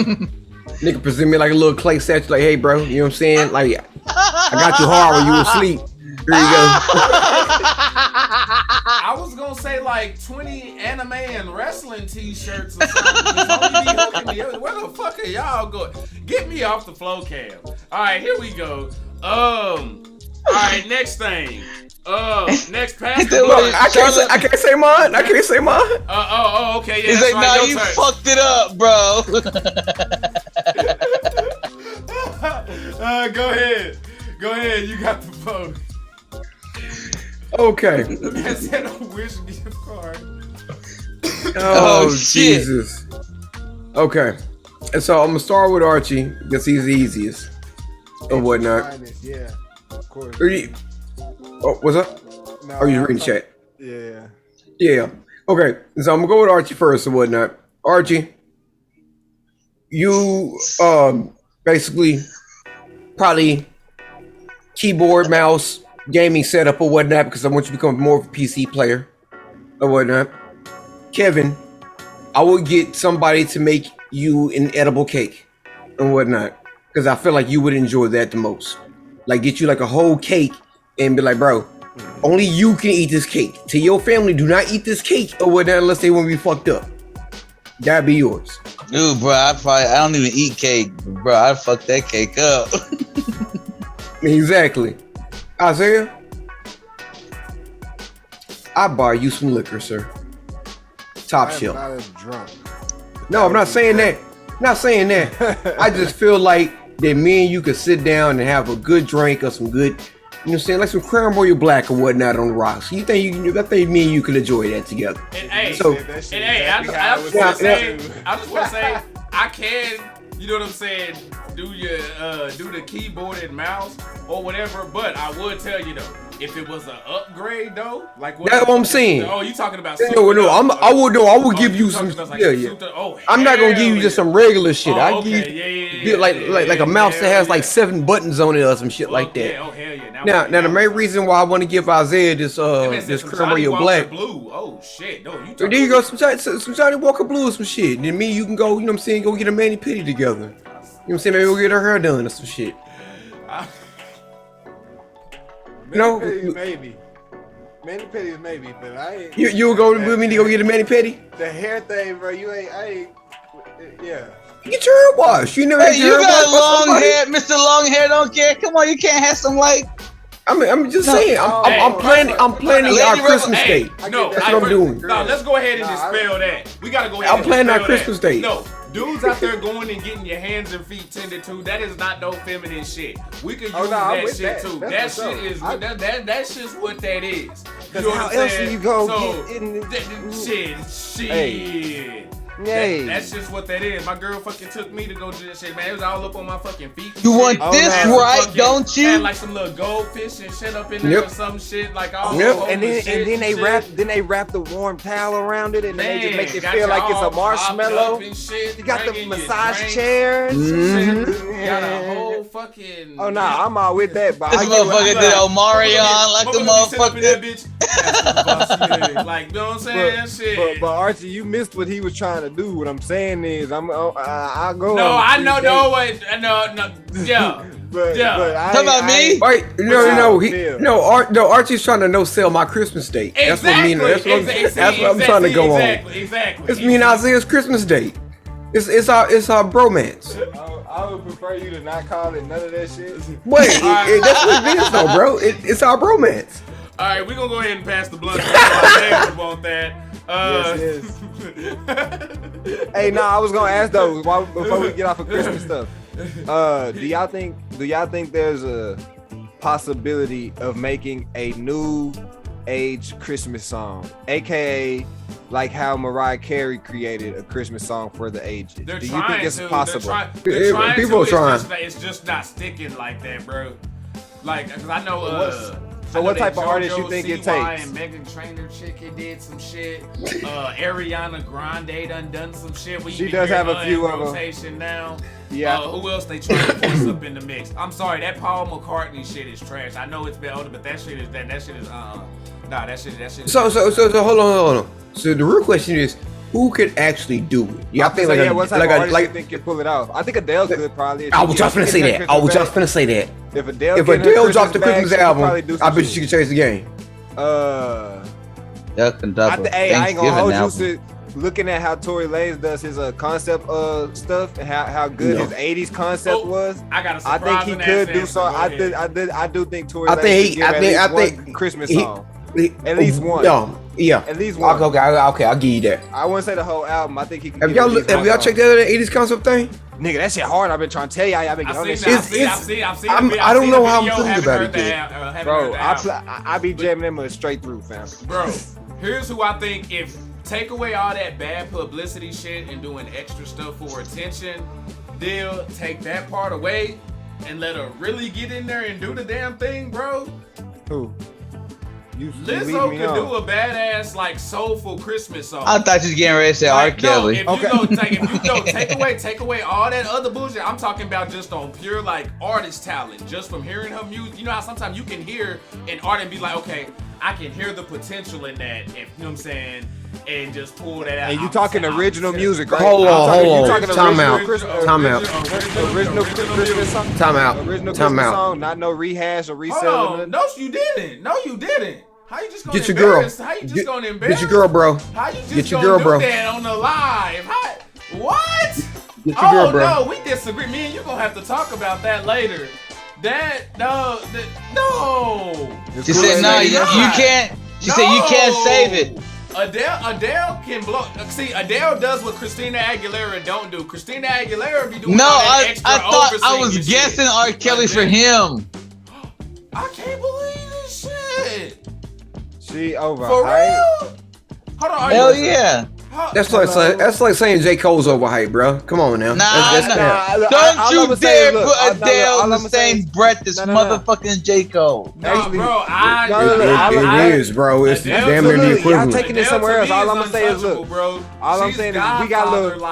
Nigga present me like a little clay statue, like, hey, bro, you know what I'm saying? Like, I got you hard when you were asleep. Here you go. I was gonna say like 20 anime and wrestling t-shirts or something. Where the fuck are y'all going? Get me off the flow cam. Alright, here we go. Alright, next thing. Next pass. I can't say mine. I can't say mine. Okay, yeah. He's like, right, nah, you fucked it up, bro. Go ahead, you got the vote. Okay. I said a Wish gift card. Oh, shit. Jesus. Okay. And so I'm gonna start with Archie because he's the easiest and whatnot. Yeah, of course. Oh, what's up? No, Are you reading chat? Yeah. Yeah. Okay. So I'm gonna go with Archie first and whatnot. Archie, you basically probably keyboard, mouse, gaming setup or whatnot, because I want you to become more of a PC player or whatnot. Kevin, I would get somebody to make you an edible cake and whatnot, because I feel like you would enjoy that the most. Like, get you like a whole cake and be like, bro, only you can eat this cake. To your family, do not eat this cake or whatnot unless they want to be fucked up. That'd be yours. Dude, bro, I don't even eat cake, bro. I'd fuck that cake up. Exactly. Isaiah? I buy you some liquor, sir. Top shelf. I'm not as drunk. No, I'm not saying that. Not saying that. I just feel like that me and you could sit down and have a good drink or some good, you know what I'm saying, like some Cranberry Black or whatnot on the rocks. You think I think me and you could enjoy that together. And hey, So- I just want to say, I can, you know what I'm saying, do the keyboard and mouse or whatever, but I would tell you though, if it was an upgrade though, like That's what I'm saying. Oh, you talking about? No, I would give you some. I'm not gonna give you just some regular shit. I give you like a mouse that has like 7 buttons on it or some shit like that. Oh hell yeah! Now the main reason why I want to give Isaiah this Cranberry Black. Blue. Oh shit! No, So there you go, some Johnny Walker Blue or some shit. Then me, you can go, you know what I'm saying, go get a mani pedi together. You know what I'm saying, maybe go get her hair done or some shit. No, maybe. Mani pedis maybe, but I ain't. You go with me to go get a mani pedi? The hair thing, bro. Yeah. Get your hair washed. You never. Hey, had you your hair got washed by long somebody? hair, Mr. Long Hair. Don't care. Come on, you can't have some like. I'm just saying. I'm planning our Christmas date. No, That's what I'm doing. No, let's go ahead and dispel that. We gotta go ahead. I'm planning our Christmas date. No, dudes out there going and getting your hands and feet tended to. That is not no feminine shit. We could use that shit too. That shit is that's just what that is. You know how what I'm else saying? you go So, get in the shit. Hey. That's just what that is. My girl fucking took me to go do that shit, man. It was all up on my fucking feet. You want this right, don't you? Had like some little goldfish and shit up in there or some shit, like all and then they wrap the warm towel around it, and then they just make it feel like it's a marshmallow. You got the massage chairs. Got a whole fucking. Oh no, I'm all with that. But This motherfucker did Omarion like the motherfucker. Like, you know what I'm saying? That shit. But Archie, you missed what he was trying to do. What I'm saying is, I go. No, I know. No, wait, no, yeah. But Talk about me? Right? No, Archie's trying to no-sell my Christmas date. That's what me and that's what I'm trying to go on. Exactly. It's me and Isaiah's Christmas date. It's our bromance. I would prefer you to not call it none of that shit. Wait, that's what it is though, bro. It's our bromance. All right, we're gonna go ahead and pass the blunt. I want that. Yes. Hey, I was gonna ask though before we get off of Christmas stuff. Do y'all think there's a possibility of making a new age Christmas song, aka like how Mariah Carey created a Christmas song for the aged? Do you think it's possible? They're trying People to. trying. It's just not sticking like that, bro. Like, cause I know. So what type of artist you think it takes? And Meghan Trainor chicken did some shit. Ariana Grande done some shit. She does have a few of them. Rotation now. Yeah. Who else they trying to force up in the mix? I'm sorry, that Paul McCartney shit is trash. I know it's been older, but that shit is that shit is Nah, that shit is. So hold on. So the real question is, who could actually do it? Yeah, I think what type of artist you think can pull it off? I think Adele could probably. I was just finna say that. If Adele dropped the Christmas album, I bet she could change the game. I ain't gonna hold you. Looking at how Tory Lanez does his concept stuff and how good his 80s concept was, I think he could do so. I do think Tory Lanez could give at least one Christmas song. At least one. Yeah. At least one. Okay, I'll give you that. I wouldn't say the whole album. I think he can. Have y'all checked out the 80s concept thing? Nigga, that shit hard. I've been trying to tell y'all. I've been getting on this shit. I've seen I don't know how I'm feeling about it yet. Bro, I be jamming them straight through, fam. Bro, here's who I think if take away all that bad publicity shit and doing extra stuff for attention, they'll take that part away and let her really get in there and do the damn thing, bro. Who? Lizzo could do a badass, like, soulful Christmas song. I thought you was getting ready to say R. Kelly. If you take away all that other bullshit, I'm talking about just on pure, like, artist talent, just from hearing her music. You know how sometimes you can hear an artist and be like, okay, I can hear the potential in that, if, you know what I'm saying, and just pull that out. And you talking original music, right? Hold on. Time out. Original Christmas song? Time out. Original Christmas song, not no rehash or resell. No, you didn't. How you just gonna get your girl? How you just gonna embarrass? Get your girl, bro. How you just get your gonna girl, do bro. that on the live? What? Get your girl, bro. No, we disagree. Me and you gonna have to talk about that later. No. She said no. You can't. She said you can't save it. Adele can blow. See, Adele does what Christina Aguilera don't do. Christina Aguilera be doing No, all that extra I thought I oversinging was shit. guessing R. Kelly for him. I can't believe this shit. She over. For real? Hold on. Hell yeah. That's like saying J. Cole's overhyped, bro. Come on now. Don't you dare put Adele in the same breath as motherfucking J. Cole. Actually, bro, it is, bro. It's damn near the y'all equivalent. taking it somewhere else. All I'm gonna say is, look. Bro. All I'm saying is, we got little.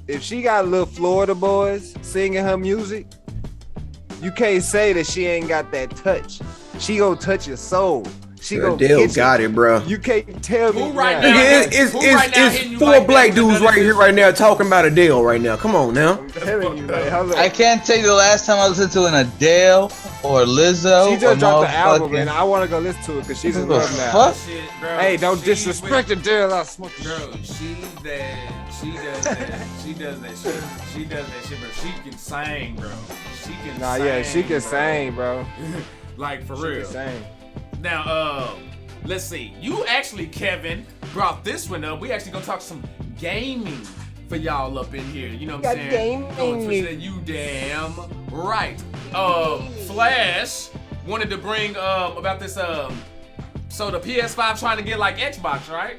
If she got little Florida boys singing her music, you can't say that she ain't got that touch. She gonna touch your soul. She Adele got it, bro. You can't tell me. It's four black dudes right here right now talking about Adele right now. Come on now. I'm telling you, like, I can't tell you the last time I listened to an Adele or Lizzo. She just dropped the album, and I want to go listen to it because she's in love now. Hey, don't disrespect Adele. I'll smoke the Bro, she does that shit. She does that shit, bro. She can sing, bro. She can sing. Yeah, she can sing, bro. Like, for She real. can sing. Now, let's see. You actually, Kevin, brought this one up. We actually gonna talk some gaming for y'all up in here. You know what I'm saying? Gaming. You damn right. Flash wanted to bring about this. So the PS5 trying to get like Xbox, right?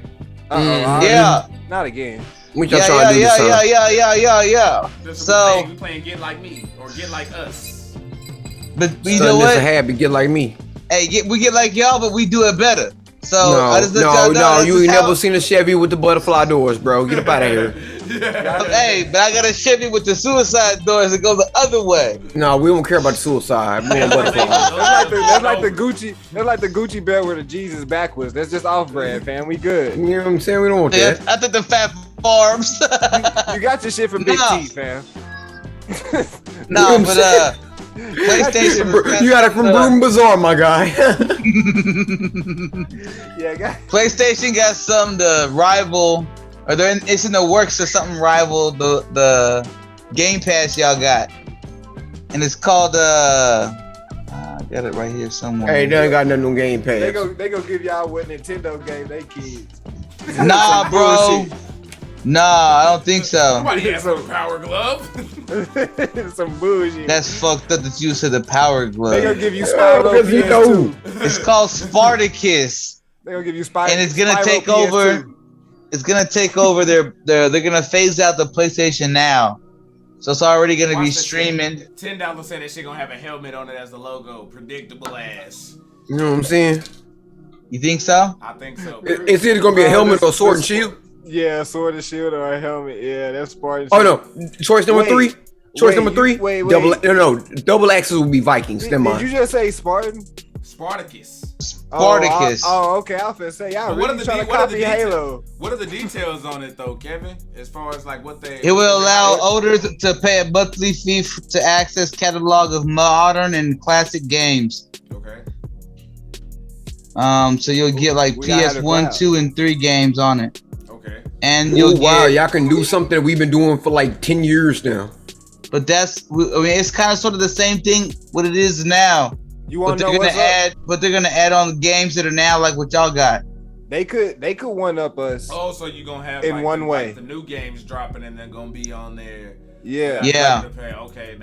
Yeah. Not again. We just trying to do this. Yeah. So we playing Get Like Me or Get Like Us. But you know what? It's a habit. Get like me. Hey, we get like y'all, but we do it better. So no, you ain't never seen a Chevy with the butterfly doors, bro. Get up out of here. Hey, but I got a Chevy with the suicide doors that go the other way. No, we don't care about the suicide. We want butterfly. That's like the Gucci. That's like the Gucci belt with the Jesus backwards. That's just off-brand, fam. We good. You know what I'm saying? We don't want that. I think the Fat Farms. You got your shit from Big T, fam. No, but PlayStation. You got it from Broom Bazaar, my guy. PlayStation got something to rival, or it's in the works of something rival the Game Pass y'all got, and it's called I got it right here somewhere. Hey, they ain't got nothing on Game Pass. They go give y'all what Nintendo gave they kids. Nah, bro. Nah, I don't think so. Somebody asked for a Power Glove. Some bullshit. That's fucked up that you said the Power Glove. They gonna give you Spyro PS2. It's called Spartacus. They gonna give you Spyro. And it's gonna take PS2. over. It's gonna take over they're gonna phase out the PlayStation Now. So it's already gonna be streaming. $10 say that shit gonna have a helmet on it as the logo. Predictable ass. You know what I'm saying? You think so? I think so. It's either gonna be a helmet or sword and shield. Yeah, sword and shield or a helmet. Yeah, that's Spartan. Oh no, choice number three. Choice number three. Wait. Double axes will be Vikings. Never mind. Did you just say Spartan? Spartacus. Spartacus. Okay. I was finna say y'all really trying to copy Halo. What are the details on it though, Kevin? As far as like what they. It will allow owners to pay a monthly fee to access catalog of modern and classic games. Okay. So you'll get like PS1, 2, and 3 games on it. Okay. And you'll y'all can do something that we've been doing for like 10 years now. But it's kind of sort of the same thing what it is now. You want to know what's up? But they're gonna add on games that are now like what y'all got. They could one up us. Oh, so you gonna have in one way like the new games dropping and they're gonna be on there. Yeah. Okay.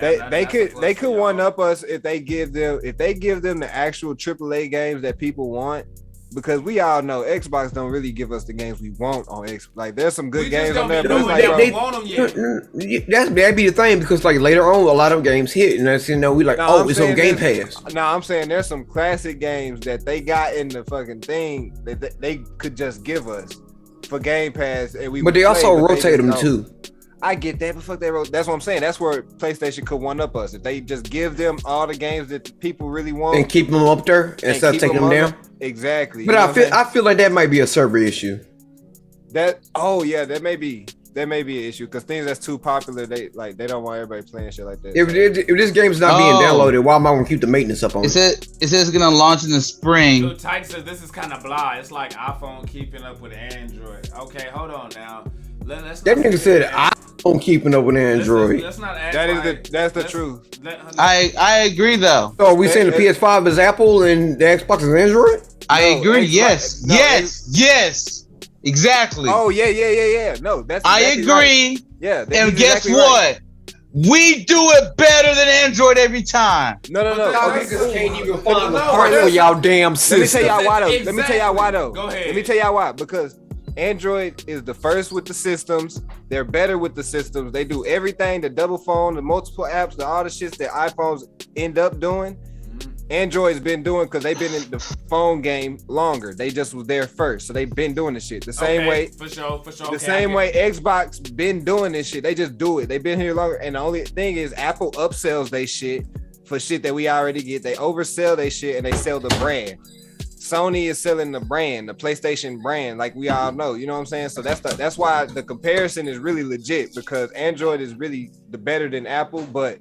They could one up us if they give them the actual AAA games that people want. Because we all know Xbox don't really give us the games we want on Xbox. Like there's some good games on there, but it's like, they want them yet. That'd be the thing because like later on a lot of games hit and that's we like it's on Game Pass. No, I'm saying there's some classic games that they got in the fucking thing that they could just give us for Game Pass and we. But they also rotate them too. I get that, but fuck they wrote. That's what I'm saying. That's where PlayStation could one up us if they just give them all the games that people really want and keep them up there instead of taking them down. Exactly. But I feel like that might be a server issue. That may be an issue because things that's too popular they don't want everybody playing shit like that. If this game's not being downloaded, why am I gonna keep the maintenance up on it? It says it's gonna launch in the spring. Dude, Tyke says this is kind of blah. It's like iPhone keeping up with Android. Okay, hold on now. That nigga said I don't keeping up with Android. Let's not act That's the truth. I agree though. So are we saying the PS5 is Apple and the Xbox is Android? I agree. Xbox, Yes. Exactly. Oh yeah. No, that's. I exactly agree. Right. Yeah. And guess what? We do it better than Android every time. No. Y'all niggas can't even find the parts for y'all damn system. Let me tell y'all why though. Exactly. Let me tell y'all why though. Go ahead. Let me tell y'all why. Because Android is the first with the systems. They're better with the systems. They do everything, the double phone, the multiple apps, all the shits that iPhones end up doing. Android's been doing because they've been in the phone game longer. They just was there first. So they've been doing this shit. The same way. For sure. The same way Xbox been doing this shit. They just do it. They've been here longer. And the only thing is Apple upsells they shit for shit that we already get. They oversell they shit and they sell the brand. Sony is selling the brand, the PlayStation brand, like we all know. You know what I'm saying? So that's why the comparison is really legit, because Android is really the better than Apple, but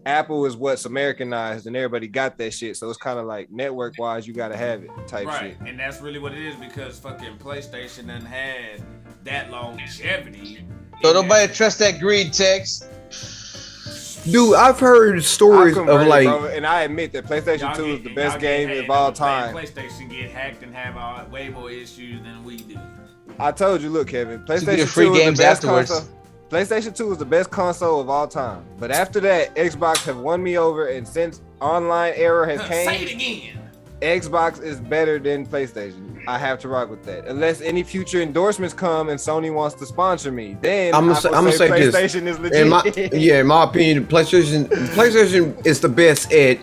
Apple is what's Americanized and everybody got that shit. So it's kind of like network wise, you gotta have it type shit. And that's really what it is, because fucking PlayStation done had that longevity. So nobody trust that greed text. Dude, I've heard stories of like, bro, and I admit that PlayStation 2 is the best game of all time. PlayStation get hacked and have way more issues than we do. I told you, look, Kevin, PlayStation 2 free is games the best afterwards. console. PlayStation 2 is the best console of all time. But after that, Xbox have won me over, and since online era has came, Say it again. Xbox is better than PlayStation. I have to rock with that. Unless any future endorsements come and Sony wants to sponsor me, then I'm gonna say PlayStation is legit. In my opinion, PlayStation is the best at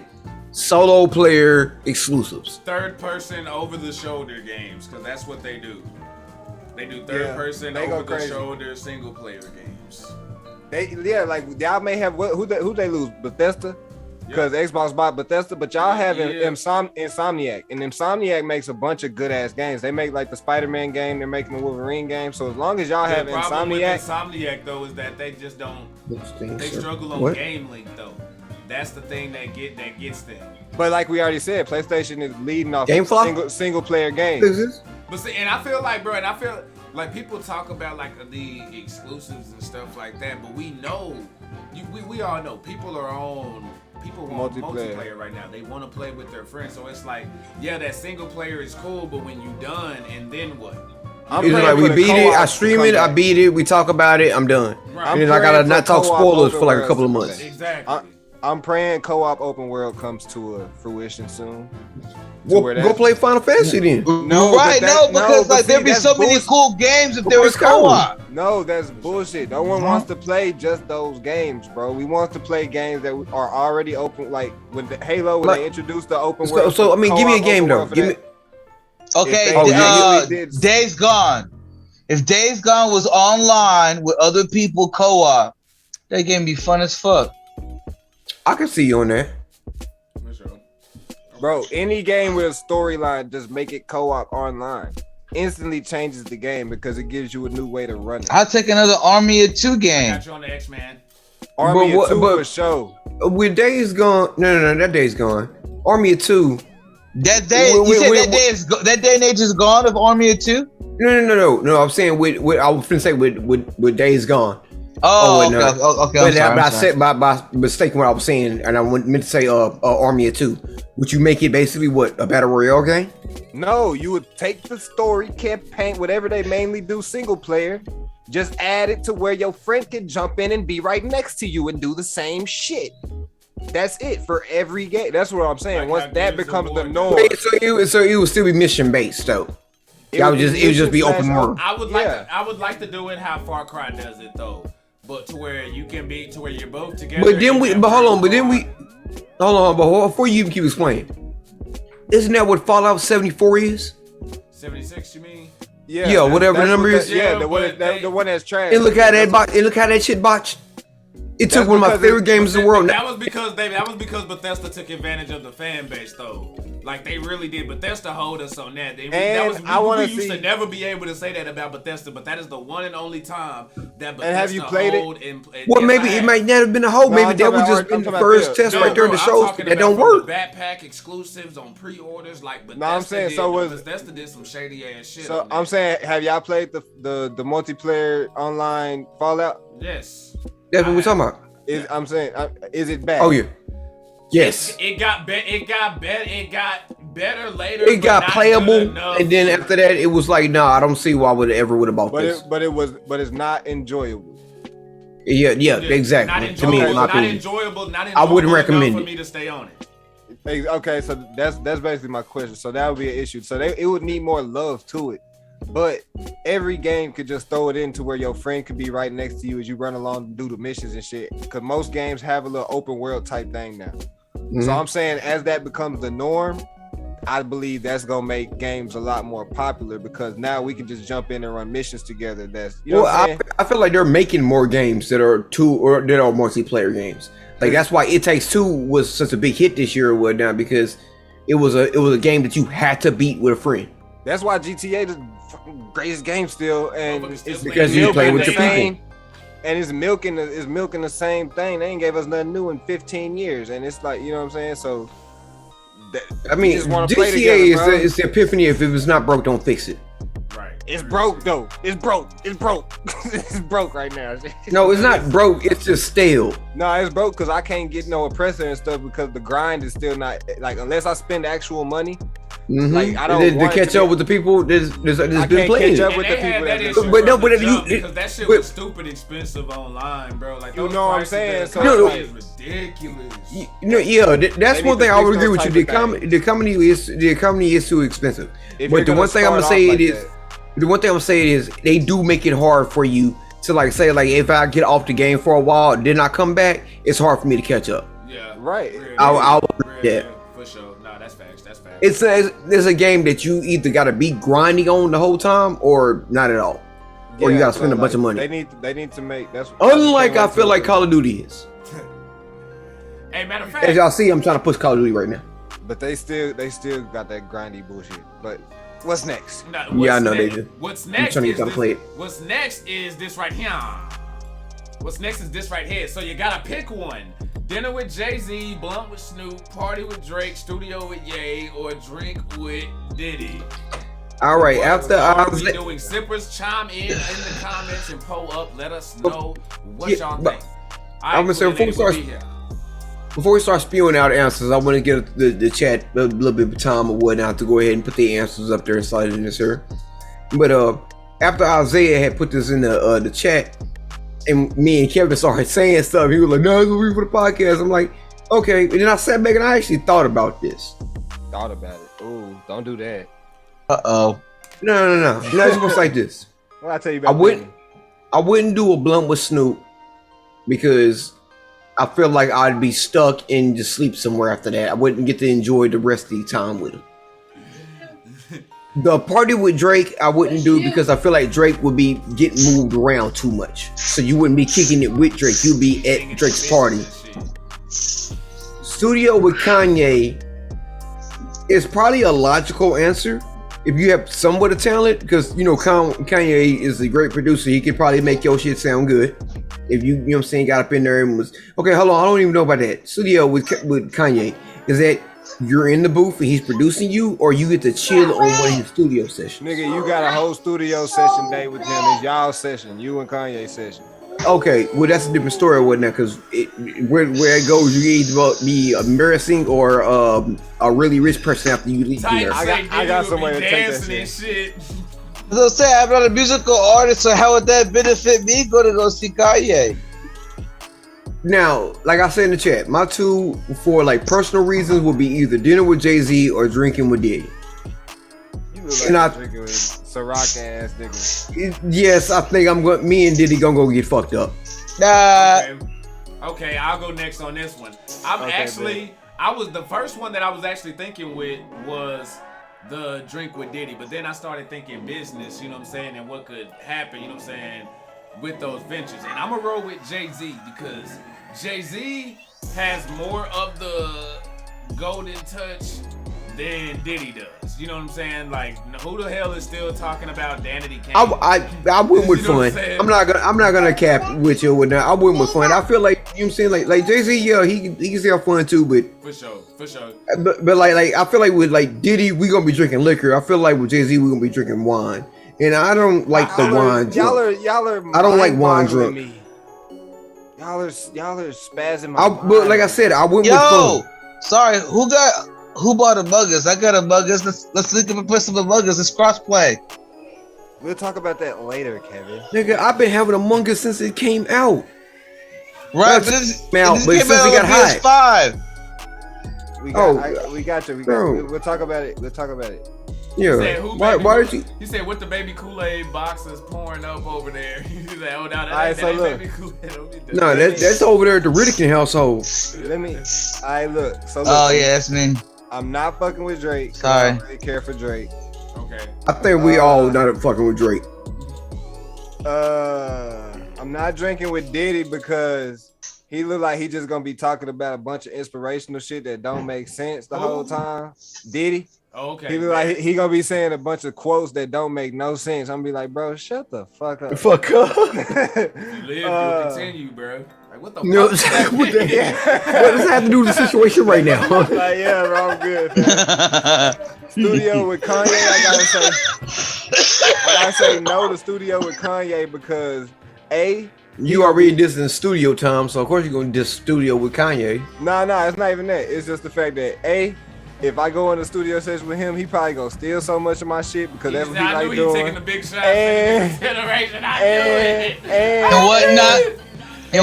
solo player exclusives. Third person over the shoulder games, because that's what they do. They do third person over the shoulder single player games. Like y'all may have who they lose, Bethesda. Because Xbox bought Bethesda, but y'all have Insomniac, and Insomniac makes a bunch of good ass games. They make like the Spider-Man game, they're making the Wolverine game. So as long as y'all have the problem with Insomniac though is that they just don't. They struggle on Game Link though. That's the thing that gets them. But like we already said, PlayStation is leading off single player games. But see, and I feel like, bro, like people talk about like the exclusives and stuff like that, but we know, we all know people want multiplayer right now. They want to play with their friends. So it's like, yeah, that single player is cool, but when you done, and then what? It's like we beat it, I stream it, I beat it, we talk about it, I'm done. Right. And then I gotta not talk spoilers for like a couple of months. Exactly. I'm praying co-op open world comes to a fruition soon. Go play Final Fantasy then. Because there'd be so many cool games if there was co-op. No, that's bullshit. No one wants to play just those games, bro. We want to play games that are already open, like when Halo, when they introduced the open world. So I mean, give me a game though. Give me. Okay, Days Gone. If Days Gone was online with other people co-op, that game be fun as fuck. I can see you on there. Bro, any game with a storyline, just make it co-op online. Instantly changes the game because it gives you a new way to run it. I'll take another Army of Two game. Got you on the X-Man. Army of Two for sure. With Days Gone, no, that day's gone. Army of Two. That day, that day and age is gone of Army of Two? No. I'm saying with I was finna say with Days Gone. Okay. I said by mistake what I was saying, and I meant to say Army of Two. Would you make it basically a battle royale game? No, you would take the story campaign, whatever they mainly do single player, just add it to where your friend can jump in and be right next to you and do the same shit. That's it for every game. That's what I'm saying. Once that becomes the norm, so you would still be mission based though. It would just be open world. I would like to do it how Far Cry does it though. But to where you can be, to where you're both together. Before you even keep explaining, isn't that what Fallout 74 is? 76, you mean? Yeah, whatever the number is. The one that's trash. And look how that shit botched. It took one of my favorite games in the world. That was because Bethesda took advantage of the fan base, though. Like they really did. Bethesda hold us on that. We used to never be able to say that about Bethesda, but that is the one and only time that Bethesda have you played it? Well, maybe it might not have been a hold. Maybe that was just been the first test right there in the show that don't work. Backpack exclusives on pre-orders, like Bethesda. No, I'm saying Bethesda did some shady ass shit. So I'm saying, have y'all played the multiplayer online Fallout? Yes. That's what we're talking about. I'm saying, is it bad? Oh yeah. Yes. It got better later. It got playable, and then after that, it was like, nah, I don't see why I would have bought this. But it's not enjoyable. Yeah, exactly. To me, not enjoyable. I wouldn't recommend for me to stay on it. Okay, so that's basically my question. So that would be an issue. So it would need more love to it. But every game could just throw it into where your friend could be right next to you as you run along and do the missions and shit. Because most games have a little open world type thing now. Mm-hmm. So I'm saying as that becomes the norm, I believe that's gonna make games a lot more popular because now we can just jump in and run missions together. That's I feel like they're making more games that are multiplayer games. Like that's why It Takes Two was such a big hit this year or whatnot because it was a game that you had to beat with a friend. That's why GTA is the greatest game still, and it's because you play with your people. And it's milking the same thing. They ain't gave us nothing new in 15 years, and it's like, you know what I'm saying. So, GTA is the epiphany. If it was not broke, don't fix it. Right. It's broke though. It's broke. It's broke right now. No, it's not broke. It's just stale. No, it's broke because I can't get no oppressor and stuff because the grind is still not like unless I spend actual money. Mm-hmm. Like I don't to catch up with the people that's been playing. Catch up with the people because that shit was stupid expensive online, bro. Like you know what I'm saying? So it's ridiculous. That's one thing I would agree with you. The economy is too expensive. But the one thing I'm gonna say is they do make it hard for you to like say like if I get off the game for a while, then I come back, it's hard for me to catch up. Yeah, right. I'll agree that. For sure. No, that's facts. That's facts. It's a game that you either gotta be grinding on the whole time or not at all, or you gotta spend a bunch of money. They need to make that's unlike I feel like Call of Duty is. Hey, matter of fact, as y'all see, I'm trying to push Call of Duty right now. But they still got that grindy bullshit. But what's next? I know they do. What's next? What's next is this right here. So you gotta pick one. Dinner with Jay-Z, blunt with Snoop, party with Drake, studio with Ye, or drink with Diddy. All right, after I was doing sippers, chime in the comments and poll up. Let us know what y'all think. I'm gonna say before we start spewing out answers, I want to give the chat a little bit of time or whatnot to go ahead and put the answers up there inside in this here. But after Isaiah had put this in the chat, and me and Kevin started saying stuff, he was like, "No, it's gonna be for the podcast." I'm like, "Okay." And then I sat back and I actually thought about this. Thought about it. Ooh, don't do that. No. It's just like this. Well, I tell you about. I wouldn't do a blunt with Snoop because I feel like I'd be stuck and just sleep somewhere after that. I wouldn't get to enjoy the rest of the time with him. The party with Drake, I wouldn't do because I feel like Drake would be getting moved around too much. So you wouldn't be kicking it with Drake. You'd be at Drake's party. Studio with Kanye is probably a logical answer if you have somewhat of talent, because you know Kanye is a great producer. He could probably make your shit sound good. If you know what I'm saying, got up in there and was okay. Hold on, I don't even know about that. Studio with Kanye is that you're in the booth and he's producing you, or you get to chill on one of his studio sessions. Nigga, you got a whole studio session day with him. It's y'all session, you and Kanye session. Okay, well that's a different story or whatnot, because where it goes, you either be embarrassing or a really rich person after you leave there. I got somewhere to take that shit. So say I'm not a musical artist, so how would that benefit me going to go see Kanye? Now, like I said in the chat, my two for like personal reasons would be either dinner with Jay-Z or drinking with Diddy. You look like drinking with Ciroc ass nigga. Yes, I think me and Diddy gonna go get fucked up. Okay, I'll go next on this one. The first one that I was actually thinking with was the drink with Diddy, but then I started thinking business, you know what I'm saying, and what could happen, you know what I'm saying. with those ventures. And I'm gonna roll with Jay-Z because Jay-Z has more of the golden touch than Diddy does. You know what I'm saying? Like, who the hell is still talking about Danity Kane? I went with fun. I'm not gonna cap with you with that. I went with fun. I feel like, you know what I'm saying, like Jay-Z, yeah, he can still have fun too, but for sure. But like I feel like with like Diddy, we gonna be drinking liquor. I feel like with Jay-Z, we gonna be drinking wine, and I don't like the wine. Y'all are. I don't like wine drunk. Me. Y'all are spazzing my mind. But like I said, I went with fun. Sorry, who bought Among Us? I got Among Us. Let's link up and put some Among Us. It's crossplay. We'll talk about that later, Kevin. Nigga, I've been having Among Us since it came out. Right, but since it got hot. We got you. We'll talk about it. Yeah. Why did you? He said, "What the baby Kool-Aid boxes pouring up over there?" He said, "Oh, no, that ain't baby Kool-Aid." No, that's over there at the Riddick household. Look. So look, oh yeah, that's me. I'm not fucking with Drake. Sorry. I don't really care for Drake. Okay. I think we all not fucking with Drake. I'm not drinking with Diddy because he look like he just gonna be talking about a bunch of inspirational shit that don't make sense the whole time. Diddy. Okay. He look like he gonna be saying a bunch of quotes that don't make no sense. I'm gonna be like, bro, shut the fuck up. Fuck up. You live, you'll continue, bro. Like, what the fuck? What does that have to do with the situation right now? Like, yeah, bro, I'm good. Man. Studio with Kanye, I gotta say no to studio with Kanye because you already dissed in studio time, so of course you're gonna diss studio with Kanye. Nah, it's not even that. It's just the fact that if I go in the studio session with him, he probably gonna steal so much of my shit because that's what he like doing. Taking the big shots and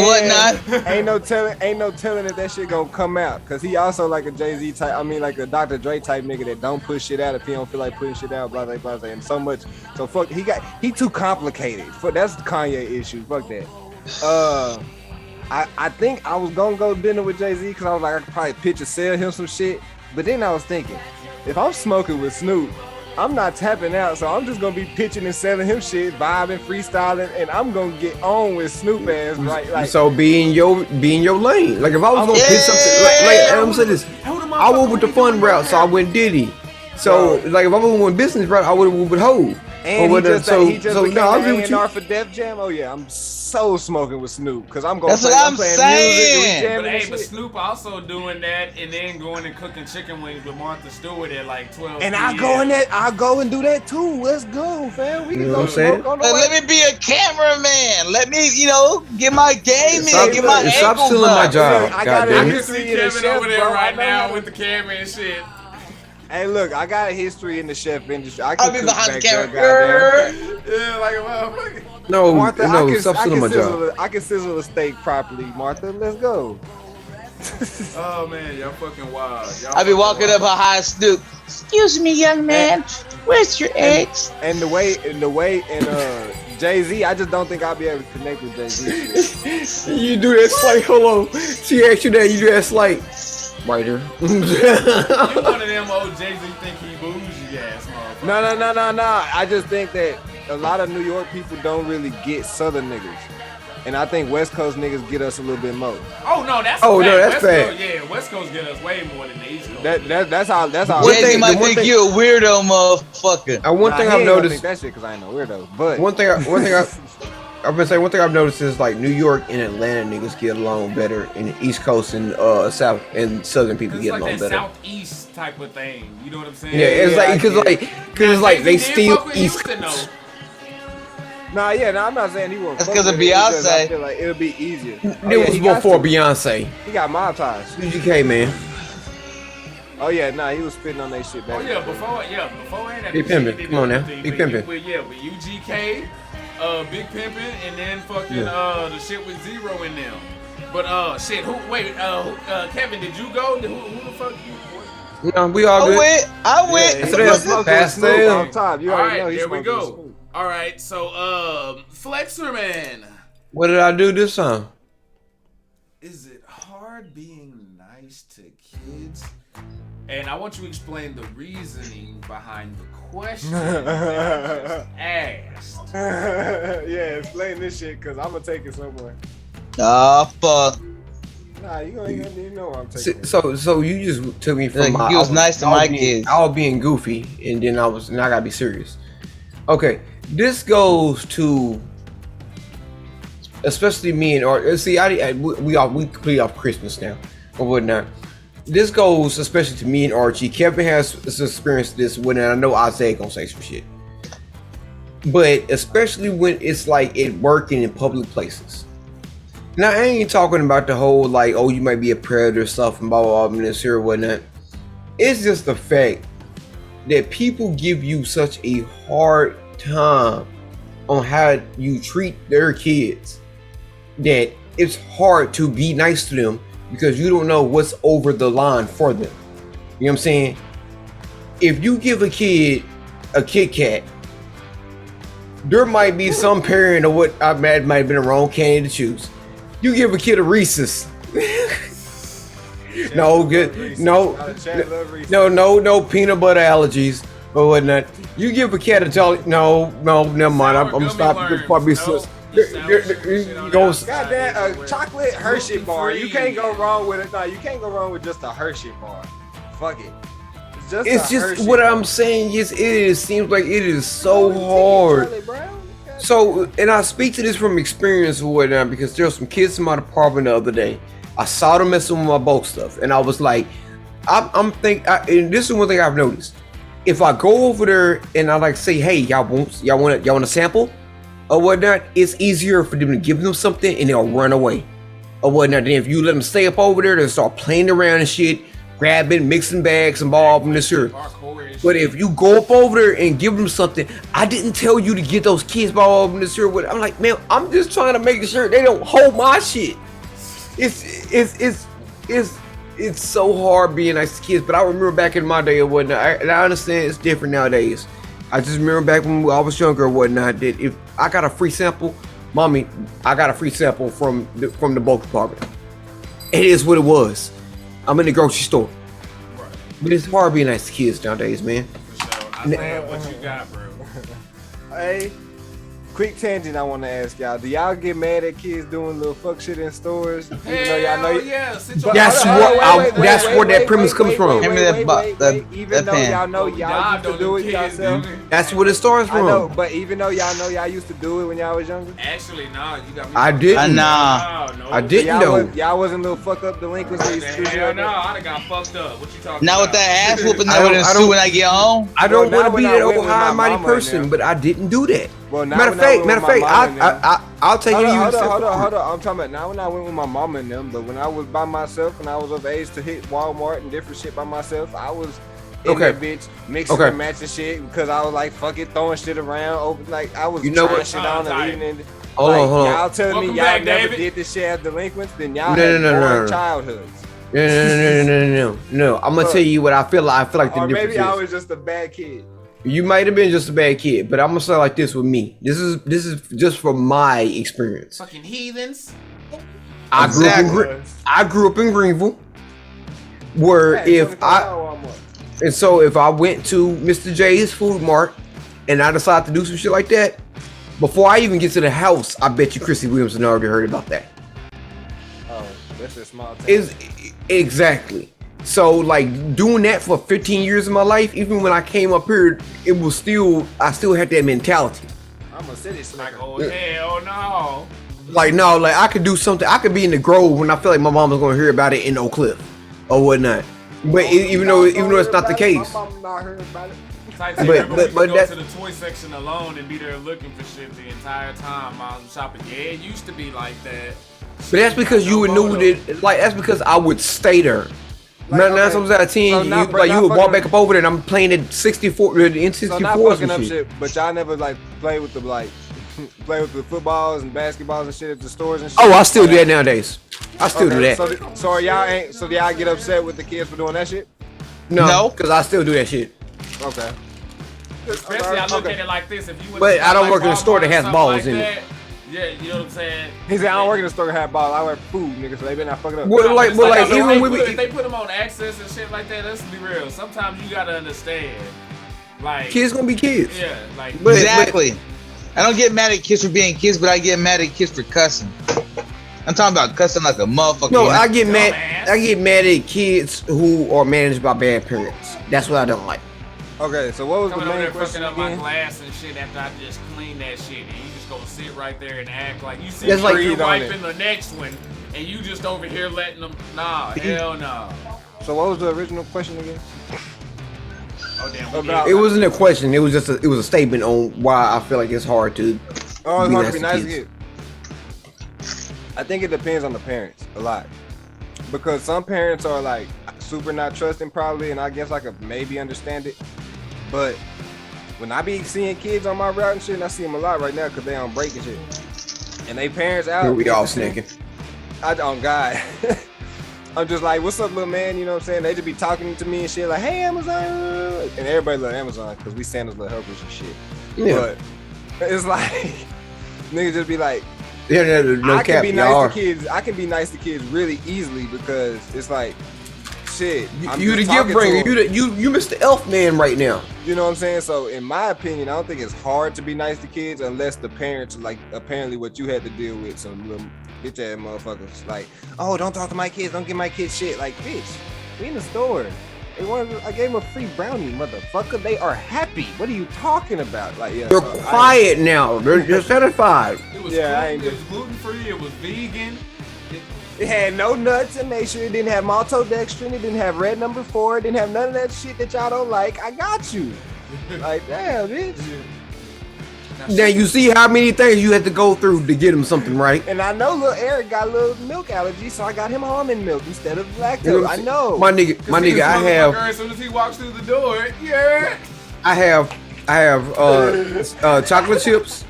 whatnot. Ain't no telling if that shit gonna come out because he also like a Jay-Z type. I mean, like a Dr. Dre type nigga that don't push shit out if he don't feel like putting shit out. Blah blah blah. And so much. So fuck. He too complicated. That's the Kanye issue. Fuck that. I think I was gonna go dinner with Jay-Z because I was like I could probably pitch or sell him some shit. But then I was thinking, if I'm smoking with Snoop, I'm not tapping out, so I'm just gonna be pitching and selling him shit, vibing, freestyling, and I'm gonna get on with Snoop ass, right? Like, so be in your lane. Like if I was gonna pitch something, like I'm saying this, I went with the fun route, so I went Diddy. So like if I was going business route, I would have went with Hov. And he just became the A&R for Def Jam. Oh yeah, I'm so smoking with Snoop because I'm going. That's what I'm saying. But Snoop also doing that and then going and cooking chicken wings with Martha Stewart at like 12. And I'll go and do that too. Let's go, fam. We can go smoke on the way. Let me be a cameraman. Let me, get my game in. Get my stop stealing my job. I can see Kevin over there right now with the camera and shit. Hey, look, I got a history in the chef industry. I'll be behind the camera. Yeah, like a motherfucker. No, Martha, stop stealing my job. I can sizzle a steak properly, Martha. Let's go. Oh man, y'all fucking wild. I be walking up behind Snoop. Excuse me, young man. Where's your eggs? And the way Jay-Z, I just don't think I'll be able to connect with Jay-Z. You do that slight. Hold on. She asked you that. You do that slight. Writer. You one of them old Jay-Z think he bougie ass motherfucker. No. I just think that a lot of New York people don't really get Southern niggas. And I think West Coast niggas get us a little bit more. Oh no, that's fact. Yeah, West Coast get us way more than the East Coast. That's how. Jay-Z might think you a weirdo, motherfucker. One thing I've noticed. That shit because I ain't no weirdo. But one thing I've noticed is like New York and Atlanta niggas get along better, and the East Coast and South and Southern people get along better. Southeast type of thing. You know what I'm saying? Yeah, it's like they steal East Coast. I'm not saying he won't. That's because of Beyonce. I feel like it'll be easier. It was before Beyonce. He got mob ties. DTKA, man. Oh yeah, he was spitting on that shit back. Before that. Big pimpin', come on now, big pimpin'. With UGK, Big Pimpin', and then fucking the shit with Zero in them. But shit, Kevin, did you go? Who the fuck you? No, we all good. I went. You already know. There we go. All right, so Flexer Man. What did I do this time? Is it hard hard being nice to kids? And I want you to explain the reasoning behind the question that I just asked. Yeah, explain this shit, cause I'm gonna take it somewhere. Fuck. Nah, you know what I'm taking. So you just took me from Like, he was nice to my kids. I was being goofy, and then I gotta be serious. Okay, this goes to especially me and Art. See, we complete off Christmas now or whatnot. This goes especially to me and Archie. Kevin has experienced this when I know Isaiah gonna say some shit, but especially when it's like at work and in public places. Now I ain't talking about the whole like, oh, you might be a predator stuff and blah blah blah and this here or whatnot. It's just the fact that people give you such a hard time on how you treat their kids that it's hard to be nice to them because you don't know what's over the line for them. You know what I'm saying? If you give a kid a Kit Kat, there might be some parent or what I might have been a wrong candy to choose. You give a kid a Reese's. No peanut butter allergies or whatnot. You give a cat a Jolly. No, never mind. I'm stopping. Probably Goddamn, chocolate Hershey bar. You can't go wrong with it. No, you can't go wrong with just a Hershey bar. Fuck it. It's just what I'm saying is it seems like it is so hard. So, and I speak to this from experience or whatnot because there were some kids in my apartment the other day. I saw them messing with my bulk stuff, and I was like, and this is one thing I've noticed. If I go over there and I like say, hey, y'all want a sample or whatnot, it's easier for them to give them something and they'll run away or whatnot. Then if you let them stay up over there, they'll start playing around and shit, grabbing, mixing bags and ball and this here. But if you go up over there and give them something, I didn't tell you to get those kids ball up in this here. I'm like, man, I'm just trying to make sure they don't hold my shit. It's so hard being nice to kids, but I remember back in my day or whatnot, and I understand it's different nowadays. I just remember back when I was younger or whatnot, that if I got a free sample, mommy, I got a free sample from the bulk department. It is what it was. I'm in the grocery store. Right. But it's hard being nice to kids nowadays, man. For sure. Isaiah, what you got, bro? Hey, quick tangent I want to ask y'all. Do y'all get mad at kids doing little fuck shit in stores? Even though y'all know that's where that premise comes from. Even though y'all know y'all used to do it yourself. That's where it starts from. I know, but even though y'all know y'all used to do it when y'all was younger. Actually, nah, you got me. I didn't. Nah. No. I didn't know. Y'all wasn't little fuck up delinquents. Hell no, I done got fucked up. What you talking Now about? with that ass whooping that would ensue when I get home. I don't want to be that old with high my mighty mama person, but I didn't do that. Well, matter of fact, I'll take you. Hold on. I'm talking about now when I went with my mama and them, but when I was by myself and I was of age to hit Walmart and different shit by myself, I was in that bitch mixing and matching shit because I was like fucking throwing shit around. Like I was trying shit on and leaving. Hold on. Y'all telling me y'all never did this shit as delinquents, then y'all had boring childhoods. No. I'm gonna tell you what I feel like. I feel like the or difference maybe I is. was just a bad kid. You might have been just a bad kid, but I'm gonna say like this with me. This is just from my experience. Fucking heathens. I grew up in Greenville, where if I went to Mr. J's Food Mart and I decided to do some shit like that, before I even get to the house, I bet you Chrissy Williamson already heard about that. Oh, that's a small town. Exactly. So like doing that for 15 years of my life, even when I came up here, I still had that mentality. I'm a city slicker. Like, oh hell no. Like no, like I could do something. I could be in the Grove when I feel like my mom was gonna hear about it in Oak Cliff or whatnot. But even though it's not the case. My mom not heard about it. But go that's to the toy section alone and be there looking for shit the entire time while I'm shopping. Yeah, it used to be like that. But that's because you knew that. Like that's because I would stay there. Like, 9 times out of 10, you would walk back up over there, and I'm playing at 64, N64. So not fucking up shit, but y'all never like play with the footballs and basketballs and shit at the stores and shit. Oh, I still do that nowadays. I still do that. So y'all get upset with the kids for doing that shit? No, because I still do that shit. Okay. Especially I look at it like this. If you but I don't work in a store that has balls in it. Yeah, you know what I'm saying? He said, I don't work in the store, have ball. I work food, nigga, so they better not fuck it up. Well, like, even when if they put them on access and shit like that, let's be real. Sometimes you gotta understand, like kids gonna be kids. Yeah, like exactly. I don't get mad at kids for being kids, but I get mad at kids for cussing. I'm talking about cussing like a motherfucker. No, I get mad. I get mad at kids who are managed by bad parents. That's what I don't like. Okay, so what was the main question fucking up again? my glass and shit after I just clean that shit, and you just gonna sit right there and act like you see That's like you breathe on wiping the next one, and you just over here letting them. Nah, hell no. So what was the original question again? Oh damn. About- It wasn't a question. It was just it was a statement on why I feel like it's hard to. Oh, it's be hard nice to be to nice to kids. kids. I think it depends on the parents a lot. Because some parents are like super not trusting probably, and I guess I could maybe understand it. But when I be seeing kids on my route and shit, and I see them a lot right now because they on break and shit. And they parents out. Here we all snaking. On God. I'm just like, what's up, little man? You know what I'm saying? They just be talking to me and shit like, hey, Amazon. And everybody love Amazon because we Santa's little helpers and shit. Yeah. But it's like, niggas just be like, Yeah, no I can cap, be y'all. nice to kids. I can be nice to kids really easily because it's like, shit. I'm You the just gift talking bringer. to 'em. You Mr. Elf Man right now. You know what I'm saying? So in my opinion, I don't think it's hard to be nice to kids unless the parents like apparently what you had to deal with some little bitch ass motherfuckers. Like, oh, don't talk to my kids. Don't give my kids shit. Like, bitch, we in the store. I gave them a free brownie, motherfucker. They are happy. What are you talking about? Like, yeah. They're quiet now. They're satisfied. It was Yeah, I ain't it was gluten free. It was vegan. It had no nuts and make sure it didn't have maltodextrin. It didn't have red number 4. It didn't have none of that shit that y'all don't like. I got you. Like, damn, bitch. Now you see how many things you had to go through to get him something right. And I know little Eric got a little milk allergy, so I got him almond milk instead of lactose. I know. My nigga, I have. As soon as he walks through the door, yeah. I have chocolate chips.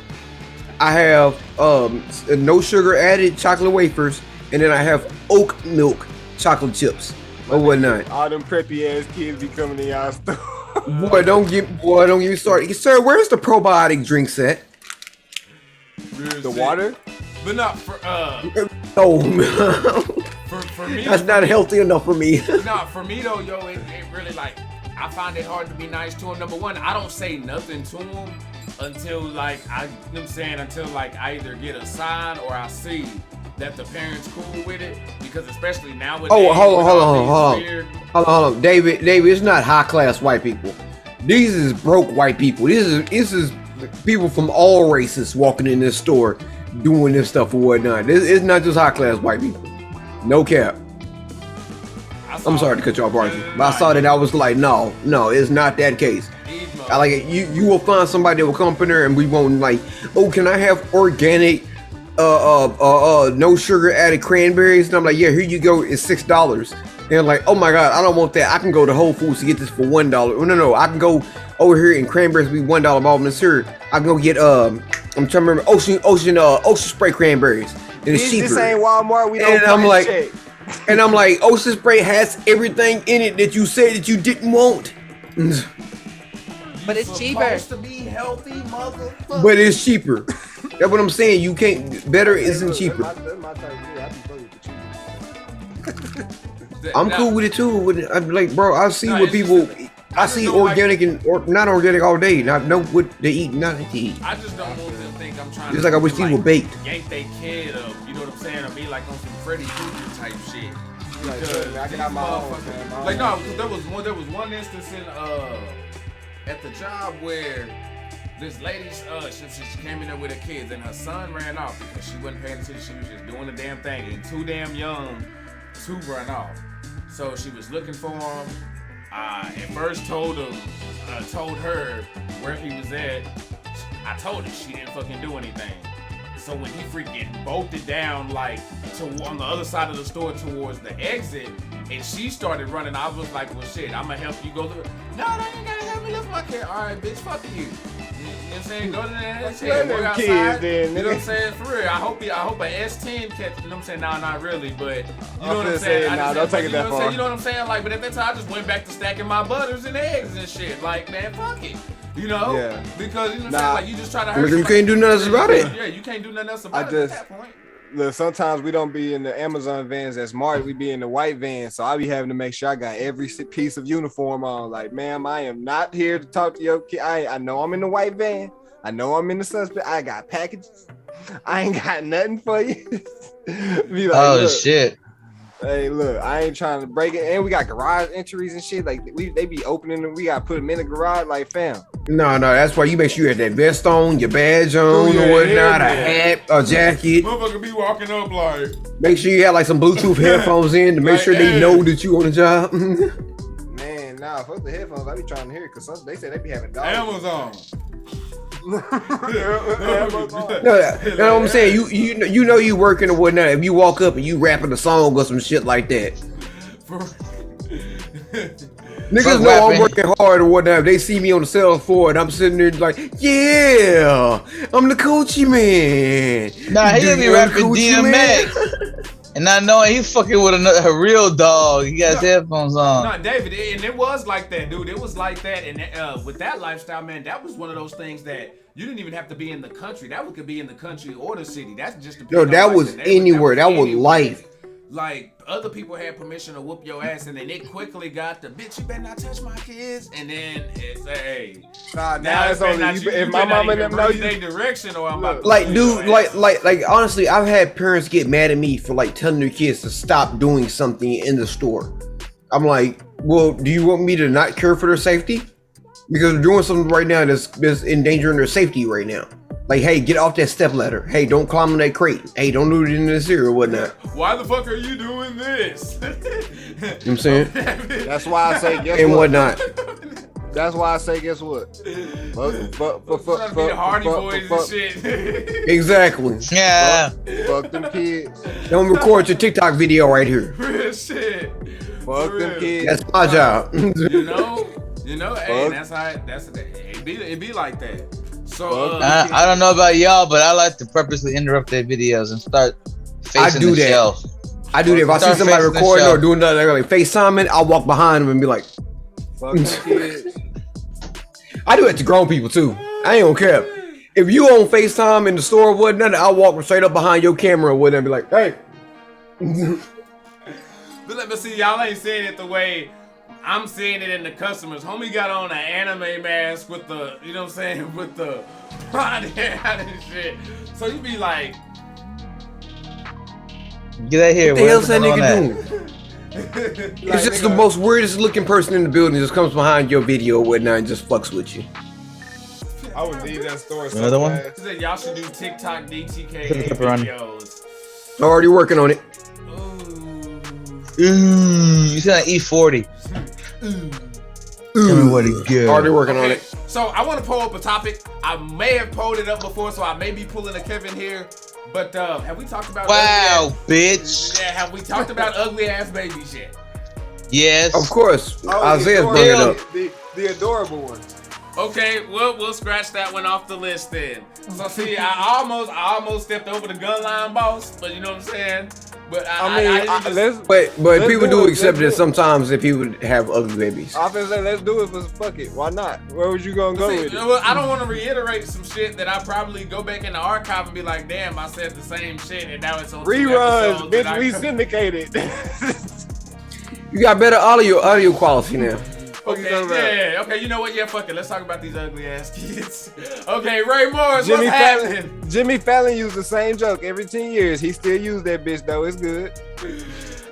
I have no sugar added chocolate wafers, and then I have oat milk chocolate chips or whatnot. All them preppy ass kids be coming to y'all store. Boy, don't get me started. Sir, where's the probiotic drinks at? The water? But not for No, for me. that's not healthy enough for me. Nah, for me though, yo, it really like I find it hard to be nice to him. Number one, I don't say nothing to him until like until like I either get a sign or I see that the parents cool with it, because especially nowadays. Oh, hold on. David, it's not high class white people. These is broke white people. This is people from all races walking in this store doing this stuff or whatnot. It's not just high class white people. No cap. I'm sorry to cut you off, Archie, but I saw that. I was like, no, it's not that case. I like it. You will find somebody that will come up in there and we won't like, oh, can I have organic no sugar added cranberries? And I'm like, yeah, here you go, it's $6. And they're like, oh my god, I don't want that. I can go to Whole Foods to get this for $1. No, I can go over here and cranberries be $1 ball. And sir, I can go get I'm trying to remember ocean spray cranberries. And it's cheaper. This ain't Walmart. We don't. And I'm like, ocean spray has everything in it that you said that you didn't want. But it's cheaper. Supposed to be healthy, motherfucker. But it's cheaper. That's what I'm saying. You can't. Better isn't cheaper. I'm cool with it too. I'm like, bro, I see what people. I see organic and or not organic all day. Not know what they eat, not to eat. I just don't want them to think I'm trying. Just like I wish these were baked. Yank they kid up. You know what I'm saying? Or be like on some Freddy Krueger type shit. Because I got my own. Like no, there was one instance in at the job where this lady she came in there with her kids and her son ran off because she wasn't paying attention. She was just doing the damn thing and too damn young to run off. So she was looking for him. At first told her where he was at. I told her she didn't fucking do anything. So when he freaking bolted down like on the other side of the store towards the exit, and she started running, I was like, well shit, I'ma help you go through. No, they ain't gotta help me lift my car. Alright, bitch, fuck you. I'm saying? Go to that shit. Let Work them outside. kids then, You know what I'm nigga. saying? For real. I hope a S10 catch. You know what I'm saying? Nah, not really, but you know what I'm finna saying? say, nah, don't take it that far. You know what I'm saying? Like, but at that time, I just went back to stacking my butters and eggs and shit. Like, man, fuck it. You know? Yeah. Because you know what I'm Nah. saying? Like, you just try to hurt. You can't do nothing else about it. Yeah, you can't do nothing else about it at that point. Look, sometimes we don't be in the Amazon vans that's marked. We be in the white van, so I be having to make sure I got every piece of uniform on. Like, ma'am, I am not here to talk to your kid. I know I'm in the white van. I know I'm in the suspect. I got packages. I ain't got nothing for you. Be like, Oh look, shit. hey, look, I ain't trying to break it. And we got garage entries and shit. Like, they be opening them. We got to put them in the garage. Like, fam. No, that's why you make sure you have that vest on, your badge on, yeah, or whatnot, yeah. a hat, a jacket. Motherfucker be walking up like. Make sure you have like some Bluetooth headphones in to make Like, sure they hey. know that you on the job. Man, nah, fuck the headphones. I be trying to hear it because they say they be having dogs. Amazon. Amazon. No, you know what I'm saying? You know you working or whatnot. If you walk up and you rapping a song or some shit like that. Niggas Fuck know I'm rapping. working hard or whatnot. If they see me on the sales floor and I'm sitting there like, yeah, I'm the coochie man. Nah, he Do gonna be you rapping coochie man? DMX. And not knowing he fucking with a real dog. He got his headphones on. No, David, and it was like that, dude. It was like that, and with that lifestyle, man, that was one of those things that you didn't even have to be in the country. That could be in the country or the city. That's just No, that was anywhere. That was life. Like other people had permission to whoop your ass, and then it quickly got the bitch. You better not touch my kids, and then it's hey. Nah, Now it's only you. If my mama and them know you. they direction, or I'm about to Like, whoop dude, your ass. like, honestly, I've had parents get mad at me for like telling their kids to stop doing something in the store. I'm like, well, do you want me to not care for their safety? Because they're doing something right now that's endangering their safety right now. Like, hey, get off that step ladder. Hey, don't climb on that crate. Hey, don't do it in this here or whatnot. Why the fuck are you doing this? You know what I'm saying? That's why I say guess And what. whatnot. That's why I say guess what. Trying to be the Hardy Boys and shit. Exactly. Yeah. Fuck them kids. Don't record your TikTok video right here. Real shit. Fuck For them real. kids. That's my job. You know, hey, Fuck. that's it be like that. So I don't know about y'all, but I like to purposely interrupt their videos and start facing do the that. shelf. I do that. If I see Start somebody facing the recording shelf. or doing nothing like FaceTiming, I'll walk behind them and be like, Fuck them kids. I do it to grown people too. I ain't gonna care. If you on FaceTime in the store or whatnot, I'll walk straight up behind your camera or whatever and be like, hey. but let me see, y'all ain't saying it the way I'm seeing it in the customers. Homie got on an anime mask with the, you know what I'm saying, with the blonde hair and shit. So you be like, Get out here. What the hell's that What's nigga going on doing? Like, It's just the nigga, most weirdest looking person in the building just comes behind your video or whatnot and just fucks with you. I would leave that store so Another one? fast. he said y'all should do TikTok DTKA Put the pepperoni. videos. Already working on it. Ooh. You sound like E40. Tell me what it good. Already working on Okay, it. so I want to pull up a topic. I may have pulled it up before, so I may be pulling a Kevin here. But have we talked about Wow, ugly bitch. ass, yeah, have we talked about ugly ass babies yet? Yes. Of course. Oh, Isaiah's the bringing it adorable- up. The adorable one. Okay, well, we'll scratch that one off the list then. So see, I almost stepped over the gun line boss, but you know what I'm saying? But I didn't just- let's. But Let's people do do it, accept let's it do it. sometimes if people have ugly babies. I was say let's do it for fuck it. Why not? Where was you gonna go See, with it? well, I don't want to reiterate some shit that I probably go back in the archive and be like, damn, I said the same shit and now it's on 2 Reruns, episodes that bitch. We I- syndicated. You got better audio quality now. What you Okay, talking about? yeah, okay, you know what? Yeah, fuck it. Let's talk about these ugly ass kids. Okay, Ray Morris, Jimmy what's Fallon. happening? Jimmy Fallon used the same joke every 10 years. He still used that bitch though. It's good.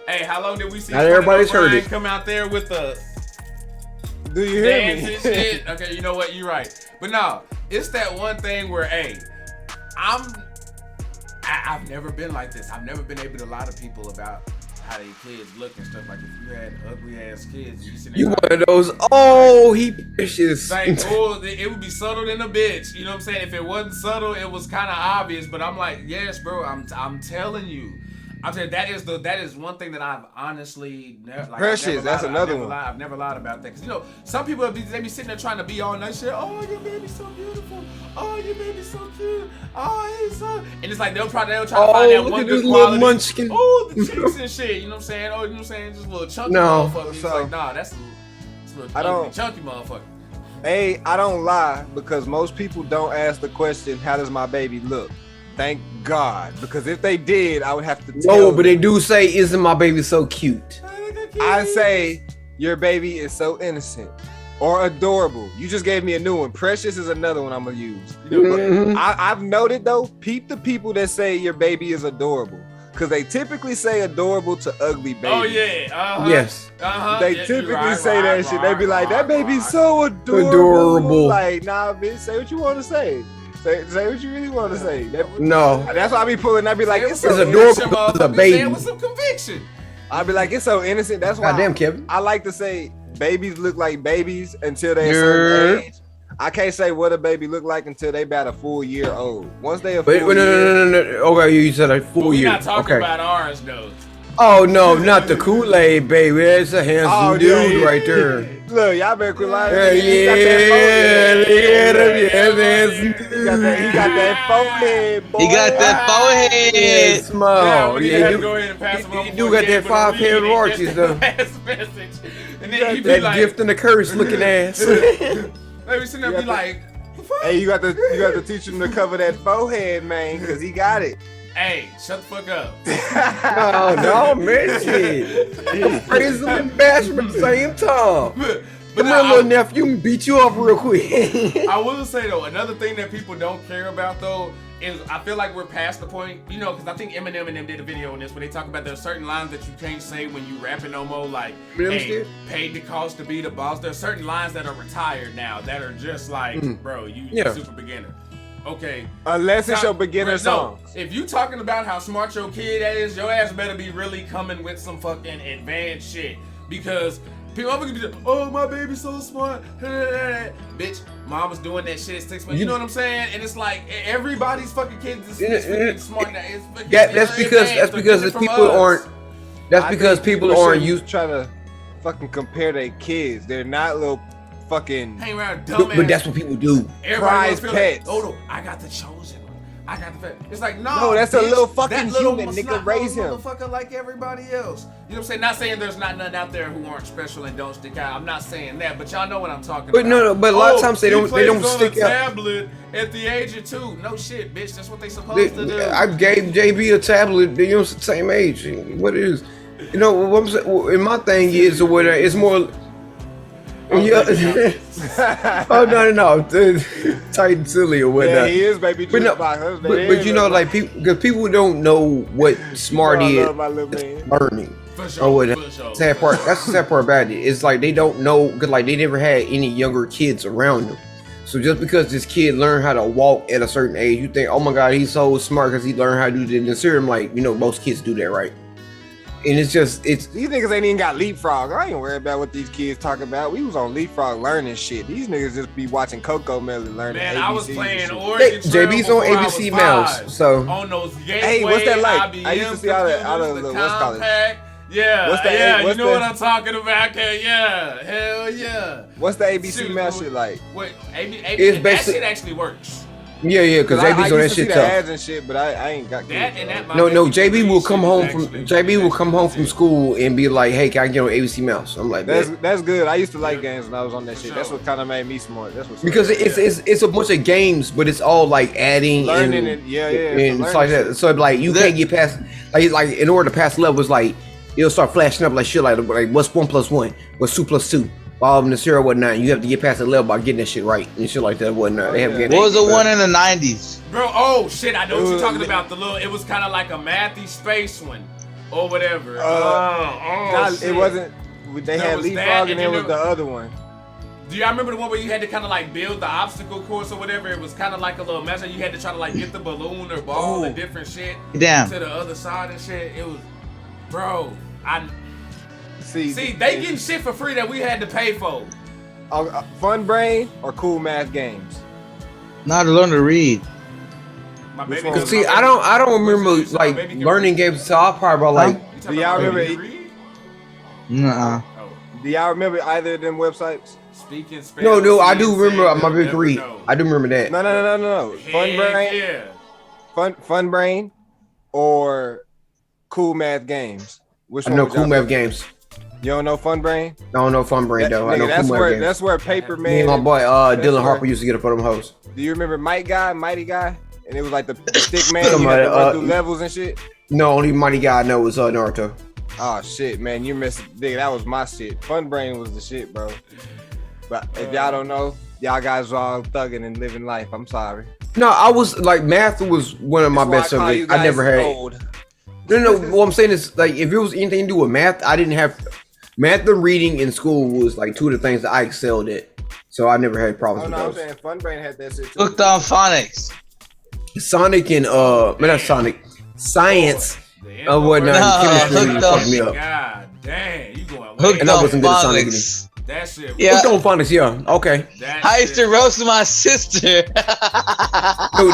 Hey, how long did we see Not Conan everybody's heard O'Brien it. come out there with the Do you hear dance me? and shit? Okay, you know what? You're right. But no, it's that one thing where, hey, I've never been like this. I've never been able to lie to people about how their kids look and stuff. Like if you had ugly ass kids, and you sitting You there one of those, oh, he vicious. like, oh, it would be subtle than a bitch. You know what I'm saying? If it wasn't subtle, it was kind of obvious. But I'm like, yes, bro. I'm telling you. I'll tell you, that is one thing that I've honestly never. Like, Precious, that's another one. I've never lied about that, because some people they be sitting there trying to be all nice shit. Oh, your baby's so beautiful. Oh, your baby's so cute. Oh, he's so. And it's like they'll try to find that one good quality. Munchkin. Oh, the cheeks and shit. You know what I'm saying? Oh, you know what I'm saying? Just a little chunky motherfucker. It's like, nah, that's a little chunky motherfucker. Hey, I don't lie, because most people don't ask the question, how does my baby look? Thank God, because if they did, I would have to tell them. But they do say, isn't my baby so cute? I say, your baby is so innocent or adorable. You just gave me a new one. Precious is another one I'm going to use. I've noted, though, peep the people that say your baby is adorable, because they typically say adorable to ugly babies. Oh, yeah. Yes. They typically say that shit. They be like, that baby's so adorable. Like, nah, bitch, say what you want to say. Say what you really want to say. No. That's why I be pulling. I be like, it's so adorable to a baby. With some conviction. I be like, it's so innocent. That's why. Goddamn, Kevin. I like to say babies look like babies until they're a certain age. I can't say what a baby look like until they about a full year old. Once they a full year. No. Okay, you said a full year. We're not talking about ours, though. Oh no, not the Kool-Aid baby. That's a handsome dude right there. Look, y'all better quit lying. He got that forehead, boy. He got that forehead. Small. Yeah, you go ahead and pass him over. You do got that 5 head arches though. And then that like, gift and the curse looking ass. Let me sit there and be like, hey, you got to teach him to cover that forehead, man, because he got it. Hey, shut the fuck up. No, man, shit. Praise and bash at the same time. But my little nephew beat you up real quick. I will say, though, another thing that people don't care about, though, is I feel like we're past the point, because I think Eminem and them did a video on this where they talk about there's certain lines that you can't say when you rapping no more, like, hey, paid the cost to be the boss. There's certain lines that are retired now that are just like, bro, you're super beginner. Okay. Unless it's your beginner song. If you talking about how smart your kid is, your ass better be really coming with some fucking advanced shit. Because people are gonna be like, oh, my baby's so smart. Bitch, mom was doing that shit at 6 months. You know what I'm saying? And it's like everybody's fucking kids is smart now. That's because the people aren't. That's because people aren't used trying to fucking compare their kids. They're not little fucking hang around dumbass. But that's what people do. Prize pets. Like, oh no, I got the chosen one. I got the pet. It's like no, that's bitch, a little fucking human, nigga. Raise him, motherfucker, like everybody else. You know what I'm saying? Not saying there's not none out there who aren't special and don't stick out. I'm not saying that, but y'all know what I'm talking about. But a lot of times they don't stick out. Tablet at the age of 2. No shit, bitch. That's what they supposed to do. I gave JB a tablet. The same age. What it is? What I'm saying. And my thing is, or whatever. It's more. Oh no, tight and silly or whatnot. Yeah, he is, baby. But like people don't know what smart is learning. Or what? Sad part. That's the sad part about it. It's like they don't know because like they never had any younger kids around them. So just because this kid learned how to walk at a certain age, you think, oh my God, he's so smart because he learned how to do this. And serum, like most kids do that, right? And it's these niggas ain't even got leapfrog. I ain't worried about what these kids talk about. We was on leapfrog learning shit. These niggas just be watching Coco Melon learning. Man, ABCs I was playing Oregon JB's on ABC Mouse. So on those Gateway, hey, what's that like? IBM I used to see out of the what's called it. Yeah, what I'm talking about. Yeah, hell yeah. What's the ABC Mouse shit like? Wait, that shit actually works. Yeah, because JB's on that shit tough. ads and shit, but I ain't got that. And that no, JB will come home from school and be like, "Hey, can I get on ABC Mouse?" I'm like, "That's good." I used to like games when I was on that shit. That's what kind of made me smart. That's what because it's a bunch of games, but it's all like adding, learning, and it's like that. So like you can't get past like in order to pass levels, like it'll start flashing up like shit like what's 1 + 1, what's 2 + 2. All of them 0 whatnot. You have to get past the level by getting that shit right and shit like that whatnot. They have what was the one in the 90s? Bro, oh shit, I know what you're talking about. The little, it was kind of like a mathy space one or whatever. It wasn't. They had leapfrog and it was the other one. Do y'all remember the one where you had to kind of like build the obstacle course or whatever? It was kind of like a little mess. You had to try to like get the balloon or ball and different shit to the other side and shit. It was, bro, See, they getting shit for free that we had to pay for. Fun Brain or Cool Math Games? Not to learn to read. My baby. one? See, I don't remember like learning games until I was probably about like. Do y'all remember? Nuh-uh. Do y'all remember either of them websites? Speaking spells, No, I do remember my big never read. know. I do remember that. No. Fun Brain, Yeah. Fun Brain, or Cool Math Games. Which I one know would y'all Cool Math pick? Games. You don't know Fun Brain? I don't know Fun Brain though. I know Nigga, Cool Math Games. that's where Paper Me and Man. my boy that's Dylan where- Harper used to get up on them hoes. Do you remember Mighty Guy? And it was like the stick man. Somebody, You had to run through levels and shit. No, only mighty guy I know was Naruto. Oh shit, man, you missed. Nigga, that was my shit. Fun Brain was the shit, bro. But if y'all don't know, y'all guys are all thugging and living life. I'm sorry. No, I was like math was one of my best That's why I call you subjects. I never guys had. old. No. What I'm saying is like if it was anything to do with math, I didn't have math and reading in school was like two of the things that I excelled at. So I never had Oh problems no, I'm with saying Fun Brain had that shit too. Hooked on phonics. those. Sonic and not Sonic, science. Whatnot. Nah, Chemistry hooked fucked on- me up. God damn, you going way. Hooked And I on wasn't good at Sonic phonics. That shit. Yeah. Hooked on phonics, yeah. Okay. That I used to shit- roast my sister. Dude,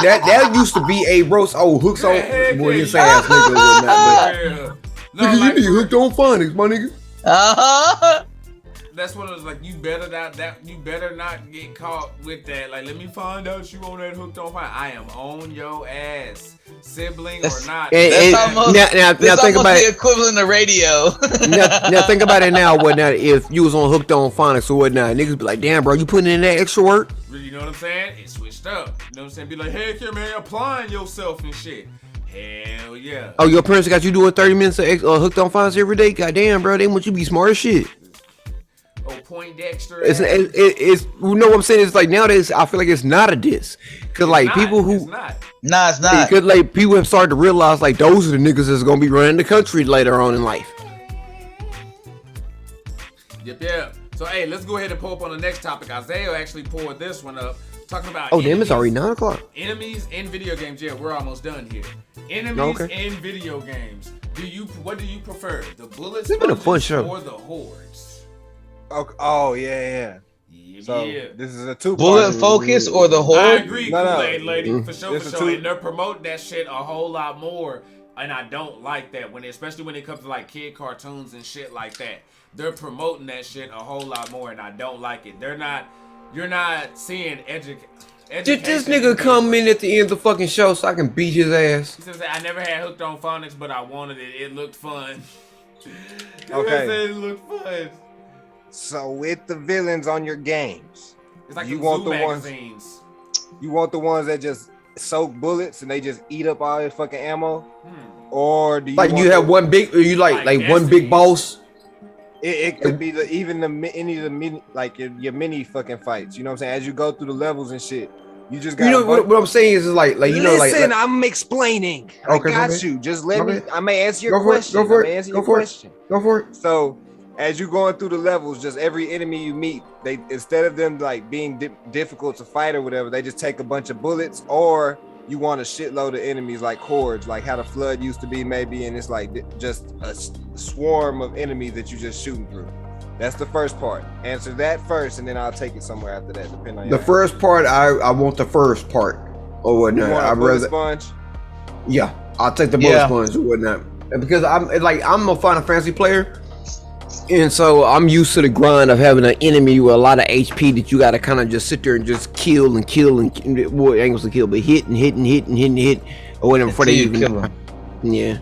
that used to be a roast. Oh, hooks on. Yeah, Well, you yeah, say ass nigga and whatnot, Yeah. but No, nigga, like, you be hooked on phonics, my nigga. Uh-huh. that's what it was like. You better not get caught with that. Like, let me find out you on that hooked on fire. I am on your ass, sibling or not. And almost- now That's think almost about the it. equivalent of radio. Now think about it now. Whatnot? If you was on hooked on phonics or whatnot, niggas be like, "Damn, bro, you putting in that extra work." You know what I'm saying? It switched up. You know what I'm saying? Be like, heck yeah, man, applying yourself and shit. Hell yeah. Oh, your parents got you doing 30 minutes of hooked on phonics every day. Goddamn, bro, they want you to be smart as shit. Oh, Poindexter. It's you know what I'm saying? It's like nowadays I feel like it's not a diss, cause like Not, people it's who. not. Nah, it's not. Because like people have started to realize like those are the niggas that's gonna be running the country later on in life. Yep. So hey, let's go ahead and pull up on the next topic. Isaiah actually pulled this one up, talking about. Oh damn, it's already 9 o'clock. Enemies in video games. Yeah, we're almost done here. Enemies Okay. in video games. What do you prefer? The bullets It's been a fun show. or the hordes? Oh yeah. So Yeah. this is a two. Bullet focus or the I horde? agree, No, no. Kool-Aid lady, for sure, It's a for sure. two- And they're promoting that shit a whole lot more, and I don't like that especially when it comes to like kid cartoons and shit like that. They're promoting that shit a whole lot more, and I don't like it. You're not seeing education. Did this nigga come in at the end of the fucking show so I can beat his ass? He says, I never had hooked on phonics, but I wanted it. It looked fun. Okay. It looked fun. So with the villains on your games, It's like You the want Zoo the ones- magazines. you want the ones that just soak bullets and they just eat up all your fucking ammo, Hmm. or do you Like want you have the- one big, or you like Like one Destiny. big boss. It could be any of the mini, like your mini fucking fights. You know what I'm saying? As you go through the levels and shit, you just got. You know what I'm saying is like you know like. Listen, I'm explaining. I Okay, got my bad. you. Just let My me. bad. I may answer your Go for it, question. go for I may it, answer go your for it. question. Go for it. So, as you're going through the levels, just every enemy you meet, they instead of them like being difficult to fight or whatever, they just take a bunch of bullets. Or you want a shitload of enemies like hordes, like how the flood used to be, maybe, and it's like just a swarm of enemies that you just shooting through. That's the first part. Answer that first, and then I'll take it somewhere after that, depending on The your first part, I want the first part or You whatnot. want a I'd bullet rather, sponge? yeah, I'll take the bullet Yeah. sponge or whatnot. And because I'm a Final Fantasy player, and so I'm used to the grind of having an enemy with a lot of HP that you got to kind of just sit there and just kill, well, I ain't gonna say kill, but hit or whatever before they Until you even kill 'em. Yeah.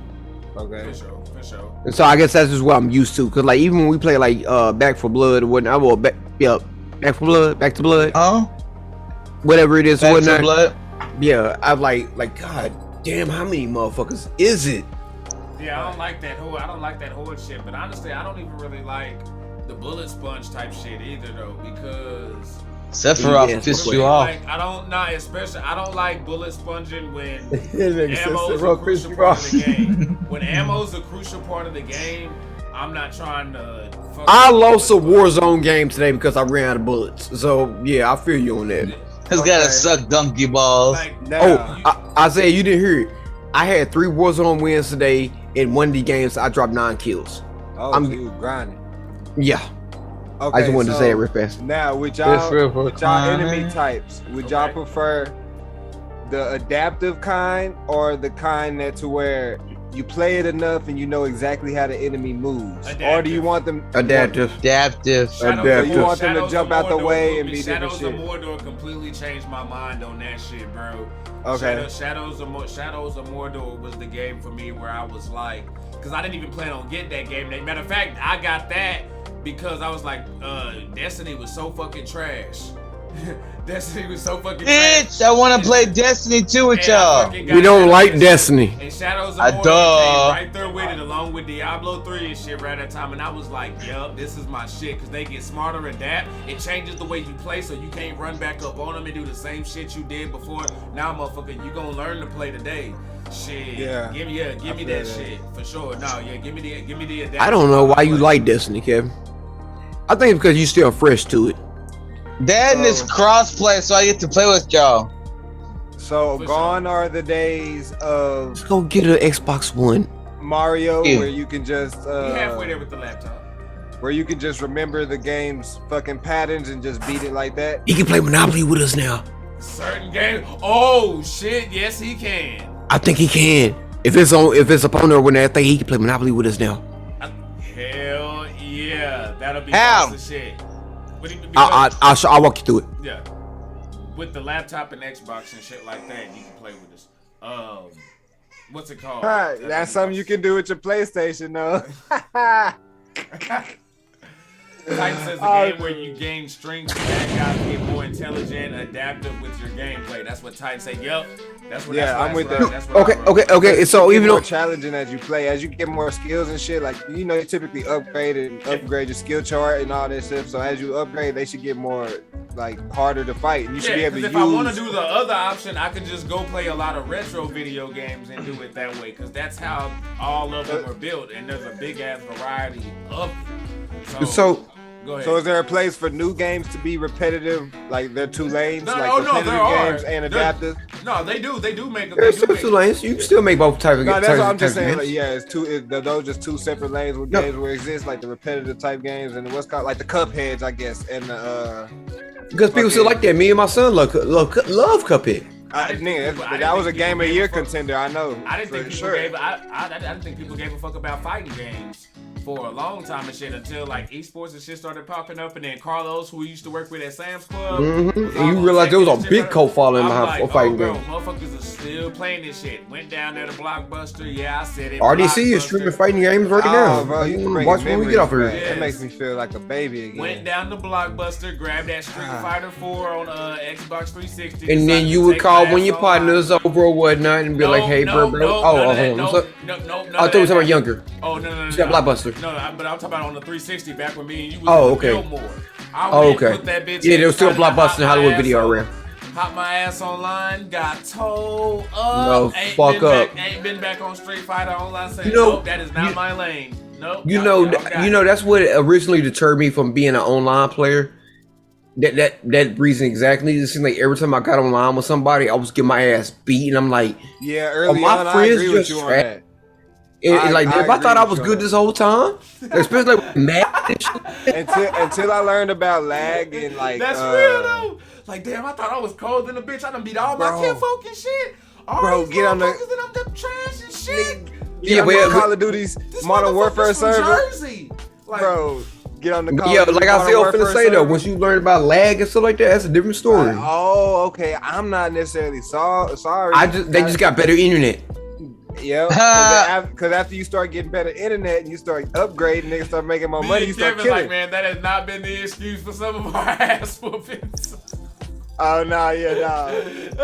Okay. For sure. And so I guess that's just what I'm used to. Cause like even when we play like Back for Blood or whatnot, Back to Blood, Oh, whatever it is, back whatnot. to blood. Yeah, I'm like God damn, how many motherfuckers is it? Yeah, I don't like that horde shit. But honestly, I don't even really like the bullet sponge type shit either, though, because Sephiroth Yeah, pissed what you off. like I don't like bullet sponging when Nigga said ammo's a Sephiroth crucial pissed you part off. of the game. When ammo's a crucial part of the game, I'm not trying to. I lost a Warzone game today because I ran out of bullets. So yeah, I feel you on that. It's gotta suck donkey balls. Like, Now, Isaiah, you didn't hear it. I had 3 Warzone wins today. In one of the games, I dropped 9 kills. so you was grinding. Yeah, Okay, I just wanted to so say it real fast. Now, with Good for y'all enemy climbing. types, would y'all Okay. prefer the adaptive kind or the kind that to where you play it enough and you know exactly how the enemy moves? Adaptive. Or do you want them Adaptive. So you want them to jump out the way and be different Shadows shit? of Mordor completely changed my mind on that shit, bro. Okay. Shadows of Mordor was the game for me where I was like, because I didn't even plan on getting that game. Matter of fact, I got that because I was like, Destiny was so fucking trash. Destiny was so fucking trash. Bitch, I want to play Destiny 2 with y'all. We don't like Destiny. And Shadows of Mordor came right there with it, along with Diablo 3 and shit right at that time. And I was like, yup, this is my shit. Because they get smarter, adapt. It changes the way you play, so you can't run back up on them and do the same shit you did before. Now, motherfucker, you gonna learn to play today. Shit. Yeah. Give me that shit. For sure. No, yeah, give me the adapt. I don't know why you like Destiny, Kevin. I think it's because you still fresh to it. That and it's crossplay, so I get to play with y'all. So For gone are the days of Let's go get an Xbox One. Mario Yeah. where you can just We halfway there with the laptop. where you can just remember the game's fucking patterns and just beat it like that. He can play Monopoly with us now. Certain game. Oh shit, yes he can. I think he can. If it's opponent or whatever, I think he can play Monopoly with us now. Hell yeah, that'll be How? awesome shit. But I'll walk you through it. yeah, with the laptop and Xbox and shit like that, you can play with this. What's it called? That's something you can do with your PlayStation though. Titan says a game where you gain strength, bad guys get more intelligent, adaptive with your gameplay. That's what Titan say. Yup. That's what. Yeah, that's what I'm with I- that. that's what I wrote. Okay. So It's even more though challenging as you play, as you get more skills and shit, like you know, you typically upgrade your skill chart and all that stuff. So as you upgrade, they should get more like harder to fight. And you should be Yeah, able to because use. if I want to do the other option, I could just go play a lot of retro video games and do it that way. Because that's how all of them are built, and there's a big ass variety of them. so Go ahead. So is there a place for new games to be repetitive? Like there are two lanes, No, like oh, no, repetitive there are. games and There- adaptive. No, they do make them. there's two lanes. You can still make both types of No, games. that's what I'm just saying. Like, yeah, it's two. Those just two separate lanes with No. games where it exists, like the repetitive type games and what's called like the Cupheads, I guess, and the. Because people still like that. Me and my son love Cuphead. That was a game of the year contender. I know. I didn't think for people sure. gave. I didn't think people gave a fuck about fighting games for a long time and shit until like esports and shit started popping up, and then Carlos, who used to work with at Sam's Club, Mhm. was And you all on realize there was a Tekken and big shit. cult following I'm behind like, fighting bro, games. motherfuckers are still playing this shit. Went down there to Blockbuster. Yeah, I said it. RDC is Blockbuster. streaming fighting games right now. Oh, bro, you can bring Watch when we get off here. It Yes. makes me feel like a baby again. Went down to Blockbuster, grabbed that Street Fighter 4 on Xbox 360. And then decided you to would take call my one of ass your online. partners over or whatnot and be like, hey, bro. Oh, none of hold that. on. No, What's up? no, I thought we were talking about younger. Oh, no. You got Blockbuster. No, but I'm talking about on the 360 back when me and you was Oh, in okay. Fillmore. I Oh, went, okay. put that bitch Yeah, in, there was still decided to Blockbuster hop and Hollywood my Video ass around. Hop my ass online, got towed up. No, ain't fuck been up. Ain't been back on Street Fighter online saying, You know, nope, that is not my lane. Nope. You y'all know, got it. that's what originally deterred me from being an online player. That reason exactly. It seemed like every time I got online with somebody, I was getting my ass beat, and I'm like, Yeah, early my on, I friends agree with just you on trash. that. like I if I thought I agree was with good you. this whole time, especially like mad and shit. Until I learned about lag and like That's real though. Like, damn, I thought I was cold than a bitch. I done beat all my Bro. kinfolk and shit. All Bro, these get on the- motherfuckers and I'm them trash and shit. Yeah, but but- Call of Duty's This Modern Warfare motherfucker's from server, Jersey. Like, bro. Get on the Call Yeah, of Duty like I Modern said, I was Warfare finna say though, server. once you learn about lag and stuff like that, that's a different story. Oh, okay. I'm not necessarily sorry. They just got better internet. Yeah, because after you start getting better internet and you start upgrading, niggas start making more me money, and you start Kevin's killing. like, man, that has not been the excuse for some of our ass whoopings. Oh no, yeah, no.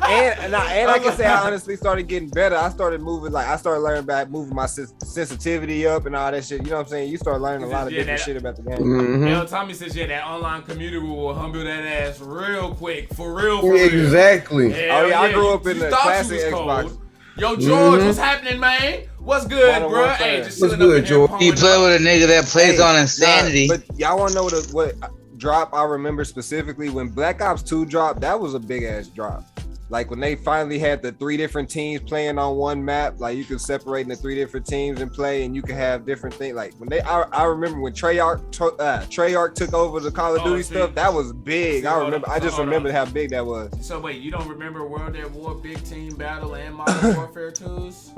And I can say I honestly started getting better. I started moving, like I started learning about moving my sensitivity up and all that shit. You know what I'm saying? You start learning a lot of Yeah, different that- shit about the game. Mhm. Yo, Tommy says, yeah, that online community will humble that ass real quick. For real, for real. Exactly. Oh, yeah, I grew up in you the thought you classic was Xbox. cold. Yo, George, what's happening, man? What's good, Modern bro? Warfare. Hey, just What's chilling up good, in here George? pulling You play up. with a nigga that plays Hey, on Insanity. Nah, but y'all want to know what drop I remember specifically when Black Ops 2 dropped? That was a big ass drop. Like when they finally had the 3 different teams playing on one map, like you could separate into 3 different teams and play, and you could have different things. Like when I remember when Treyarch took over the Call of Duty stuff, that was big. I just remember how big that was. So wait, you don't remember World at War, Big Team Battle, and Modern Warfare 2s?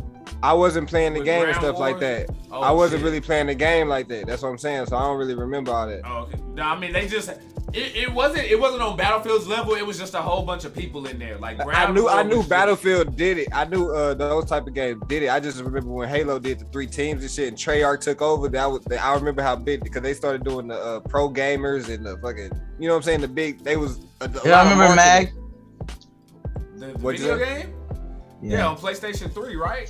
I wasn't playing the With game and Ground stuff like Wars? that. Oh, I wasn't shit. really playing the game like that. That's what I'm saying. So I don't really remember all that. Oh, okay. No, I mean they just it wasn't on Battlefield's level. It was just a whole bunch of people in there. Like I knew Battlefield did it. I knew those type of games did it. I just remember when Halo did the 3 teams and shit, and Treyarch took over. I remember how big, because they started doing the pro gamers and the fucking, you know what I'm saying, the big. They was. I remember Mag. The What'd you video say? game. Yeah, on PlayStation 3, right?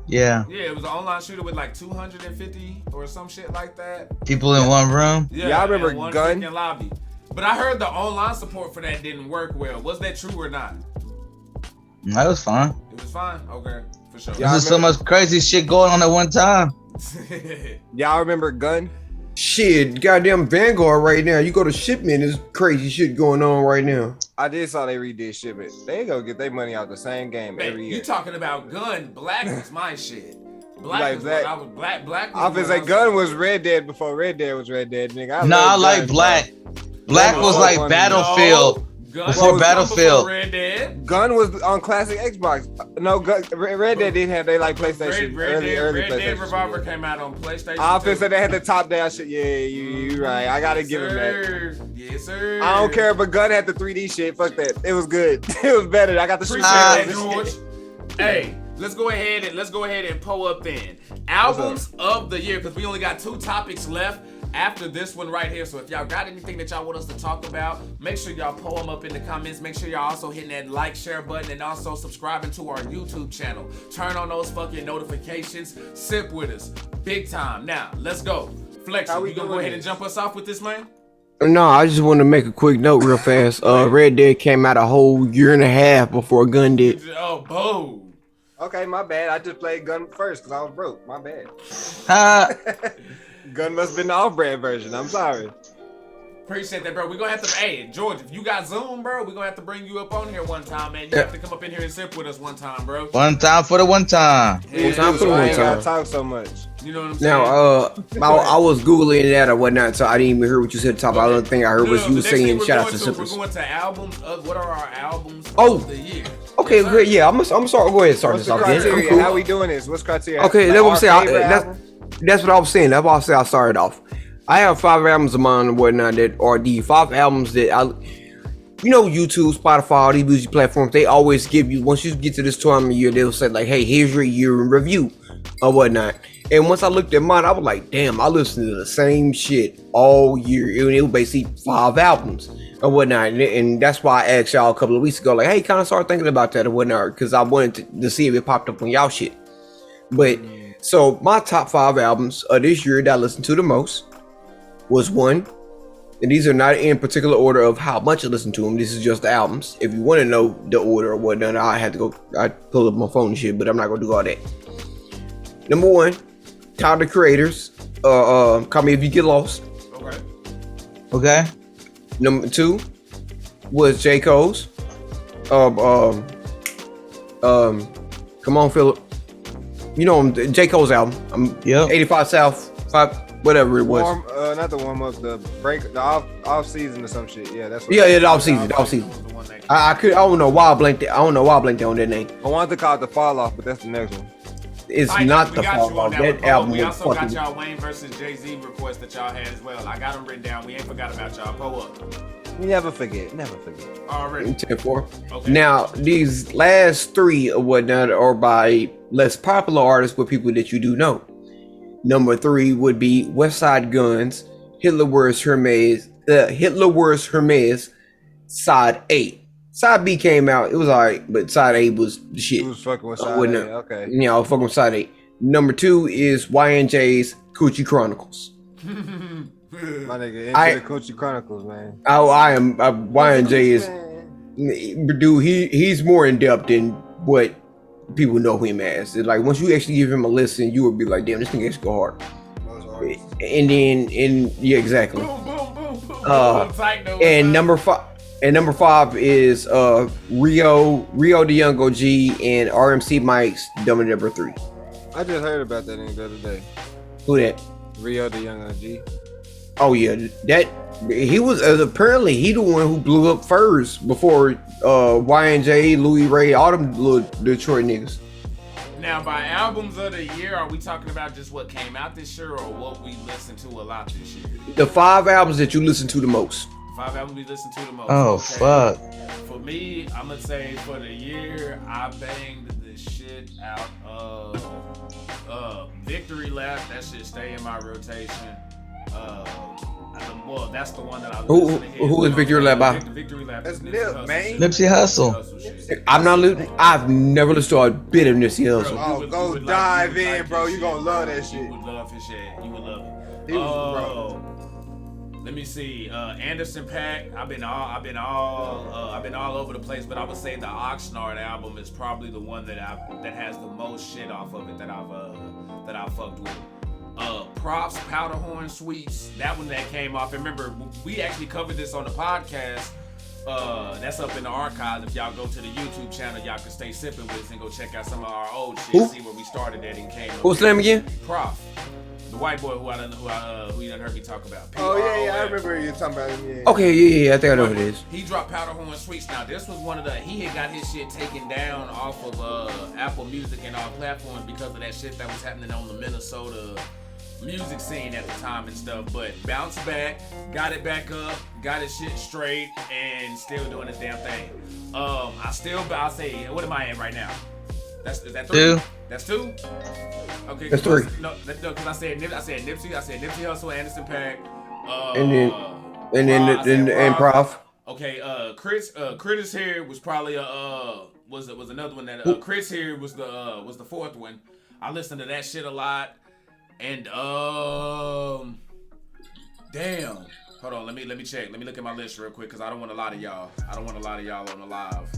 Yeah. Yeah, it was an online shooter with like 250 or some shit like that. People in one room. Yeah, I remember and one Gun. freaking lobby. But I heard the online support for that didn't work well. Was that true or not? That was fun. It was fine. Okay, for sure. Yeah, There's so much crazy shit going on at one time. Y'all remember Gun? Shit, goddamn Vanguard right now. You go to Shipment, there's crazy shit going on right now. I did saw they redid Shipment. They gonna get their money out the same game Man, every year. you talking about Gun? Black was my shit. Black Like was Black? what I was. Black. Black. Was I was what say was- Gun was Red Dead before Red Dead was Red Dead, nigga. I love like Gun, Black. Black No, was like no, Battlefield. Gun Before was Battlefield. before Red Dead. Gun was on classic Xbox. No, Red Dead did have they like PlayStation Red Dead early Red Dead PlayStation. Revolver came out on PlayStation. I said 2. they had the top down shit. Yeah, you right. I gotta give him that. that. Yes, sir. I don't care, but Gun had the 3D shit. Fuck that. It was good. It was better. I got the shoot. Appreciate that, George. Hey, let's go ahead and pull up then albums of the year, because we only got 2 topics left after this one right here. So if y'all got anything that y'all want us to talk about, make sure y'all pull them up in the comments. Make sure y'all also hitting that like, share button, and also subscribing to our YouTube channel. Turn on those fucking notifications. Sip with us, big time. Now let's go. Flex, How we you gonna go doing ahead and this? jump us off with this, man? No, I just want to make a quick note real fast. Red Dead came out a whole year and a half before Gun did. Oh, boom. Okay, my bad. I just played Gun first because I was broke. My bad. Gun must have been the off-brand version. I'm sorry. Appreciate that, bro. We're gonna have to, hey, George, if you got Zoom, bro, we're gonna have to bring you up on here one time, man. You have to come up in here and sip with us one time, bro. One time for the one time. Yeah, time for the so I one ain't gotta time. talk so much. You know what I'm saying? Now, I was Googling that or whatnot, so I didn't even hear what you said at the top. The only thing I heard was No, you the was next thing saying we're shout out going to We're Sippers. going to albums of, what are our albums Oh. of the year? Okay, Yes, sir. great. Yeah, I'm sorry. Go ahead, start What's this the off. Then. I'm criteria? cool. How we doing this? What's criteria? Okay, Like that's what I'm our saying. favorite album? That's what I was saying. That's why I said I started off. I have 5 albums of mine and whatnot that are the 5 albums that YouTube, Spotify, all these music platforms, they always give you, once you get to this time of year, they'll say like, hey, here's your year in review or whatnot. And once I looked at mine, I was like, damn, I listened to the same shit all year. It was basically 5 albums or whatnot. And that's why I asked y'all a couple of weeks ago, like, hey, kind of start thinking about that or whatnot, because I wanted to see if it popped up on y'all shit. But so my top 5 albums of this year that I listened to the most was 1. And these are not in particular order of how much I listen to them. This is just the albums. If you want to know the order or whatnot, I pull up my phone and shit, but I'm not gonna do all that. Number 1, Tyler, the Creators. Call Me If You Get Lost. Okay. Okay. Number 2 was J. Cole's. Come on, Philip. You know J. Cole's album. Yep. 85 South, 5. Whatever it was. Not the warm up, the break, the off season or some shit. Yeah, that's what. Yeah, the off season. I don't know why I blanked it. I don't know why I blanked on that name. I wanted to call it the fall off, but that's the next one. It's Tight, not we the got fall you on off. that That one. album We was also got fucking. y'all Wayne versus Jay-Z request that y'all had as well. I got them written down. We ain't forgot about y'all. Pull up. Never forget. Never forget. Already. 10-4. Okay. Now these last 3 or whatnot are by less popular artists, but people that you do know. Number 3 would be West Side Guns, Hitler Wears Hermes, Side A. Side B came out, it was alright, but Side A was the shit. Who's fucking with Side wouldn't A? it? Okay. Yeah, I was fucking with Side A. Number 2 is YNJ's Coochie Chronicles. My nigga, into the Coochie Chronicles, man. I am YNJ is dude. He's more in depth than what people know him as. It's like once you actually give him a listen, you will be like, damn, this thing actually go hard. And then, yeah, exactly. Boom, boom, boom, boom. And number 5, And number 5 is Rio the Young OG and RMC Mike's Dumb and Number 3. I just heard about that the other day. Who that? Rio the Young OG. Oh yeah, that he was apparently he the one who blew up Thurs before Y&J, Louis Ray, all them little Detroit niggas. Now, by albums of the year, are we talking about just what came out this year or what we listened to a lot this year? The 5 albums that you listen to the most. 5 albums we listened to the most. Oh, okay. fuck. For me, I'm gonna say for the year, I banged the shit out of Victory Lap. That shit stay in my rotation. Well, that's the one that I Who is Victory Lap by? Victory Lap. That's Nip, man. Nipsey Hussle. I've never listened to a bit of Nipsey Hussle. Oh, go dive in, bro. You gonna love that shit. You would love his shit. You would love it. He was, bro. Let me see. Anderson .Paak. I've been all over the place, but I would say the Oxnard album is probably the one that has the most shit off of it that I've fucked with. Props, Powderhorn Suites. That one that came off. And remember, we actually covered this on the podcast. That's up in the archives. If y'all go to the YouTube channel, y'all can stay sipping with us and go check out some of our old shit. See where we started at and came. What's the name again? Prof. The white boy who you done heard me talk about. Oh yeah, I remember you talking about him. Yeah. Okay, yeah, I think I know who it is. He dropped Powderhorn Suites. Now this was one of he had got his shit taken down off of Apple Music and all platforms because of that shit that was happening on the Minnesota music scene at the time and stuff, but bounced back, got it back up, got his shit straight, and still doing his damn thing. I'll say, what am I at right now? Is that 3? 2. That's 2. Okay, that's 3. No, because I said Nipsey Hussle, Anderson .Paak, and Prof. Okay, Chris is here was probably was another one that Chris here was the 4th one. I listened to that shit a lot. And damn. Hold on, let me check. Let me look at my list real quick because I don't want a lot of y'all. On the live.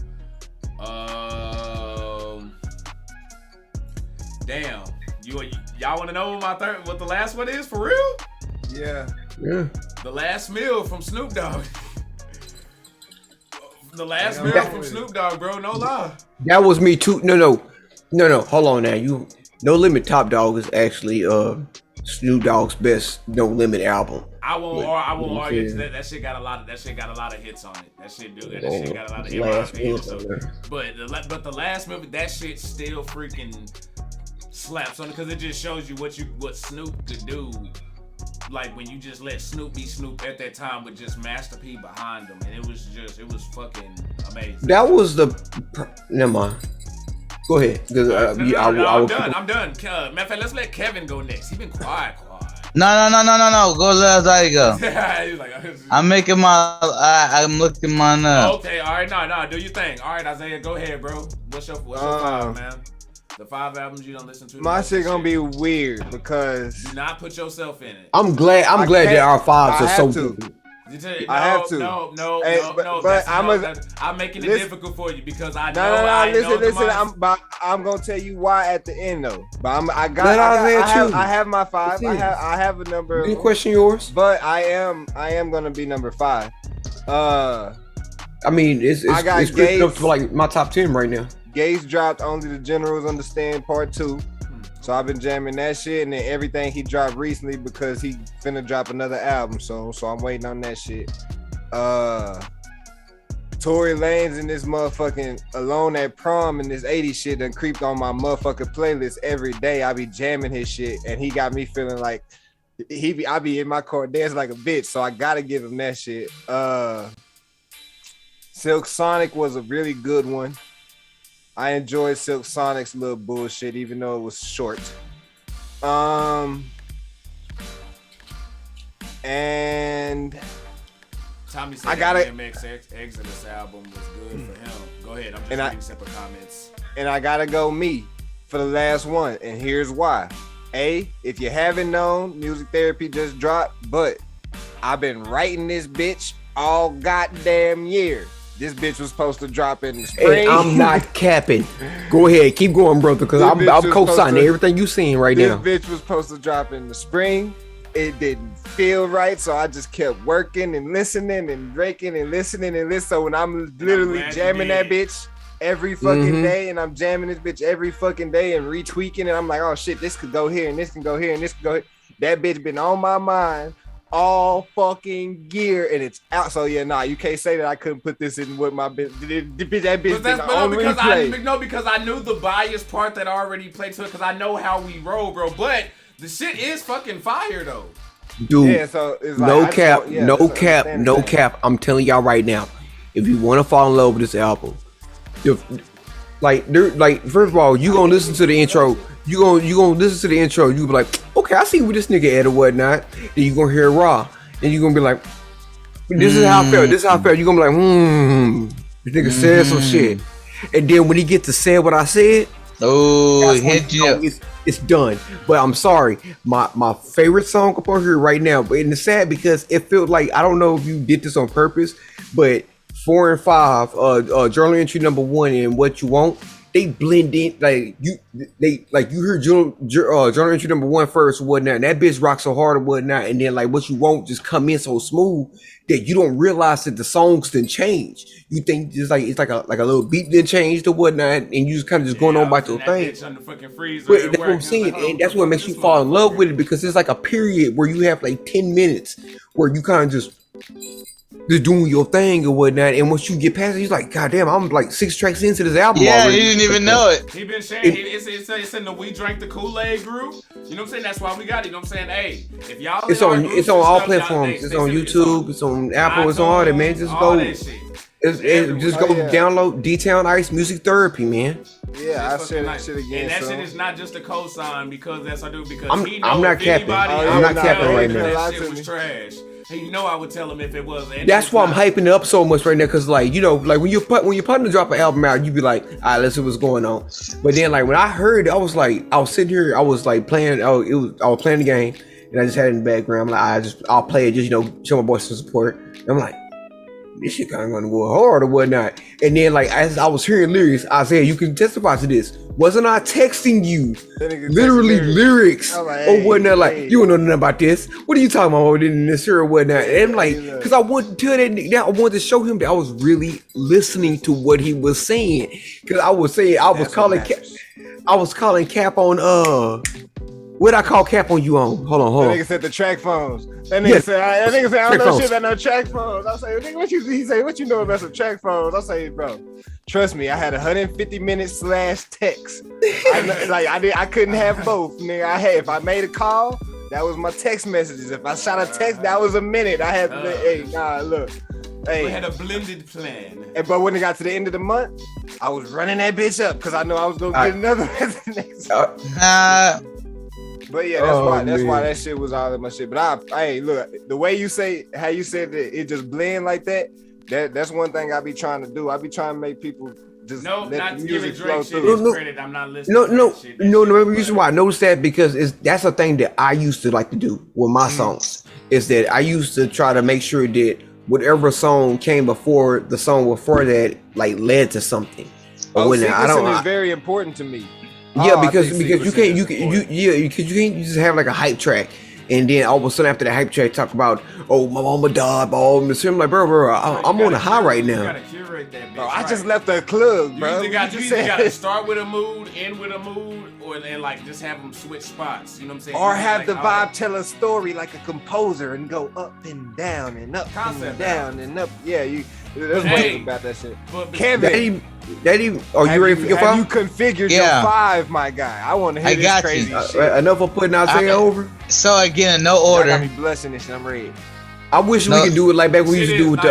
Damn. Y'all want to know what the last one is for real? Yeah. The Last Meal from Snoop Dogg. The Last Meal from Snoop Dogg, bro. No lie. That was me too. No. Hold on now. No Limit Top Dog is actually Snoop Dogg's best No Limit album. I won't argue that shit got a lot of hits on it. That shit got a lot of hits on it. But the Last movie, that shit still freaking slaps on it because it just shows you what Snoop could do. Like when you just let Snoop be Snoop at that time with just Master P behind him, and it was fucking amazing. That was never mind. Go ahead. I'm done. Matter of fact, let's let Kevin go next. He's been quiet. No. Go let Isaiah go. He's like, I'm looking mine up. Okay, all right, no, do your thing. All right, Isaiah, go ahead, bro. What's your 5, man? The 5 albums you don't listen to. My shit gonna be weird because do not put yourself in it. I'm glad that our 5s are so good. I have to. No. I'm making it difficult for you because I know. Listen. I'm gonna tell you why at the end though. But I have my 5. I have a number. Any question yours? But I am gonna be number 5. I mean, it's good up to like my top 10 right now. Gates dropped Only the Generals Understand Part 2. So I've been jamming that shit and then everything he dropped recently because he finna drop another album soon. So I'm waiting on that shit. Tory Lanez and this motherfucking Alone at Prom and this 80s shit done creeped on my motherfucking playlist every day. I be jamming his shit and he got me feeling like I be in my car dancing like a bitch. So I gotta give him that shit. Silk Sonic was a really good one. I enjoyed Silk Sonic's little bullshit, even though it was short. And Tommy said DMX Exodus album was good for him. Go ahead, I'm just reading separate comments. And I gotta go me for the last one, and here's why. If you haven't known, Music Therapy just dropped, but I've been writing this bitch all goddamn year. This bitch was supposed to drop in the spring. Hey, I'm not capping. Go ahead, keep going, brother, because I'm co-signing everything you seeing right now. This bitch was supposed to drop in the spring. it didn't feel right, so I just kept working and listening and drinking and listening and listening. So when I'm literally jamming that bitch every fucking day, and I'm jamming this bitch every fucking day and retweaking, and I'm like, oh shit, this could go here and this can go here and this can go here. That bitch been on my mind all fucking year, and it's out. So yeah, nah, you can't say that I couldn't put this in with my bitch. That bitch been on replay. Because I knew the bias part that already played to it, because I know how we roll, bro. But the shit is fucking fire though. Dude, yeah, so it's like, no cap. I'm telling y'all right now, if you want to fall in love with this album, first of all, you gonna listen to the intro. You gonna listen to the intro. You be like, okay, I see what this nigga at or whatnot. Then you gonna hear Raw, and you gonna be like, this is how I felt. This is how I felt. You gonna be like, this nigga said some shit. And then when he get to say what I said, it's done. But I'm sorry, my favorite song up on here right now. But it's sad because it felt like, I don't know if you did this on purpose, but 4 and 5, journal entry number 1 and What You Want, they blend in. You heard journal entry number 1 first or whatnot, and that bitch rocks so hard or whatnot, and then like What You Want just come in so smooth that you don't realize that the songs didn't change. You think it's like a little beat didn't change or whatnot, and you just kind of just going on about your thing. But that's what I'm saying, and that's what makes you fall in love with it, because it's like a period where you have like 10 minutes where you kind of just doing your thing or whatnot, and once you get past it, he's like, God damn, I'm like 6 tracks into this album already. He didn't even know it. He been saying it's in the We Drank the Kool-Aid group. You know what I'm saying? That's why we got it. You know what I'm saying? Hey, if y'all it's on all platforms. It's on YouTube. It's on Apple. It's on all that, man. Just go. Download D-Town Ice Music Therapy, man. Yeah, I said that shit again. And that shit is not just a cosign because that's I do because I'm not capping. I'm not capping right now. That shit was trash. You know I would tell him if it was. That's why I'm hyping it up so much right now, cause like, you know, like when your partner drop an album out, you be like, all right, let's see what's going on. But then like when I heard it, I was sitting here, I was like playing. I was playing the game, and I just had it in the background. I'm like, I'll play it, just, you know, show my boys some support. And I'm like, this shit kind of gonna go hard or whatnot. And then like as I was hearing lyrics, Isaiah, you can testify to this. Wasn't I texting you literally lyrics or whatnot? Like, you don't know nothing about this. What are you talking about in this or whatnot? And I'm like, because I wanted to tell that nigga, I wanted to show him that I was really listening to what he was saying. Because I was saying, I was calling Cap on what I call Cap on you on? Hold on. That nigga said the track phones. That nigga said, I don't know shit about no track phones. I say, nigga, he say, what you know about some track phones? I say, bro, trust me, I had 150 minutes /text. I couldn't have both, nigga. If I made a call, that was my text messages. If I shot a text, that was a minute. I had to, look. Hey, we had a blended plan. But when it got to the end of the month, I was running that bitch up because I know I was gonna get another next. But yeah, that's why that shit was all in my shit. But look, the way you say how you said that it just blend like that's one thing I be trying to do. I be trying to make people just let the music flow through. Credit. I'm not listening. No. The reason why I noticed that because that's a thing that I used to like to do with my songs. Is that I used to try to make sure that whatever song came before the song before that like led to something. Sequencing is very important to me. Yeah, because you can't just have like a hype track and then all of a sudden after the hype track talk about my mama died, I'm like, bro, I'm on a high right now. You gotta curate that bitch. Bro, I just left the club, bro. You either gotta start with a mood, end with a mood, and like just have them switch spots. You know what I'm saying? Or have the vibe tell a story like a composer and go up and down and up and down and up. Yeah, there's one about that shit. Kevin. You ready for your 5? Have you configured your 5, my guy? I want to hear this crazy shit. Enough for putting Isaiah over. So again, no order. I got me blushing this shit. I'm ready. I wish we could do it like back when we used to do with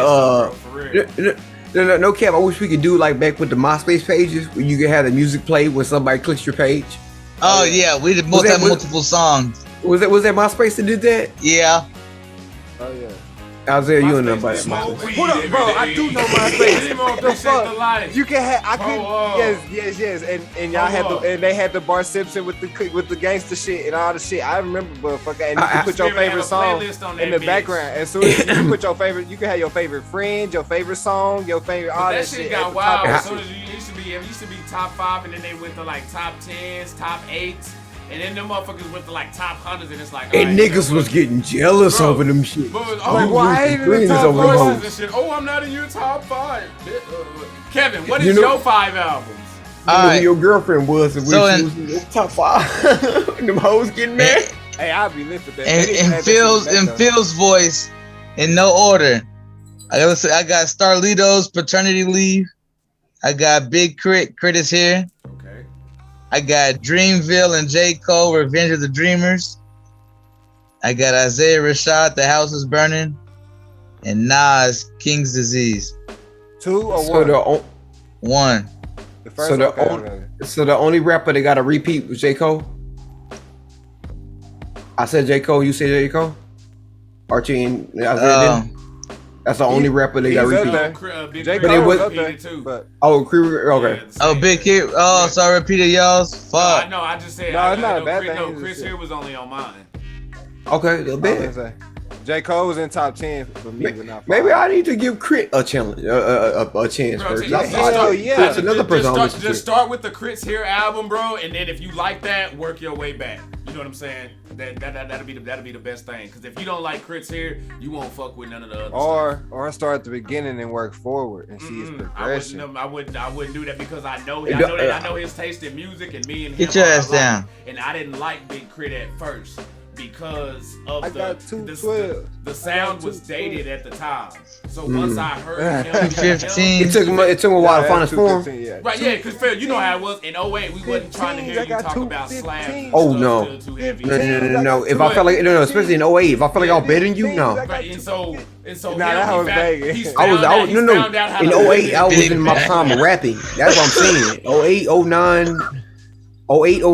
no cap. I wish we could do it like back with the MySpace pages where you could have the music play when somebody clicks your page. Oh yeah, we did both have multiple songs. Was that MySpace that did that? Yeah. Oh yeah. Isaiah, you know about MySpace. Hold up, bro. I do know MySpace. You can have. I could. Yes. And y'all had and they had the Bar Simpson with the gangster shit and all the shit. I remember, motherfucker. And you can put your favorite song in the background. As soon as you put your favorite, you can have your favorite friend, your favorite song, your favorite all that shit. That shit got wild. As soon as it used to be top 5, and then they went to like top 10s, top 8s. And then them motherfuckers went to like top hundreds, and it's like. And niggas was getting jealous over them shit. Why ain't in the top voices and shit? Oh, I'm not in your top 5. Kevin, what is your 5 albums? Who your girlfriend was and she was in the top 5. Them hoes getting mad. Hey, I'll be lifted that. And Phil's voice in no order. I got Starlito's Paternity Leave. I got Big Crit is here. Okay. I got Dreamville and J. Cole, Revenge of the Dreamers. I got Isaiah Rashad, The House is Burning. And Nas, King's Disease. 2 or 1? 1. So the only rapper that got a repeat was J. Cole? I said J. Cole, you said J. Cole? Archie and Isaiah didn't? That's the only rapper they got repeat. J. Cole was up there too. Okay. Big Kid. Oh, so I repeated y'all's. Fuck. No, I just said. No, it's not a bad thing. No, Chris here was only on mine. Okay, a bit. J. Cole was in top 10 for me, but not 5. Maybe I need to give Crit a challenge, a chance first. That's another person. Just start with the Chris Here album, bro, and then if you like that, work your way back. You know what I'm saying? That'll be the best thing. Because if you don't like Chris Here, you won't fuck with none of the other stuff. Or start at the beginning and work forward and see his progression. I wouldn't do that because I know his taste in music, and me and him. Get your ass down. And I didn't like Big Crit at first. Because of the sound was dated at the time. So once I heard him, 15. It took him a while to find his form. Right, yeah, because Phil, you know how it was in 08. We wasn't trying to hear you talk about slams. Oh no. No. If I felt like especially in 08, if I felt like I was better than you, no. Right, and so that was Vegas. In 08, I was in my prime of rapping. That's what I'm saying. 08,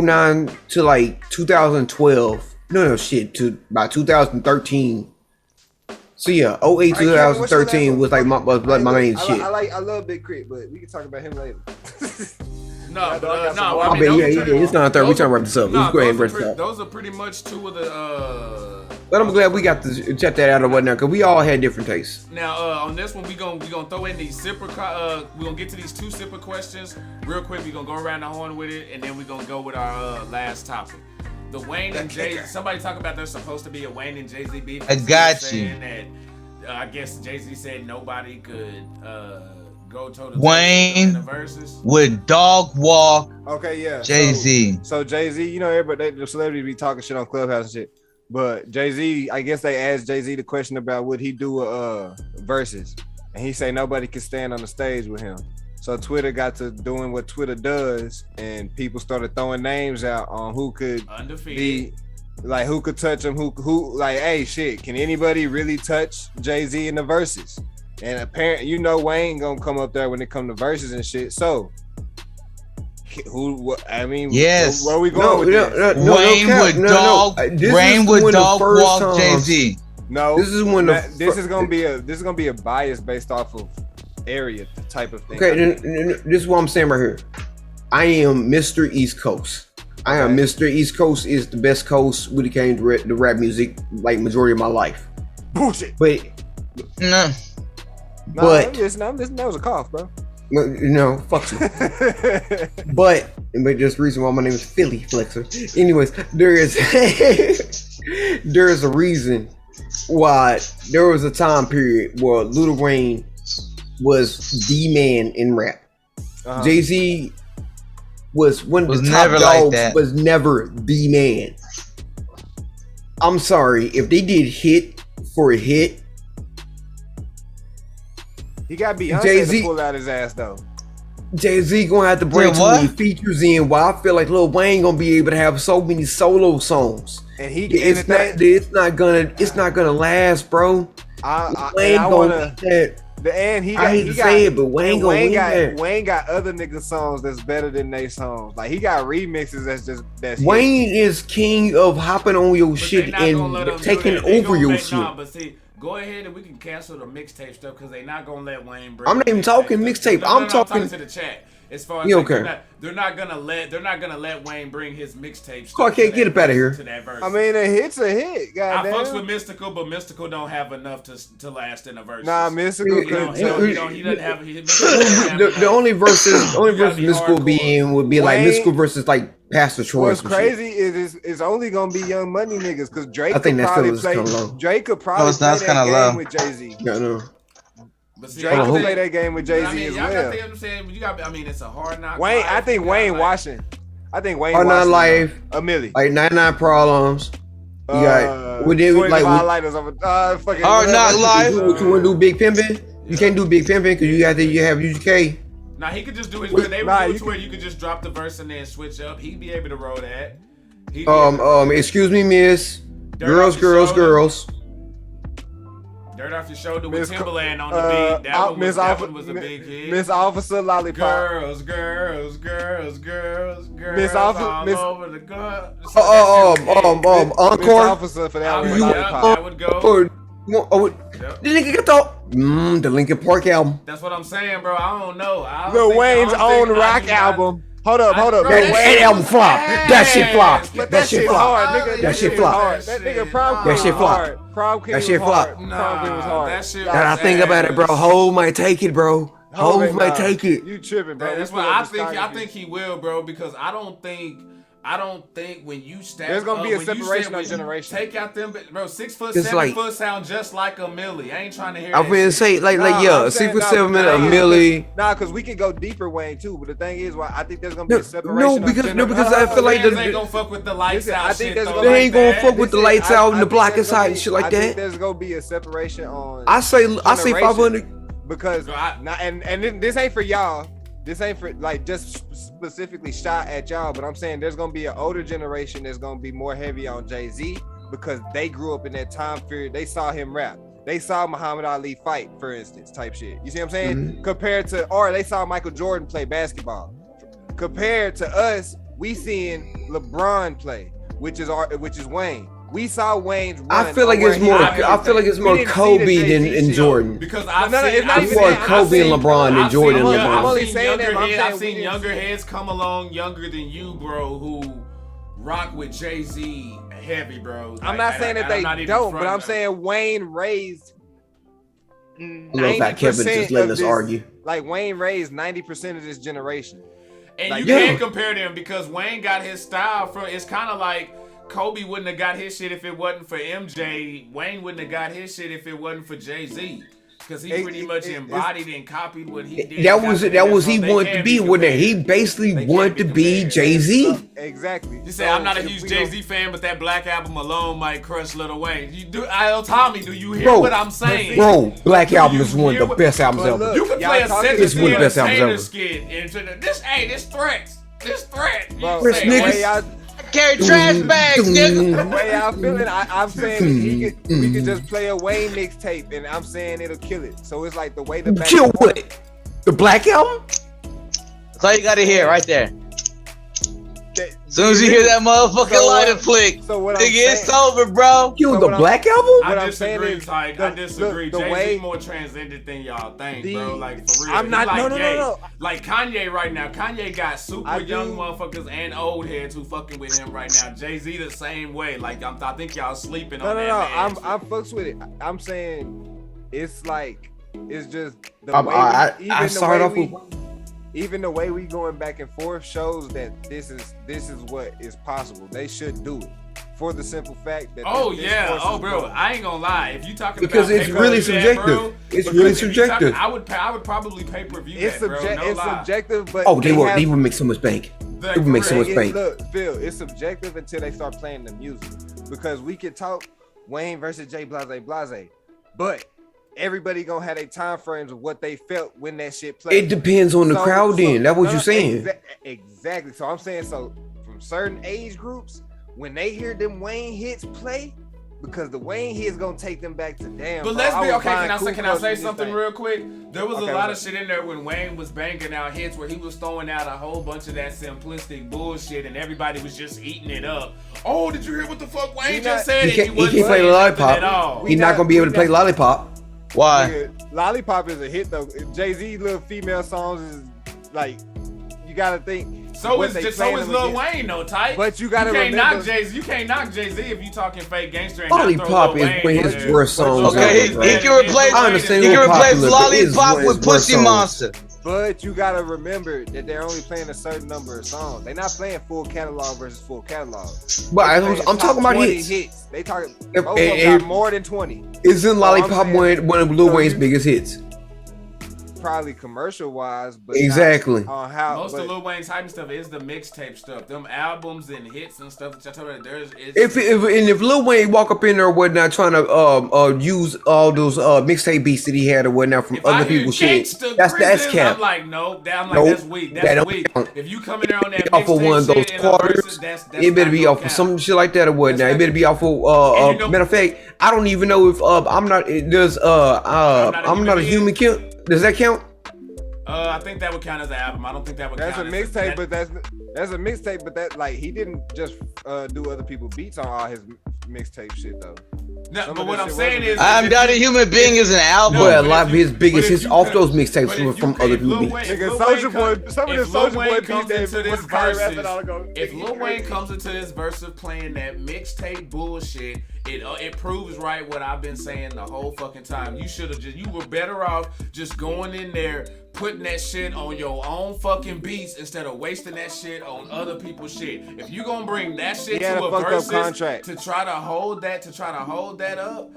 09 to like 2012. No, shit, to by 2013. So yeah, 08, 2013 was like my main shit. I love Big Crit, but we can talk about him later. It's not a third. We trying to wrap this up. Let's go ahead and wrap this up. Those are pretty much 2 of the. But I'm glad we got to check that out or whatnot, because we all had different tastes. Now, on this one, we gonna throw in these sipper. We're gonna get to these 2 sipper questions real quick. We're gonna go around the horn with it, and then we're gonna go with our last topic. The Wayne and Jay. Somebody talk about there's supposed to be a Wayne and Jay-Z beef. I got you. That, I guess Jay-Z said nobody could go toe to Wayne in the verses. Would dog walk. Okay, yeah. Jay-Z. So Jay-Z, you know, everybody, the celebrities be talking shit on Clubhouse and shit. But Jay-Z, I guess they asked Jay-Z the question about would he do a verses, and he say nobody can stand on the stage with him. So Twitter got to doing what Twitter does, and people started throwing names out on who could be, like who could touch him, who like, hey, shit, can anybody really touch Jay-Z in the verses? And apparently, you know, Wayne gonna come up there when it come to verses and shit. So, yes, where we going with this? Wayne would dog walk Jay-Z. No, this is when this is gonna be a bias based off of area type of thing. Okay, this is what I'm saying right here. I am Mr. East Coast. I am Mr. East Coast is the best coast when it came to the rap music, like majority of my life. Bullshit. But that was a cough, bro. No, fuck you. but there's a reason why my name is Philly Flexer. Anyways, there is a reason why there was a time period where Lil Wayne was the man in rap. Jay-Z was one of the top dogs, was never the man. I'm sorry, if they did hit for a hit, he got Beyonce to pull out his ass though. Jay-Z gonna have to bring too many features in. While I feel like Lil Wayne gonna be able to have so many solo songs, and it's not gonna last, bro. Wayne got other nigga songs that's better than they songs. Like he got remixes that's Wayne is king of hopping on your shit and taking over your shit. But see, go ahead and we can cancel the mixtape stuff because they not gonna let Wayne bring. I'm not even talking mixtape. I'm talking to the chat. as far as Yeah, like, okay. they're not gonna let Wayne bring his mixtape. Clark, can't get up out of here. To that verse. I mean, a hit's a hit. I Goddamn. fucks with Mystical, but Mystical don't have enough to last in a verse. Nah, Mystical. He doesn't have. The only verses Mystical be in would be like Wayne- Mystical versus like Pastor Troy. What's crazy is it's only gonna be Young Money niggas because Drake. I think could that probably still is play. kinda low. Drake could probably it's not, play it's that kinda game low. with Jay-Z. Yeah, I know. But see, Drake Hold could on, play that game with Jay-Z I mean, as y'all got well. to understand. You got. I mean, it's a hard knock. Wayne, life. I think You Wayne got, watching. I think Wayne Hard Knock watching. Life, A Millie. like 99 Problems. You got we did 25 like lighters of a fucking Hard Knock Life. you want to do Big Pimpin'? You can't do Big Pimpin' because you have UGK. Nah, he could just do his. Wait, They nah, would do you it to where you could just drop the verse and then switch up. He'd be able to roll that. Excuse me, miss. Dirt Girls, Off Your girls, Shoulder. girls. Dirt Off Your Shoulder Miss with Timberland on the beat. That one was a big hit. Miss Officer Lollipop. Girls. Miss Officer- all Miss- over the gun. Miss Miss Encore. Officer for that I one. would- Lollipop. that would go. Yep. The nigga got the Linkin Park album. That's what I'm saying, bro. I don't know. Lil Wayne's own rock album. Hold up. Bro, That Wayne- album flop. That shit flop. But That shit flop. hard, nigga. That shit flop. hard. That nigga Prom That Queen shit was flop. hard. Prom Queen That shit was hard. flop. Prom Queen was hard. That shit. And I think about it, bro. Hov might take it, bro. Hov might take it. You tripping, bro. That's We what still I have think. I discography. think he will, bro, because I don't think when you stack There's gonna be a when you separation when of you generation. Take out them, bro. 6 foot, It's 7 like- foot sound just like a Millie. I ain't trying to hear. I'm that gonna shit. say like Nah, yeah, I'm saying, 6 foot nah, 7 minute, a nah, milli. Nah, because we can go deeper, Wayne, too. But the thing is, why I think there's gonna be No, a separation. no, of because generation. I feel like Fans ain't gonna fuck with the lights Listen, out I think shit there's though. gonna They ain't gonna fuck with the Listen, lights out and I the think block there's gonna inside be- and shit like I think that. there's gonna be a separation on. I say generation. 500. Because Bro, I- and this ain't for y'all. This ain't for like just specifically shot at y'all, but I'm saying there's gonna be an older generation that's gonna be more heavy on Jay-Z because they grew up in that time period. They saw him rap. They saw Muhammad Ali fight, for instance, type shit. You see what I'm saying? Mm-hmm. Compared to, or they saw Michael Jordan play basketball. Compared to us, we seeing LeBron play, which is Wayne. We saw Wayne's run. I feel like it's more. I feel like it's more Kobe than Jordan. Because I've No, seen, it's not I've even seen, that. More Kobe and LeBron than I've Jordan seen, and I'm LeBron. only I've seen saying younger that, but I'm heads. saying I've we seen didn't younger see- heads come along younger than you, bro, who rock with Jay-Z heavy, bro. I'm not saying that they don't, but I'm saying Wayne raised. I love that Kevin's 90% just letting of us this- argue. Like Wayne raised 90% of this generation. And Like, you yeah. can't compare them because Wayne got his style from. It's kind of like Kobe wouldn't have got his shit if it wasn't for MJ. Wayne wouldn't have got his shit if it wasn't for Jay-Z. Because he pretty much embodied and copied what he did. That was he wanted to be. When he basically wanted to be Jay-Z. Exactly. You say I'm not a huge Jay-Z fan, but that Black Album alone might crush Lil Wayne. You do, Tommy, do you hear Bro, what I'm saying? Bro, Black Do Album you is one of hear the what- best albums But ever. look, You can y'all play a talking- sentence It's one of the best albums entertainer ever. skit into this threats. This threat. You Bro, Chris say, the niggas- way y'all, Carry trash bags, nigga. the way y'all feeling, I'm saying we could just play a Wayne mixtape, and I'm saying it'll kill it. So it's like the way the back Kill and forth- what? The Black Album? That's all you gotta hear right there. that- As soon as you hear that motherfucking So, lighter flick, So what I'm nigga, saying, it's over, bro. Kill So the what I'm- Black Album? What I I'm saying disagree, is, Tyke. I the- disagree. the Jay-Z way- more transcendent than y'all think, The- bro. Like, for real. I'm not- He like no. Ye. Like Kanye right now. Kanye got super I young do- motherfuckers and old heads who fucking with him right now. Jay-Z the same way. Like, I think y'all sleeping on that man. I'm fucks with it. I'm saying it's like it's just the way I started off with. even the way we going back and forth shows that this is what is possible. They should do it for the simple fact that. Oh this yeah, force oh is bro, growing. I ain't gonna lie. If you talking Because about it's really pay-per-view, subjective. It's because really if you subjective. I would probably pay per view It's that, bro. No it's lie. subjective, but Oh, they have- would make so much bank. The- It would make so for much real. bank. Look, Phil, it's subjective until they start playing the music. Because we can talk Wayne versus Jay Blase, but everybody gonna have their time frames of what they felt when that shit played. It depends on the crowd then. That's what you're saying. Exactly. So I'm saying, so from certain age groups, when they hear them Wayne hits play, because the Wayne hits gonna take them back to damn. But bro, let's I be was okay. buying Can Kool I Klux say in this something thing. real quick? There was Okay, a lot what's of shit in there when Wayne was banging out hits where he was throwing out a whole bunch of that simplistic bullshit and everybody was just eating it up. Oh, did you hear what the fuck Wayne just said? He And can't wasn't play saying nothing Lollipop. at all. He's not gonna be able to play Lollipop. Why? Nigga, Lollipop is a hit though. Jay-Z little female songs is like gotta think. So what is they just playing so is them Lil against. Wayne though, tight. But you gotta can't remember. knock Jay-Z. You can't knock Jay-Z if you talking fake gangster. And not throw Lollipop Lil is Wayne one in of his there. worst songs. Okay, ever, he can replace. I understand He it can was replace popular, but it is Lollipop one of with his worst Pussy songs. Monster. But you gotta remember that they're only playing a certain number of songs. They're not playing full catalog versus full catalog. But They playing I'm top talking about 20 hits. They talking. If- Both of them and- got more than 20. Isn't Lollipop saying- one of Lil so Wayne's you- biggest hits? Probably commercial wise, but Exactly. not on how. Most but, of Lil Wayne's hype stuff is the mixtape stuff. Them albums and hits and stuff that I told you, If Lil Wayne walk up in there or whatnot trying to use all those mixtape beats that he had or whatnot from if I other hear people's shit, Gangsta that's Grizzlies, cap. I'm like, nope. Nope. That's weak. That That's don't weak. count. If you come in there on that Off of one of mixtape those shit and the quarters, verses, that's it better not be no off of cap. some shit like that or whatnot. That's It better be off of And you know- matter of fact, I don't even know if I'm not a human count. Does that count? I think that would count as an album. I don't think that would that's a count as mixtape, but that's a mixtape, but that like he didn't just do other people's beats on all his mixtape shit though. No, Some but of what this I'm shit saying wasn't- is, I'm Not a Human Being is an album. But a but lot if of you- his biggest but if hits you off could- those mixtapes but were if from you- other if people's Lil beats. Wayne- Nigga, Lil Soulja Wayne Boy, come- some of if the Lil Soulja Wayne Boy comes beats into that this was probably rapping versus, all go. if Lil Wayne comes into this versus playing that mixtape bullshit, it proves right what I've been saying the whole fucking time. You were better off just going in there, putting that shit on your own fucking beats instead of wasting that shit on other people's shit. If you gonna bring that shit He had to a a fucked up versus contract. to try to hold that up.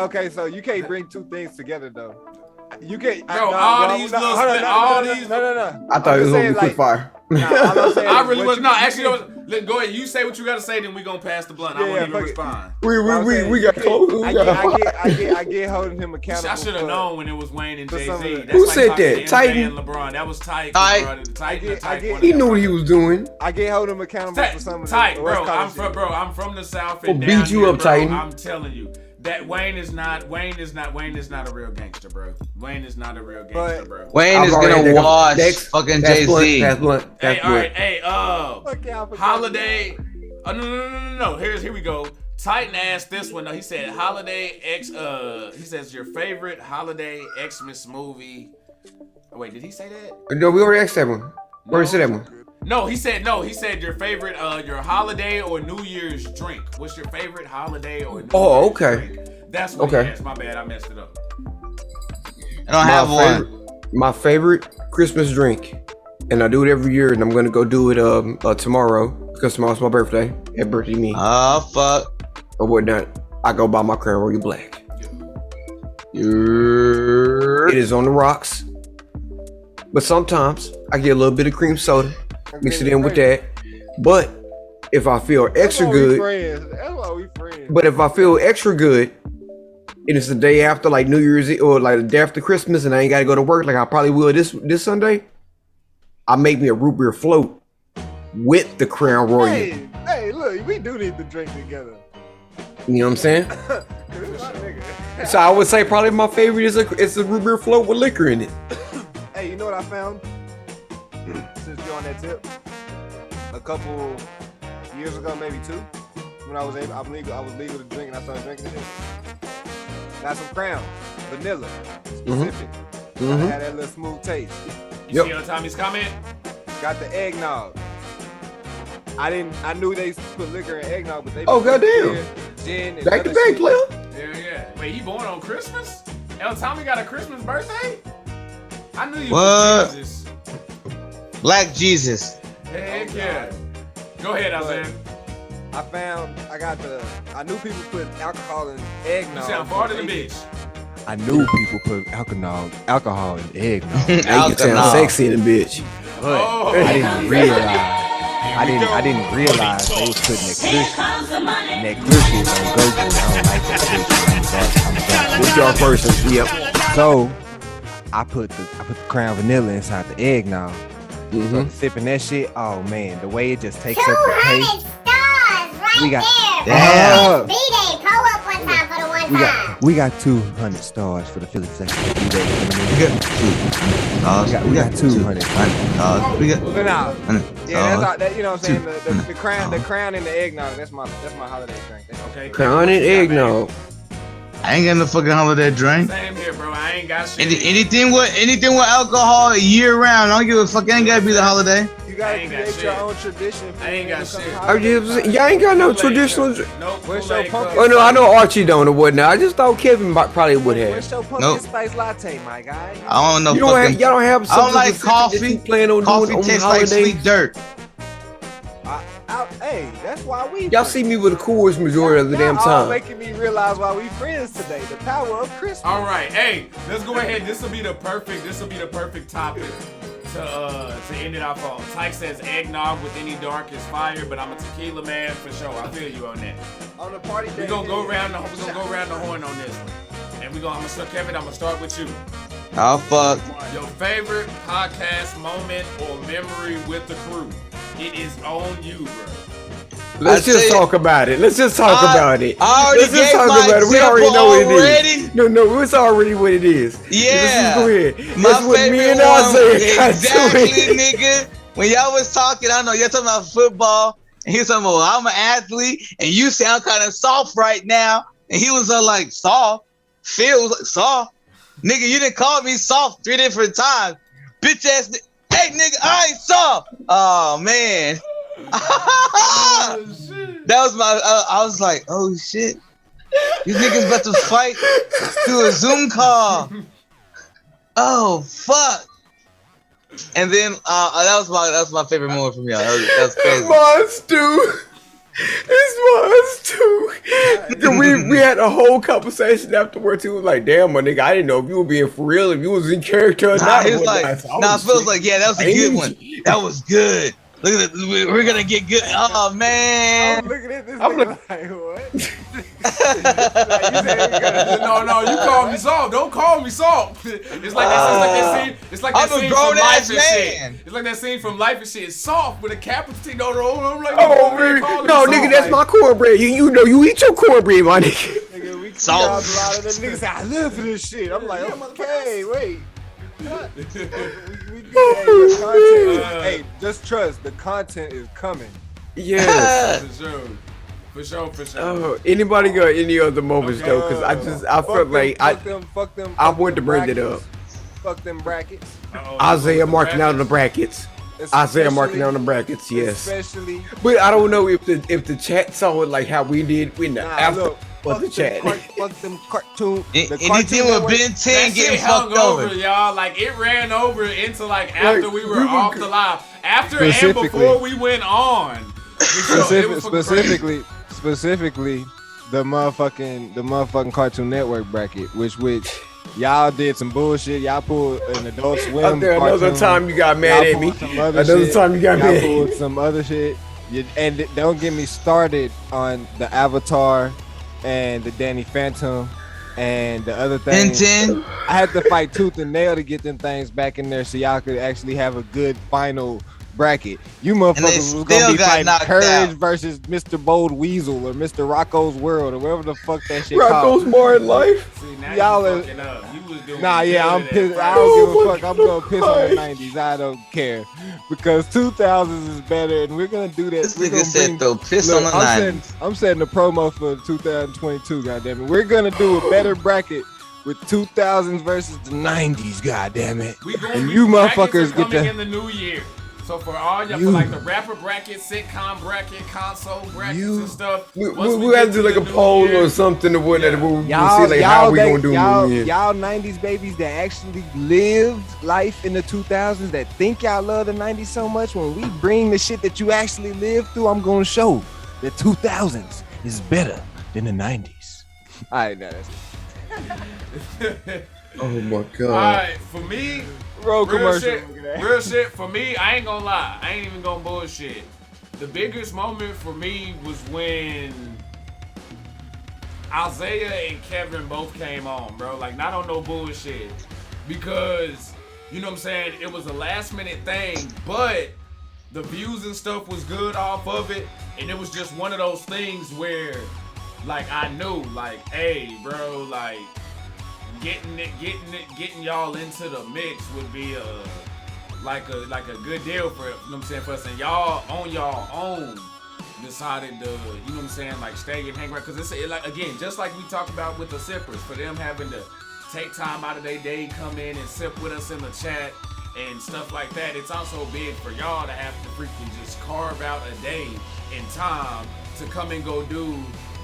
Okay, so you can't bring two things together though. You can't. Bro, no, all no, these no, little hold on, split- no, all no, these- No. I thought it was I'm gonna be saying, quick like, fire. Nah, all I'm saying I is really what was you- no. you Actually, can- go ahead. You say what you gotta say, then we gonna pass the blunt. I Yeah, won't even fuck it. respond. We got close. I get holding him accountable. I should have for- known when it was Wayne and for some of Jay-Z. the- That's Who like said talking that? to MJ Titan? and LeBron. That was tight. Tight. I get- He knew what he was doing. I get holding him accountable for some of the Tight, West bro. Coast shit. I'm from the South We'll and beat down you here, up, bro. Titan. I'm telling you that Wayne is not a real gangster, bro. Wayne is not a real gangster, But- bro. Wayne I've is already gonna taken- wash Next. fucking That's blunt. Jay-Z. That's blunt. Hey, That's all right, blunt. hey, Okay, I forgot Holiday. Oh, no. Here we go. Titan asked this one. He said, he says your favorite holiday Xmas movie. Oh, wait, did he say that? No, we already asked that one. We already said that one. No, he said your favorite, your holiday or New Year's drink. What's your favorite holiday or New Oh, Year's okay. drink? That's what Okay. he asked. My bad, I messed it up. I don't have one. My favorite Christmas drink, and I do it every year, and I'm gonna go do it tomorrow because tomorrow's my birthday. Happy birthday to me Oh fuck. or whatnot. I go buy my Crown Royal Black. It is on the rocks, but sometimes I get a little bit of cream soda, mix it in with that. But if I feel extra good, That's why we friends. but if I feel extra good, and it's the day after, like New Year's Eve, or like the day after Christmas, and I ain't gotta go to work, like I probably will this Sunday, I make me a root beer float with the Crown Royal. Hey, look, we do need to drink together. You know what I'm saying? This is my nigga. So I would say probably my favorite is a root beer float with liquor in it. Hey, you know what I found? Since you're on that tip, a couple years ago, maybe 2, when I was legal to drink, and I started drinking it. Got some Crown, vanilla, specific. I had that little smooth taste. You Yep. see on Tommy's comment? Got the eggnog. I knew they put liquor in eggnog, but they Oh, put goddamn. beer, gin, and Back to other back, shit. player. Yeah. Wait, he born on Christmas? El Tommy got a Christmas birthday? I knew you What? was Jesus. Black Jesus. Heck yeah. Go ahead, Isaiah. I knew people put alcohol in eggnog. You sound farther than bitch. I knew people put alcohol in eggnog. Hey, you sound Alcohol. sexy in a bitch. But Oh. I didn't realize. I didn't realize they was putting that cushion. And that cushion don't go good. I don't like that cushion. This your person. Yep. So I put the Crown Vanilla inside the eggnog. Mm-hmm. Sipping that shit. Oh man, the way it just takes up the 200 taste. stars right We got- there. Damn. B-Day, pull up one time for the one time. We got 200 stars for the Philly section. We got 200. We got. But nah, yeah, that's all, that, you know what I'm saying. Two. The crown and the eggnog. That's my holiday drink. Okay. Crown and eggnog. I ain't got no fucking holiday drink. Same here, bro. I ain't got shit. Anything with alcohol year round. I don't give a fuck. It ain't gotta be the holiday. You gotta I ain't got create shit. your own tradition. I ain't got shit. Y'all ain't got no traditional. Nope. Where's your pumpkin? Oh no, I know Archie don't or whatnot. I just thought Kevin probably would have. Where's your pumpkin Nope. spice latte, my guy? I don't know. You don't have, y'all don't have I something don't like specific that coffee. you plan on Coffee doing on tastes like holidays? sweet dirt. Hey, that's why we. Y'all see me with a Coors majority of the damn All time. making me realize why we friends today. The power of Christmas. All right, hey, let's go ahead. This will be the perfect topic to end it off on. Tyke says eggnog with any dark is fire, but I'm a tequila man for sure. I feel you on that. On the party day. We're gonna go around the horn on this one. And Kevin, I'm gonna start with you. Oh fuck. Your favorite podcast moment or memory with the crew. It is on you, bro. Let's just talk about it. Let's just talk about it. I already Let's just gave talk my about it. We already know what it is. example No, it's already what it is. Yeah. Let's just go ahead. My That's what me favorite and one, Isaiah got exactly, to it. nigga. When y'all was talking, I know you're talking about football, and he was talking about, I'm an athlete, and you sound kind of soft right now. And he was like, soft? Phil was like, soft? Nigga, you didn't call me soft 3 different times. Bitch ass nigga. Hey, nigga, I ain't soft. Oh, man. That was my, I was like, oh, shit. These niggas about to fight through a Zoom call. Oh, fuck. And then that was my favorite moment from y'all. That was crazy. It's mine too. We had a whole conversation afterwards. He was like, "Damn, my nigga, I didn't know if you were being for real, if you was in character or not." He was like, Phil's like, yeah, that was a good one. That was good. Look at it. We're gonna get good. Oh man. I'm looking at this nigga like, what? No, you call me soft. Don't call me soft. It's like that scene. It's like that I'm a scene grown from Life ass and man. Shit. It's like that scene from Life and Shit. It's soft with a capital T. No, I'm like, "Oh man, no, nigga, that's my cornbread. You know, you eat your cornbread, my nigga." Nigga, we Salt. a lot of the niggas say, I live for this shit. I'm like, okay, wait. What? we the content. Hey, just trust. The content is coming. Yes. For sure. Anybody got any other moments though? Because I felt like fuck them. I wanted to bring it up. Fuck them brackets. Isaiah marking out on the brackets. Isaiah marking out on the brackets. Yes. Especially. But I don't know if the chat saw it like how we did in the after. Look, But the chat. Fuck them cartoon. Anything with Ben 10 That getting shit hung fucked over. y'all. Like it ran over into like after we were off the live, after and Specifically. before we went on. Specifically, the motherfucking Cartoon Network bracket, which y'all did some bullshit. Y'all pulled an Adult Swim. Out there, another cartoon. time you got mad at me. Another time you got Y'all mad. pulled some other shit. And don't get me started on the Avatar and the Danny Phantom and the other Ben things. 10. I had to fight tooth and nail to get them things back in there so y'all could actually have a good final bracket. You motherfuckers was gonna be fighting Courage versus Mr. Bold Weasel or Mr. Rocco's World or whatever the fuck that shit Rocco's called. Modern Life. See, now Y'all you are- fucking up. You was doing Nah, yeah, I'm good pissed. at I first. don't give a fuck. I'm gonna piss on the 90s. I don't care because 2000s is better, and we're gonna do that. This We're nigga gonna said throw piss on the I'm 90s. I'm setting a promo for 2022. Goddamn it, we're gonna do a better bracket with 2000s versus the 90s. Goddamn it, We gonna and be you brackets motherfuckers are get coming the. in the new year. So for all y'all, You- for like the rapper bracket, sitcom bracket, console brackets and stuff. We once have get to do like a the new poll year- or something or whatever. We'll Y'all, see like how we gonna do y'all, it. y'all 90s babies that actually lived life in the 2000s that think y'all love the 90s so much. When we bring the shit that you actually lived through, I'm gonna show the 2000s is better than the 90s. All right, now that's Oh my All god. right, for me, road real commercial. shit. Real shit. For me, I ain't gonna lie. I ain't even gonna bullshit. The biggest moment for me was when Isaiah and Kevin both came on, bro. Like, not on no bullshit. Because, you know what I'm saying, it was a last minute thing, but the views and stuff was good off of it. And it was just one of those things where, like, I knew, like, hey, bro, like, getting y'all into the mix would be like a good deal for, you know what I'm saying, for us, and y'all on y'all own decided to, you know what I'm saying, like stay and hang around, because it's like, again, just like we talked about with the sippers, for them having to take time out of their day, come in and sip with us in the chat and stuff like that. It's also big for y'all to have to freaking just carve out a day and time to come and go do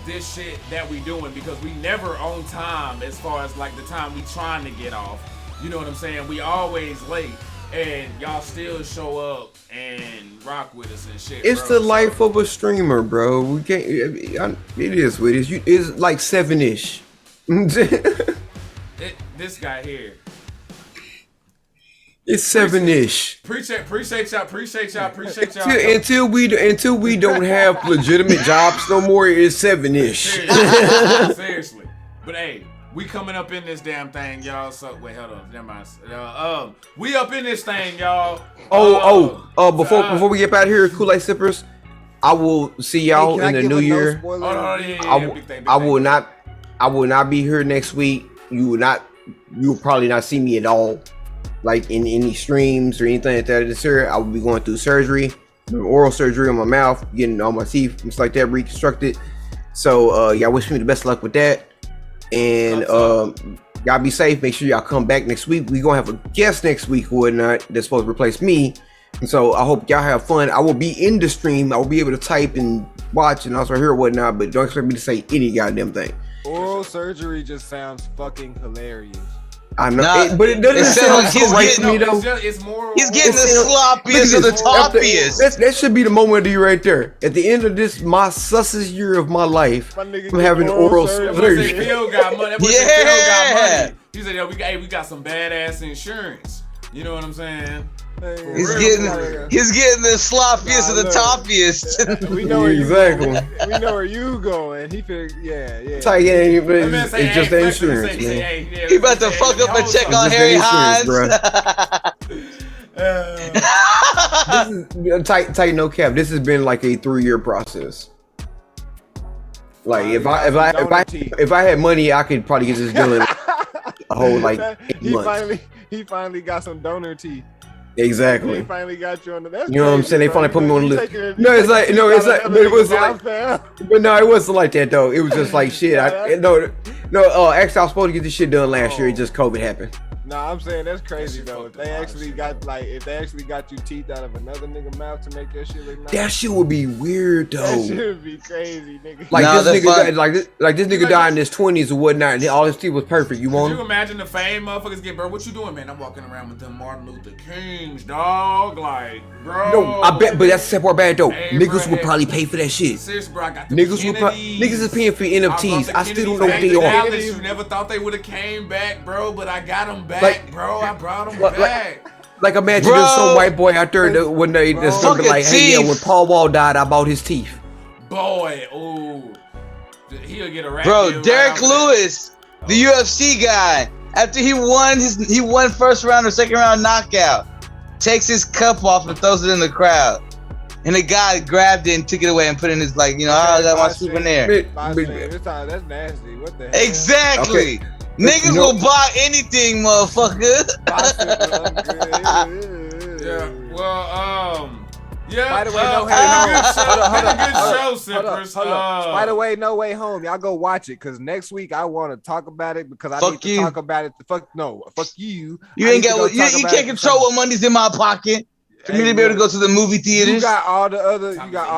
this shit that we doing, because we never on time as far as like the time we trying to get off. You know what I'm saying? We always late, and y'all still show up and rock with us and shit. It's bro. the life of a streamer, bro. We can't. It is what it is. It's like 7-ish. This guy here. It's 7-ish. Appreciate y'all. Until we don't have legitimate jobs no more, it's 7-ish. Seriously. But hey, we coming up in this damn thing, y'all. So wait, hold on. Never mind. We up in this thing, y'all. Before we get out of here, Kool-Aid sippers, I will see y'all in the new year. I will not be here next week. You will probably not see me at all, like in any streams or anything like that this year. I will be going through surgery, oral surgery on my mouth, getting all my teeth, things like that, reconstructed. So y'all wish me the best luck with that. And y'all be safe. Make sure y'all come back next week. We gonna have a guest next week or whatnot that's supposed to replace me. And so I hope y'all have fun. I will be in the stream. I will be able to type and watch and also hear whatnot, but don't expect me to say any goddamn thing. Oral surgery just sounds fucking hilarious. I know, but it doesn't sound so right to me though. He's getting the sloppiest of the toppiest. That should be the moment of the year right there. At the end of this, my sussest year of my life, I'm having oral surgery. Phil got money. Yeah. He said, "Yo, we got some badass insurance." You know what I'm saying? He's getting the sloppiest of the toppiest. We know where exactly. We know where you going. He figured, yeah. It's just the insurance, man. He about to fuck up and check on Harry Hines. This is tight, no cap. This has been like a 3-year process. Like if I had money, I could probably get this done in a whole like 8 months. He finally got some donor teeth. Exactly. They finally got you on the. That's you know what I'm saying? They finally put me on the list. But it wasn't like that though. It was just like shit. Actually, I was supposed to get this shit done last year. It just COVID happened. No, I'm saying that's crazy though. If they actually got you teeth out of another nigga mouth to make that shit look nice. That shit would be weird though. That shit would be crazy, nigga. Like this nigga died in his 20s or whatnot, and all his teeth was perfect. You want? Could you imagine the fame motherfuckers get, bro? What you doing, man? I'm walking around with them Martin Luther Kings, dog. Like, bro. No, I bet, but that's the sad part bad though. Niggas would probably pay for that shit. Seriously, bro, I got the niggas is paying for NFTs. I still don't know what they are. You never thought they would have came back, bro, but I got them back, bro. I brought them back. Like imagine there's some white boy out there when that's gonna be like, hey, yeah, when Paul Wall died, I bought his teeth. Boy, ooh, he'll get a rap. Bro, Derek Lewis, the UFC guy, after he won first round or second round knockout, takes his cup off and throws it in the crowd. And the guy grabbed it and took it away and put it in his, like, I got my souvenir. That's nasty. What the hell? Exactly. Okay. Niggas will buy anything, motherfucker. By the way, By the way, No Way Home. Y'all go watch it, cause next week I want to talk about it because I need to talk about it. Fuck you. You ain't got. You can't control what money's in my pocket. For me to be able to go to the movie theaters. You got all the other. You got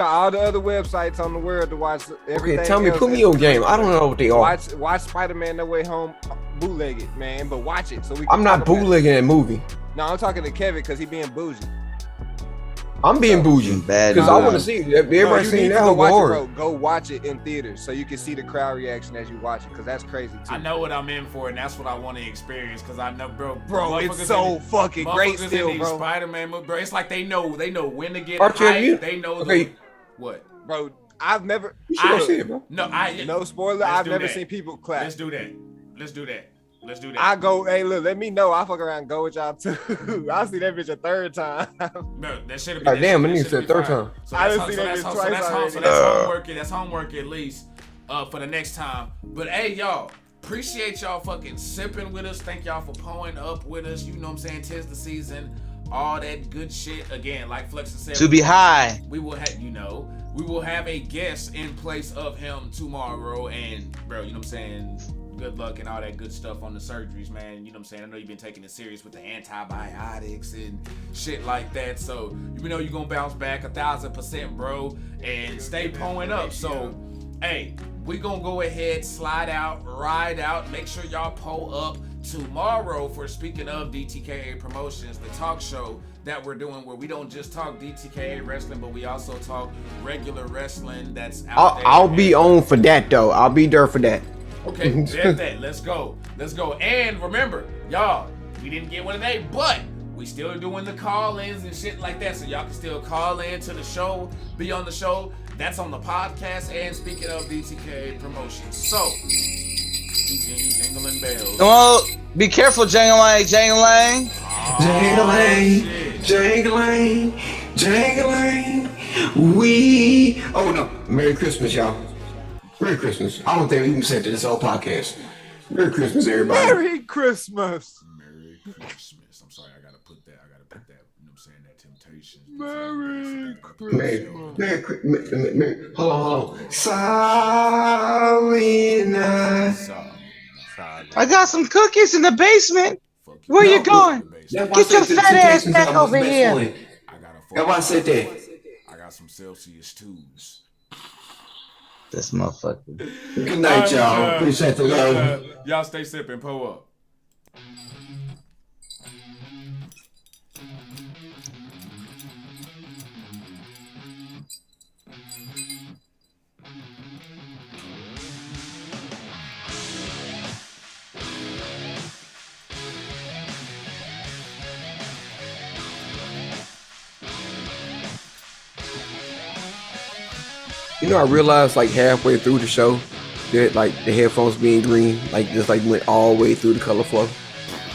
all the other websites on the world to watch everything. Okay, tell me, put me on game. I don't know what they are. Watch Spider-Man No Way Home, bootleg it, man. But watch it so we can. I'm not bootlegging that movie. No, I'm talking to Kevin because he being bougie. I'm being bougie because I want to see. Everybody seen that whole horror. Go watch it in theaters so you can see the crowd reaction as you watch it, because that's crazy too. I know what I'm in for, and that's what I want to experience, because I know, bro, it's so fucking great still, bro. Spider-Man movie, bro. It's like they know when to get hype. They know what, bro. I've never. You should see it, bro. No spoiler. I've never seen people clap. Let's do that. I go, hey, look, let me know. I fuck around and go with y'all too. I see that bitch a third time. No, that should be. Damn, I need to say third time. I didn't see that bitch twice already. So that's homework. That's homework at least for the next time. But hey, y'all, appreciate y'all fucking sipping with us. Thank y'all for pulling up with us. You know what I'm saying? 'Tis the season all that good shit. Again, like Flex said, To be high. we will have, we will have a guest in place of him tomorrow. And bro, you know what I'm saying? Good luck and all that good stuff on the surgeries, man. You know what I'm saying? I know you've been taking it serious with the antibiotics and shit like that. So, you know you're going to bounce back 1,000%, bro. And stay pulling up. So, hey, we going to go ahead, slide out, ride out. Make sure y'all pull up tomorrow for Speaking of DTKA Promotions, the talk show that we're doing where we don't just talk DTKA wrestling, but we also talk regular wrestling that's out there. I'll be on for that, though. I'll be there for that. Okay, bet that. Let's go. And remember, y'all, we didn't get one today, but we still doing the call-ins and shit like that, so y'all can still call in to the show, be on the show. That's on the podcast and Speaking of DTKA Promotions. So, jingling bells. Well, be careful, jangling. Jangling, jangling, jangling. Oh no, Merry Christmas, y'all. Merry Christmas. I don't think we even said that this whole podcast. Merry Christmas, everybody. Merry Christmas. Merry Christmas. I'm sorry, I gotta put that. You know what I'm saying? That temptation. Merry Merry. Hold on. Silent night. I got some cookies in the basement. Where you going? Get your fat ass back over here. That's why I said that. I got some Celsius twos. This motherfucker. Good night, y'all. Appreciate the love. Y'all stay sipping. Pull up. You know, I realized like halfway through the show that like the headphones being green, like just like went all the way through the color flow.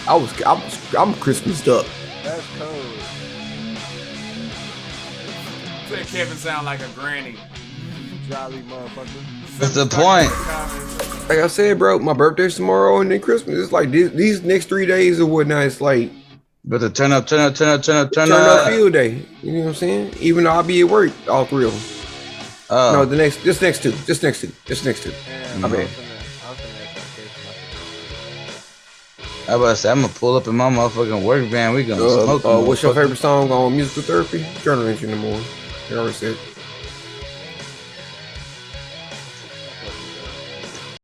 I'm Christmased up. That's cold. Said Kevin sound like a granny. Jolly motherfucker. What's the point? Like I said, bro, my birthday's tomorrow and then Christmas. It's like these next 3 days or whatnot. It's like, But the turn up turn up field day. You know what I'm saying? Even though I'll be at work, all 3 of them. No, just next two. Damn, I mean, I about to say, I'm gonna pull up in my motherfucking work van. We gonna smoke. What's your favorite song on musical therapy? Journal entry in the morning. You already said.